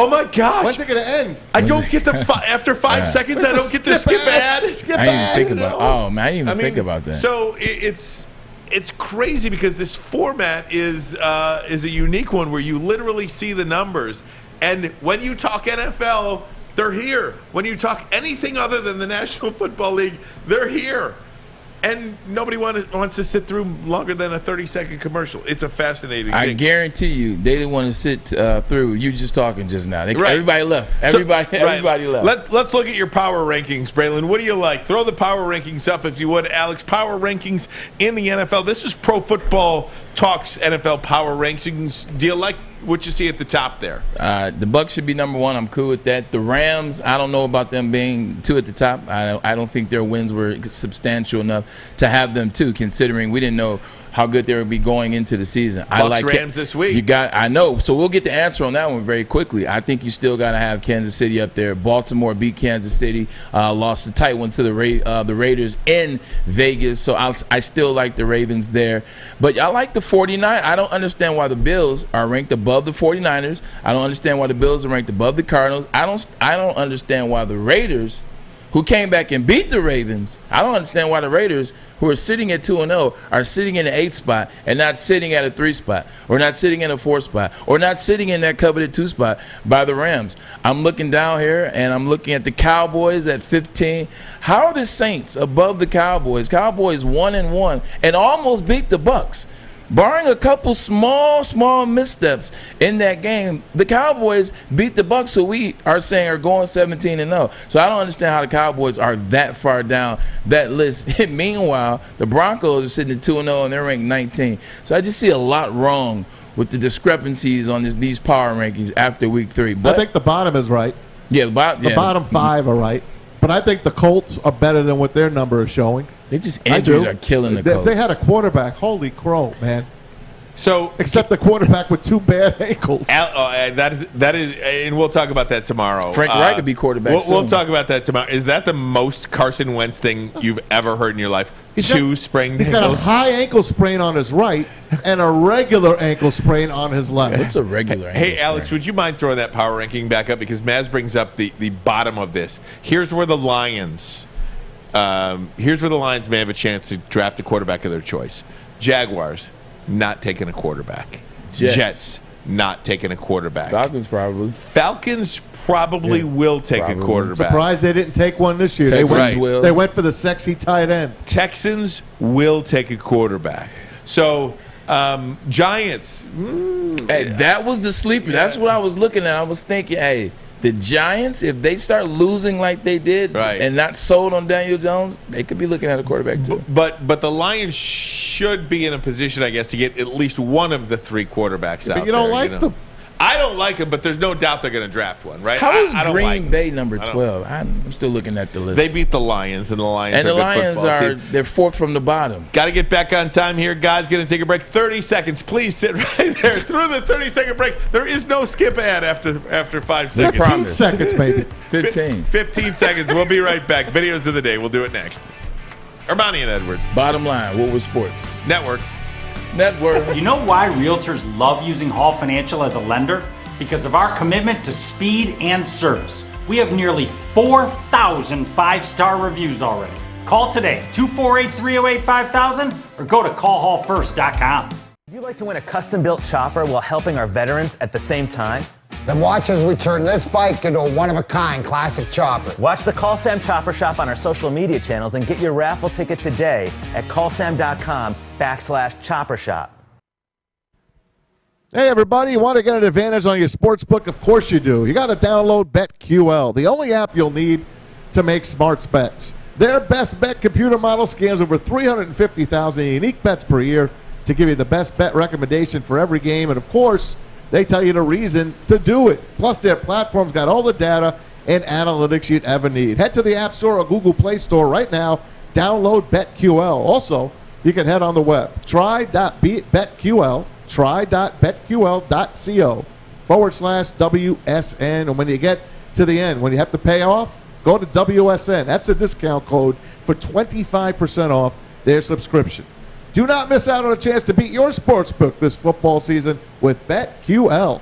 S1: when's
S4: it going to end?
S1: I don't get the after 5 seconds. I don't get the skip ad.
S2: I didn't even think about. Oh man, I didn't even think about that.
S1: So it's crazy because this format is a unique one where you literally see the numbers, and when you talk NFL. They're here. When you talk anything other than the National Football League, they're here. And nobody wants to sit through longer than a 30-second commercial. It's a fascinating thing.
S2: I guarantee you, they didn't want to sit through you just talking just now. Everybody left. Everybody left.
S1: Let's look at your power rankings, Braylon. What do you like? Throw the power rankings up if you would, Alex. Power rankings in the NFL. This is Pro Football Talks NFL Power Rankings. Do you like what you see at the top there?
S2: The Bucs should be number 1. I'm cool with that. The Rams, I don't know about them being 2 at the top. I don't think their wins were substantial enough to have them 2, considering we didn't know how good they would be going into the season.
S1: Bucs Rams this week.
S2: I know. So we'll get the answer on that one very quickly. I think you still got to have Kansas City up there. Baltimore beat Kansas City, lost a tight one to the Raiders in Vegas. So I still like the Ravens there. But I like the 49ers. I don't understand why the Bills are ranked above the 49ers. I don't understand why the Bills are ranked above the Cardinals. I don't understand why the Raiders, who came back and beat the Ravens, I don't understand why the Raiders, who are sitting at 2-0, are sitting in the 8th spot and not sitting at a 3 spot, or not sitting in a 4 spot, or not sitting in that coveted 2 spot by the Rams. I'm looking down here, and I'm looking at the Cowboys at 15. How are the Saints above the Cowboys? Cowboys 1-1 and almost beat the Bucs. Barring a couple small missteps in that game, the Cowboys beat the Bucs, who we are saying are going 17-0. So I don't understand how the Cowboys are that far down that list. Meanwhile, the Broncos are sitting at 2-0 and they're ranked 19. So I just see a lot wrong with the discrepancies on these power rankings after week 3. But
S4: I think the bottom is right.
S2: Yeah, the bottom
S4: 5 are right. But I think the Colts are better than what their number is showing.
S2: They just injuries are killing the Colts.
S4: If they had a quarterback, holy crow, man.
S1: So
S4: except the quarterback with 2 bad ankles.
S1: That is, and we'll talk about that tomorrow.
S2: Frank Wright could be quarterback.
S1: We'll talk about that tomorrow. Is that the most Carson Wentz thing you've ever heard in your life? Two sprained ankles.
S4: He's got a high ankle sprain on his right and a regular ankle sprain on his left.
S2: What's a regular ankle
S1: Hey, Alex, would you mind throwing that power ranking back up? Because Maz brings up the bottom of this. Here's where the Lions may have a chance to draft a quarterback of their choice. Jaguars, not taking a quarterback. Jets not taking a quarterback. Falcons probably will take a quarterback.
S4: Surprised they didn't take one this year. They went for the sexy tight end.
S1: Texans will take a quarterback. So Giants.
S2: Hey, that was the sleeper. That's what I was looking at. I was thinking, hey, the Giants, if they start losing like they did and not sold on Daniel Jones, they could be looking at a quarterback too.
S1: But the Lions should be in a position, I guess, to get at least one of the 3 quarterbacks out there.
S4: You don't like them.
S1: I don't like them, but there's no doubt they're going to draft one, right?
S2: How is Green Bay number 12? I'm still looking at the list.
S1: They beat the Lions, and the Lions
S2: they're 4th from the bottom.
S1: Got to get back on time here, guys. Going to take a break. 30 seconds. Please sit right there. Through the 30-second break, there is no skip ad after 5 seconds.
S4: 15 seconds, baby.
S2: 15.
S1: 15 seconds. We'll be right back. Videos of the day. We'll do it next. Armani and Edwards.
S2: Bottom line, Woodward Sports
S1: Network.
S12: You know why realtors love using Hall Financial as a lender? Because of our commitment to speed and service. We have nearly 4,000 5-star reviews already. Call today, 248-308-5000, or go to callhallfirst.com.
S10: Would you like to win a custom-built chopper while helping our veterans at the same time?
S11: Then watch as we turn this bike into a one-of-a-kind classic chopper.
S10: Watch the Call Sam Chopper Shop on our social media channels and get your raffle ticket today at callsam.com/chopper shop.
S4: Hey, everybody, you want to get an advantage on your sports book? Of course you do. You got to download BetQL, the only app you'll need to make smart bets. Their best bet computer model scans over 350,000 unique bets per year to give you the best bet recommendation for every game. And, of course, they tell you the reason to do it. Plus, their platform's got all the data and analytics you'd ever need. Head to the App Store or Google Play Store right now. Download BetQL. Also, you can head on the web. Try.betql. Try.betql.co/WSN. And when you get to the end, when you have to pay off, go to WSN. That's a discount code for 25% off their subscription. Do not miss out on a chance to beat your sports book this football season with BetQL.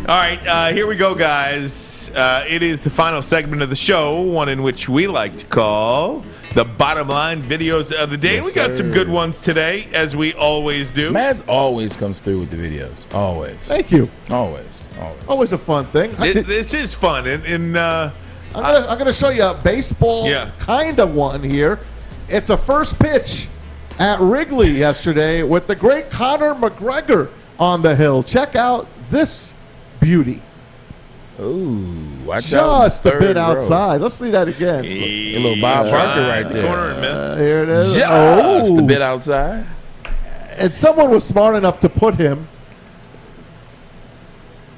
S1: All right, here we go, guys. It is the final segment of the show, one in which we like to call the bottom line videos of the day.
S2: Yes,
S1: we got some good ones today, as we always do.
S2: Maz always comes through with the videos. Always.
S4: Thank you.
S2: Always.
S4: Always a fun thing.
S1: This is fun. I'm
S4: going to show you a baseball kind of one here. It's a first pitch at Wrigley yesterday with the great Conor McGregor on the hill. Check out this beauty.
S2: Ooh, watch
S4: out. Just a bit
S2: row.
S4: outside. Let's see that again.
S2: A little Bob Barker right there.
S1: Corner and missed.
S4: Here it is.
S2: Just a bit outside.
S4: And someone was smart enough to put him.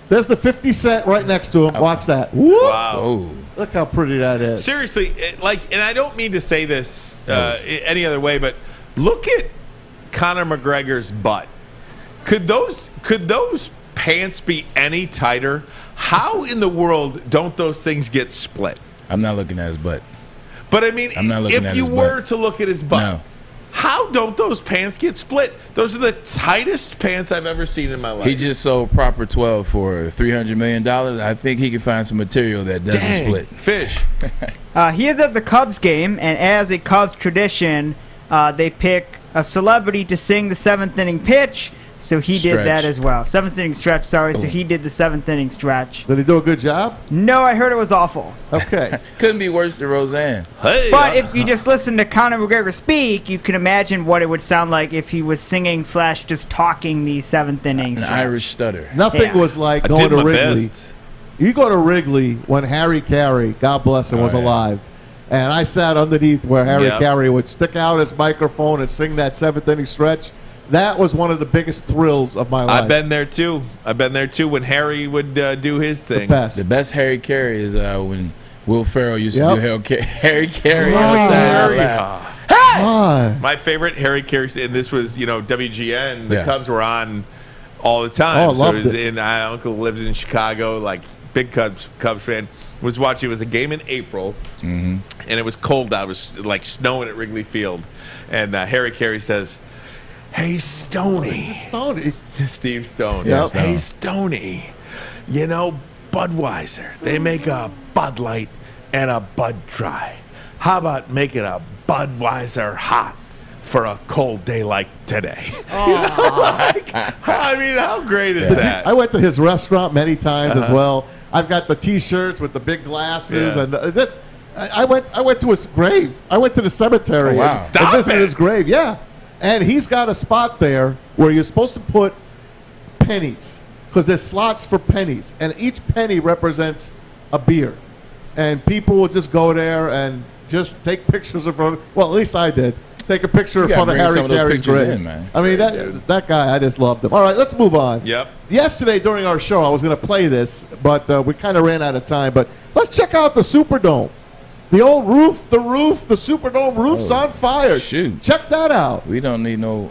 S4: There's the 50 Cent right next to him. Watch that. Whoop.
S1: Wow.
S2: Oh.
S4: Look how pretty that is.
S1: Seriously, and I don't mean to say this any other way, but look at Conor McGregor's butt. Could those pants be any tighter? How in the world don't those things get split?
S2: I'm not looking at his butt.
S1: But I mean, if you were
S2: butt.
S1: to look at his butt,
S2: no.
S1: How don't those pants get split? Those are the tightest pants I've ever seen in my life.
S2: He just sold Proper 12 for $300 million. I think he can find some material that doesn't split.
S1: Fish.
S5: He is at the Cubs game, and as a Cubs tradition, they pick a celebrity to sing the 7th inning pitch. So he did that as well. 7th inning stretch, sorry. So he did the 7th inning stretch.
S4: Did he do a good job?
S5: No, I heard it was awful.
S4: Okay.
S2: Couldn't be worse than Roseanne.
S1: Hey,
S5: but if you just listen to Conor McGregor speak, you can imagine what it would sound like if he was singing / just talking the 7th inning
S2: An
S5: stretch.
S2: Irish stutter.
S4: Nothing was like going to Wrigley.
S1: Best.
S4: You go to Wrigley when Harry Carey, God bless him, was alive. And I sat underneath where Harry Carey would stick out his microphone and sing that 7th inning stretch. That was one of the biggest thrills of my life.
S1: I've been there too when Harry would do his thing.
S4: The best.
S2: The best Harry Carey is Will Ferrell used to do Harry Carey outside.
S1: My favorite Harry Carey, and this was, WGN. The Cubs were on all the time. So it was my uncle lives in Chicago, like big Cubs fan. Was watching. It was a game in April, and it was cold out. It was like snowing at Wrigley Field, and Harry Carey says, "Hey, Stoney, Steve Stone.
S4: Yep.
S1: Hey, Stoney, Budweiser. They make a Bud Light and a Bud Dry. How about making a Budweiser hot for a cold day like today?" I mean, how great is that?
S4: I went to his restaurant many times as well. I've got the T-shirts with the big glasses, and this. I went to his grave. I went to the cemetery and visited his grave. Yeah, and he's got a spot there where you're supposed to put pennies because there's slots for pennies, and each penny represents a beer, and people will just go there and just take pictures of. Well, at least I did. Take a picture in front of Harry Carey's grave. I mean, that guy, I just loved him. All right, let's move on.
S1: Yep.
S4: Yesterday during our show, I was going to play this, but we kind of ran out of time. But let's check out the Superdome. The old roof, the Superdome roof's on fire.
S2: Shoot.
S4: Check that out.
S2: We don't need the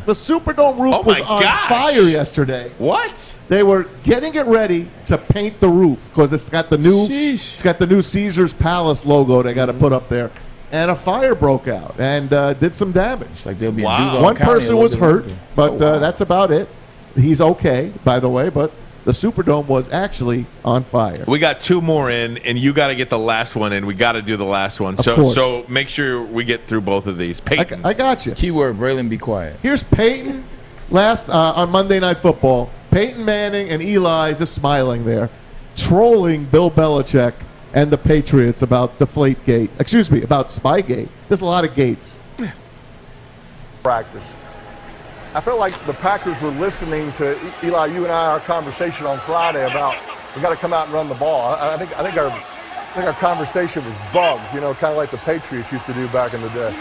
S4: Superdome roof was on fire yesterday.
S1: What?
S4: They were getting it ready to paint the roof because it's got the new Caesar's Palace logo they got to put up there. And a fire broke out and did some damage.
S2: It's like there'll be
S4: One person was hurt, but that's about it. He's okay, by the way, but the Superdome was actually on fire.
S1: We got two more in, and you got to get the last one in. We got to do the last one. So make sure we get through both of these. Peyton.
S4: I got you.
S2: Keyword, Braylon, be quiet.
S4: Here's Peyton on Monday Night Football. Peyton Manning and Eli just smiling there, trolling Bill Belichick and the Patriots about Deflategate. Excuse me, about Spygate. There's a lot of gates.
S8: Practice. I felt like the Packers were listening to Eli, you and I, our conversation on Friday about we got to come out and run the ball. I think our conversation was bugged, kind of like the Patriots used to do back in the day.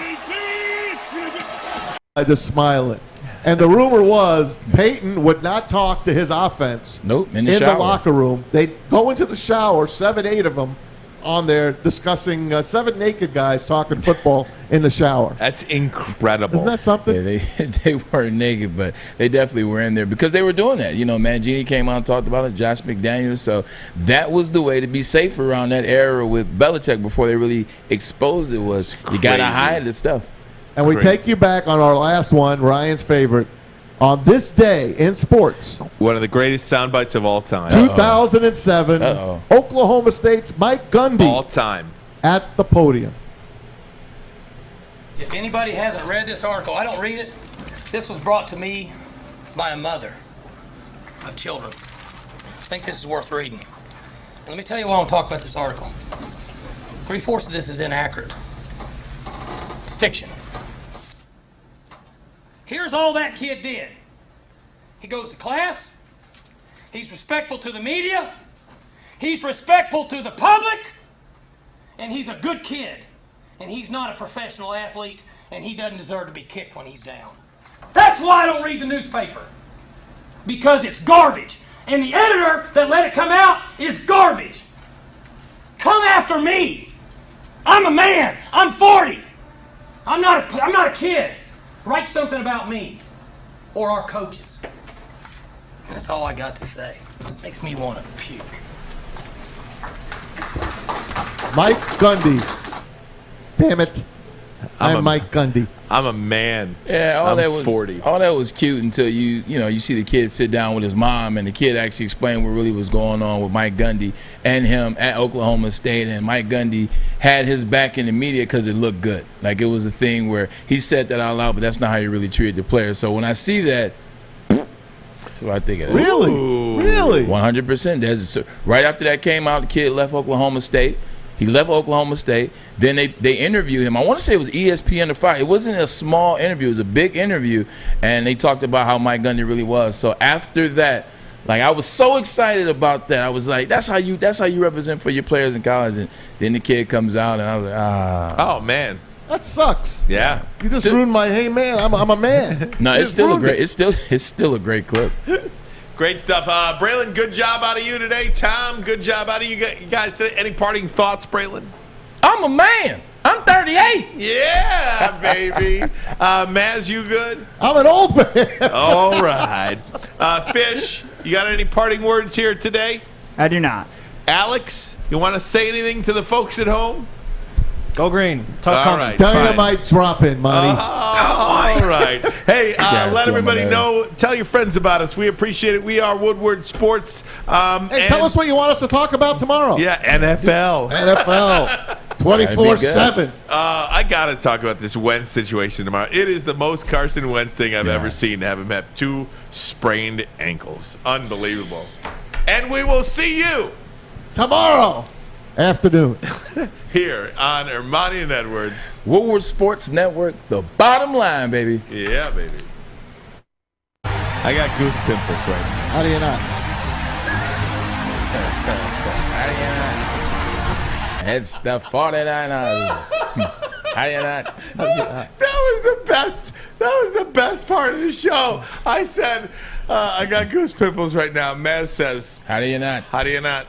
S4: I just smiling. And the rumor was Peyton would not talk to his offense.
S2: Nope, in
S4: the locker room. They'd go into the shower, 7, 8 of them on there discussing 7 naked guys talking football in the shower.
S1: That's incredible.
S4: Isn't that something?
S2: Yeah, they weren't naked, but they definitely were in there because they were doing that. Mangini came out and talked about it, Josh McDaniels. So that was the way to be safe around that era with Belichick before they really exposed it was you got to hide the stuff.
S4: And we take you back on our last one, Ryan's favorite. On this day in sports,
S1: one of the greatest sound bites of all time.
S4: 2007, Oklahoma State's Mike Gundy.
S1: All time.
S4: At the podium.
S9: If anybody hasn't read this article, I don't read it. This was brought to me by a mother of children. I think this is worth reading. Let me tell you why I want to talk about this article. 3/4 of this is inaccurate. It's fiction. Here's all that kid did. He goes to class. He's respectful to the media. He's respectful to the public. And he's a good kid. And he's not a professional athlete. And he doesn't deserve to be kicked when he's down. That's why I don't read the newspaper. Because it's garbage. And the editor that let it come out is garbage. Come after me. I'm a man. I'm 40. I'm not a kid. Write something about me or our coaches. That's all I got to say. Makes me want to puke.
S4: Mike Gundy. Damn it. I'm Mike Gundy.
S1: I'm a man.
S2: Yeah,
S1: I'm 40.
S2: All that was cute until you see the kid sit down with his mom and the kid actually explain what really was going on with Mike Gundy and him at Oklahoma State. And Mike Gundy had his back in the media because it looked good. Like it was a thing where he said that out loud, but that's not how you really treated the players. So when I see that, that's what I think of that.
S4: Really?
S2: 100%. Right after that came out, the kid left Oklahoma State. He left Oklahoma State. Then they interviewed him. I want to say it was ESPN or Fox. It wasn't a small interview. It was a big interview. And they talked about how Mike Gundy really was. So after that, like I was so excited about that. I was like, that's how you represent for your players in college. And then the kid comes out and I was like,
S1: Oh, man.
S4: That sucks.
S1: Yeah.
S4: You just ruined my hey man, I'm a man.
S2: No, it's still a great clip.
S1: Great stuff. Braylon, good job out of you today. Tom, good job out of you guys today. Any parting thoughts, Braylon?
S2: I'm a man. I'm 38.
S1: Yeah, baby. Maz, you good?
S4: I'm an old man.
S1: All right. Fish, you got any parting words here today?
S5: I do not.
S1: Alex, you want to say anything to the folks at home?
S15: Go green. Talk
S1: All right,
S4: Dynamite dropping, money.
S1: All right. Hey, let everybody know. Tell your friends about us. We appreciate it. We are Woodward Sports.
S4: Hey, tell us what you want us to talk about tomorrow.
S1: Yeah, NFL.
S4: NFL. 24/7.
S1: I got to talk about this Wentz situation tomorrow. It is the most Carson Wentz thing I've ever seen, to have him have 2 sprained ankles. Unbelievable. And we will see you
S4: tomorrow afternoon
S1: here on Armani and Edwards,
S2: Woodward Sports Network. The bottom line, baby.
S1: Yeah, baby. I got goose pimples right now.
S4: How do you not?
S2: It's the 49ers. How do you not?
S1: That was the best. That was the best part of the show. I said, I got goose pimples right now. Maz says,
S2: how do you not?
S1: How do you not?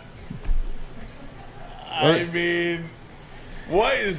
S1: I mean, what is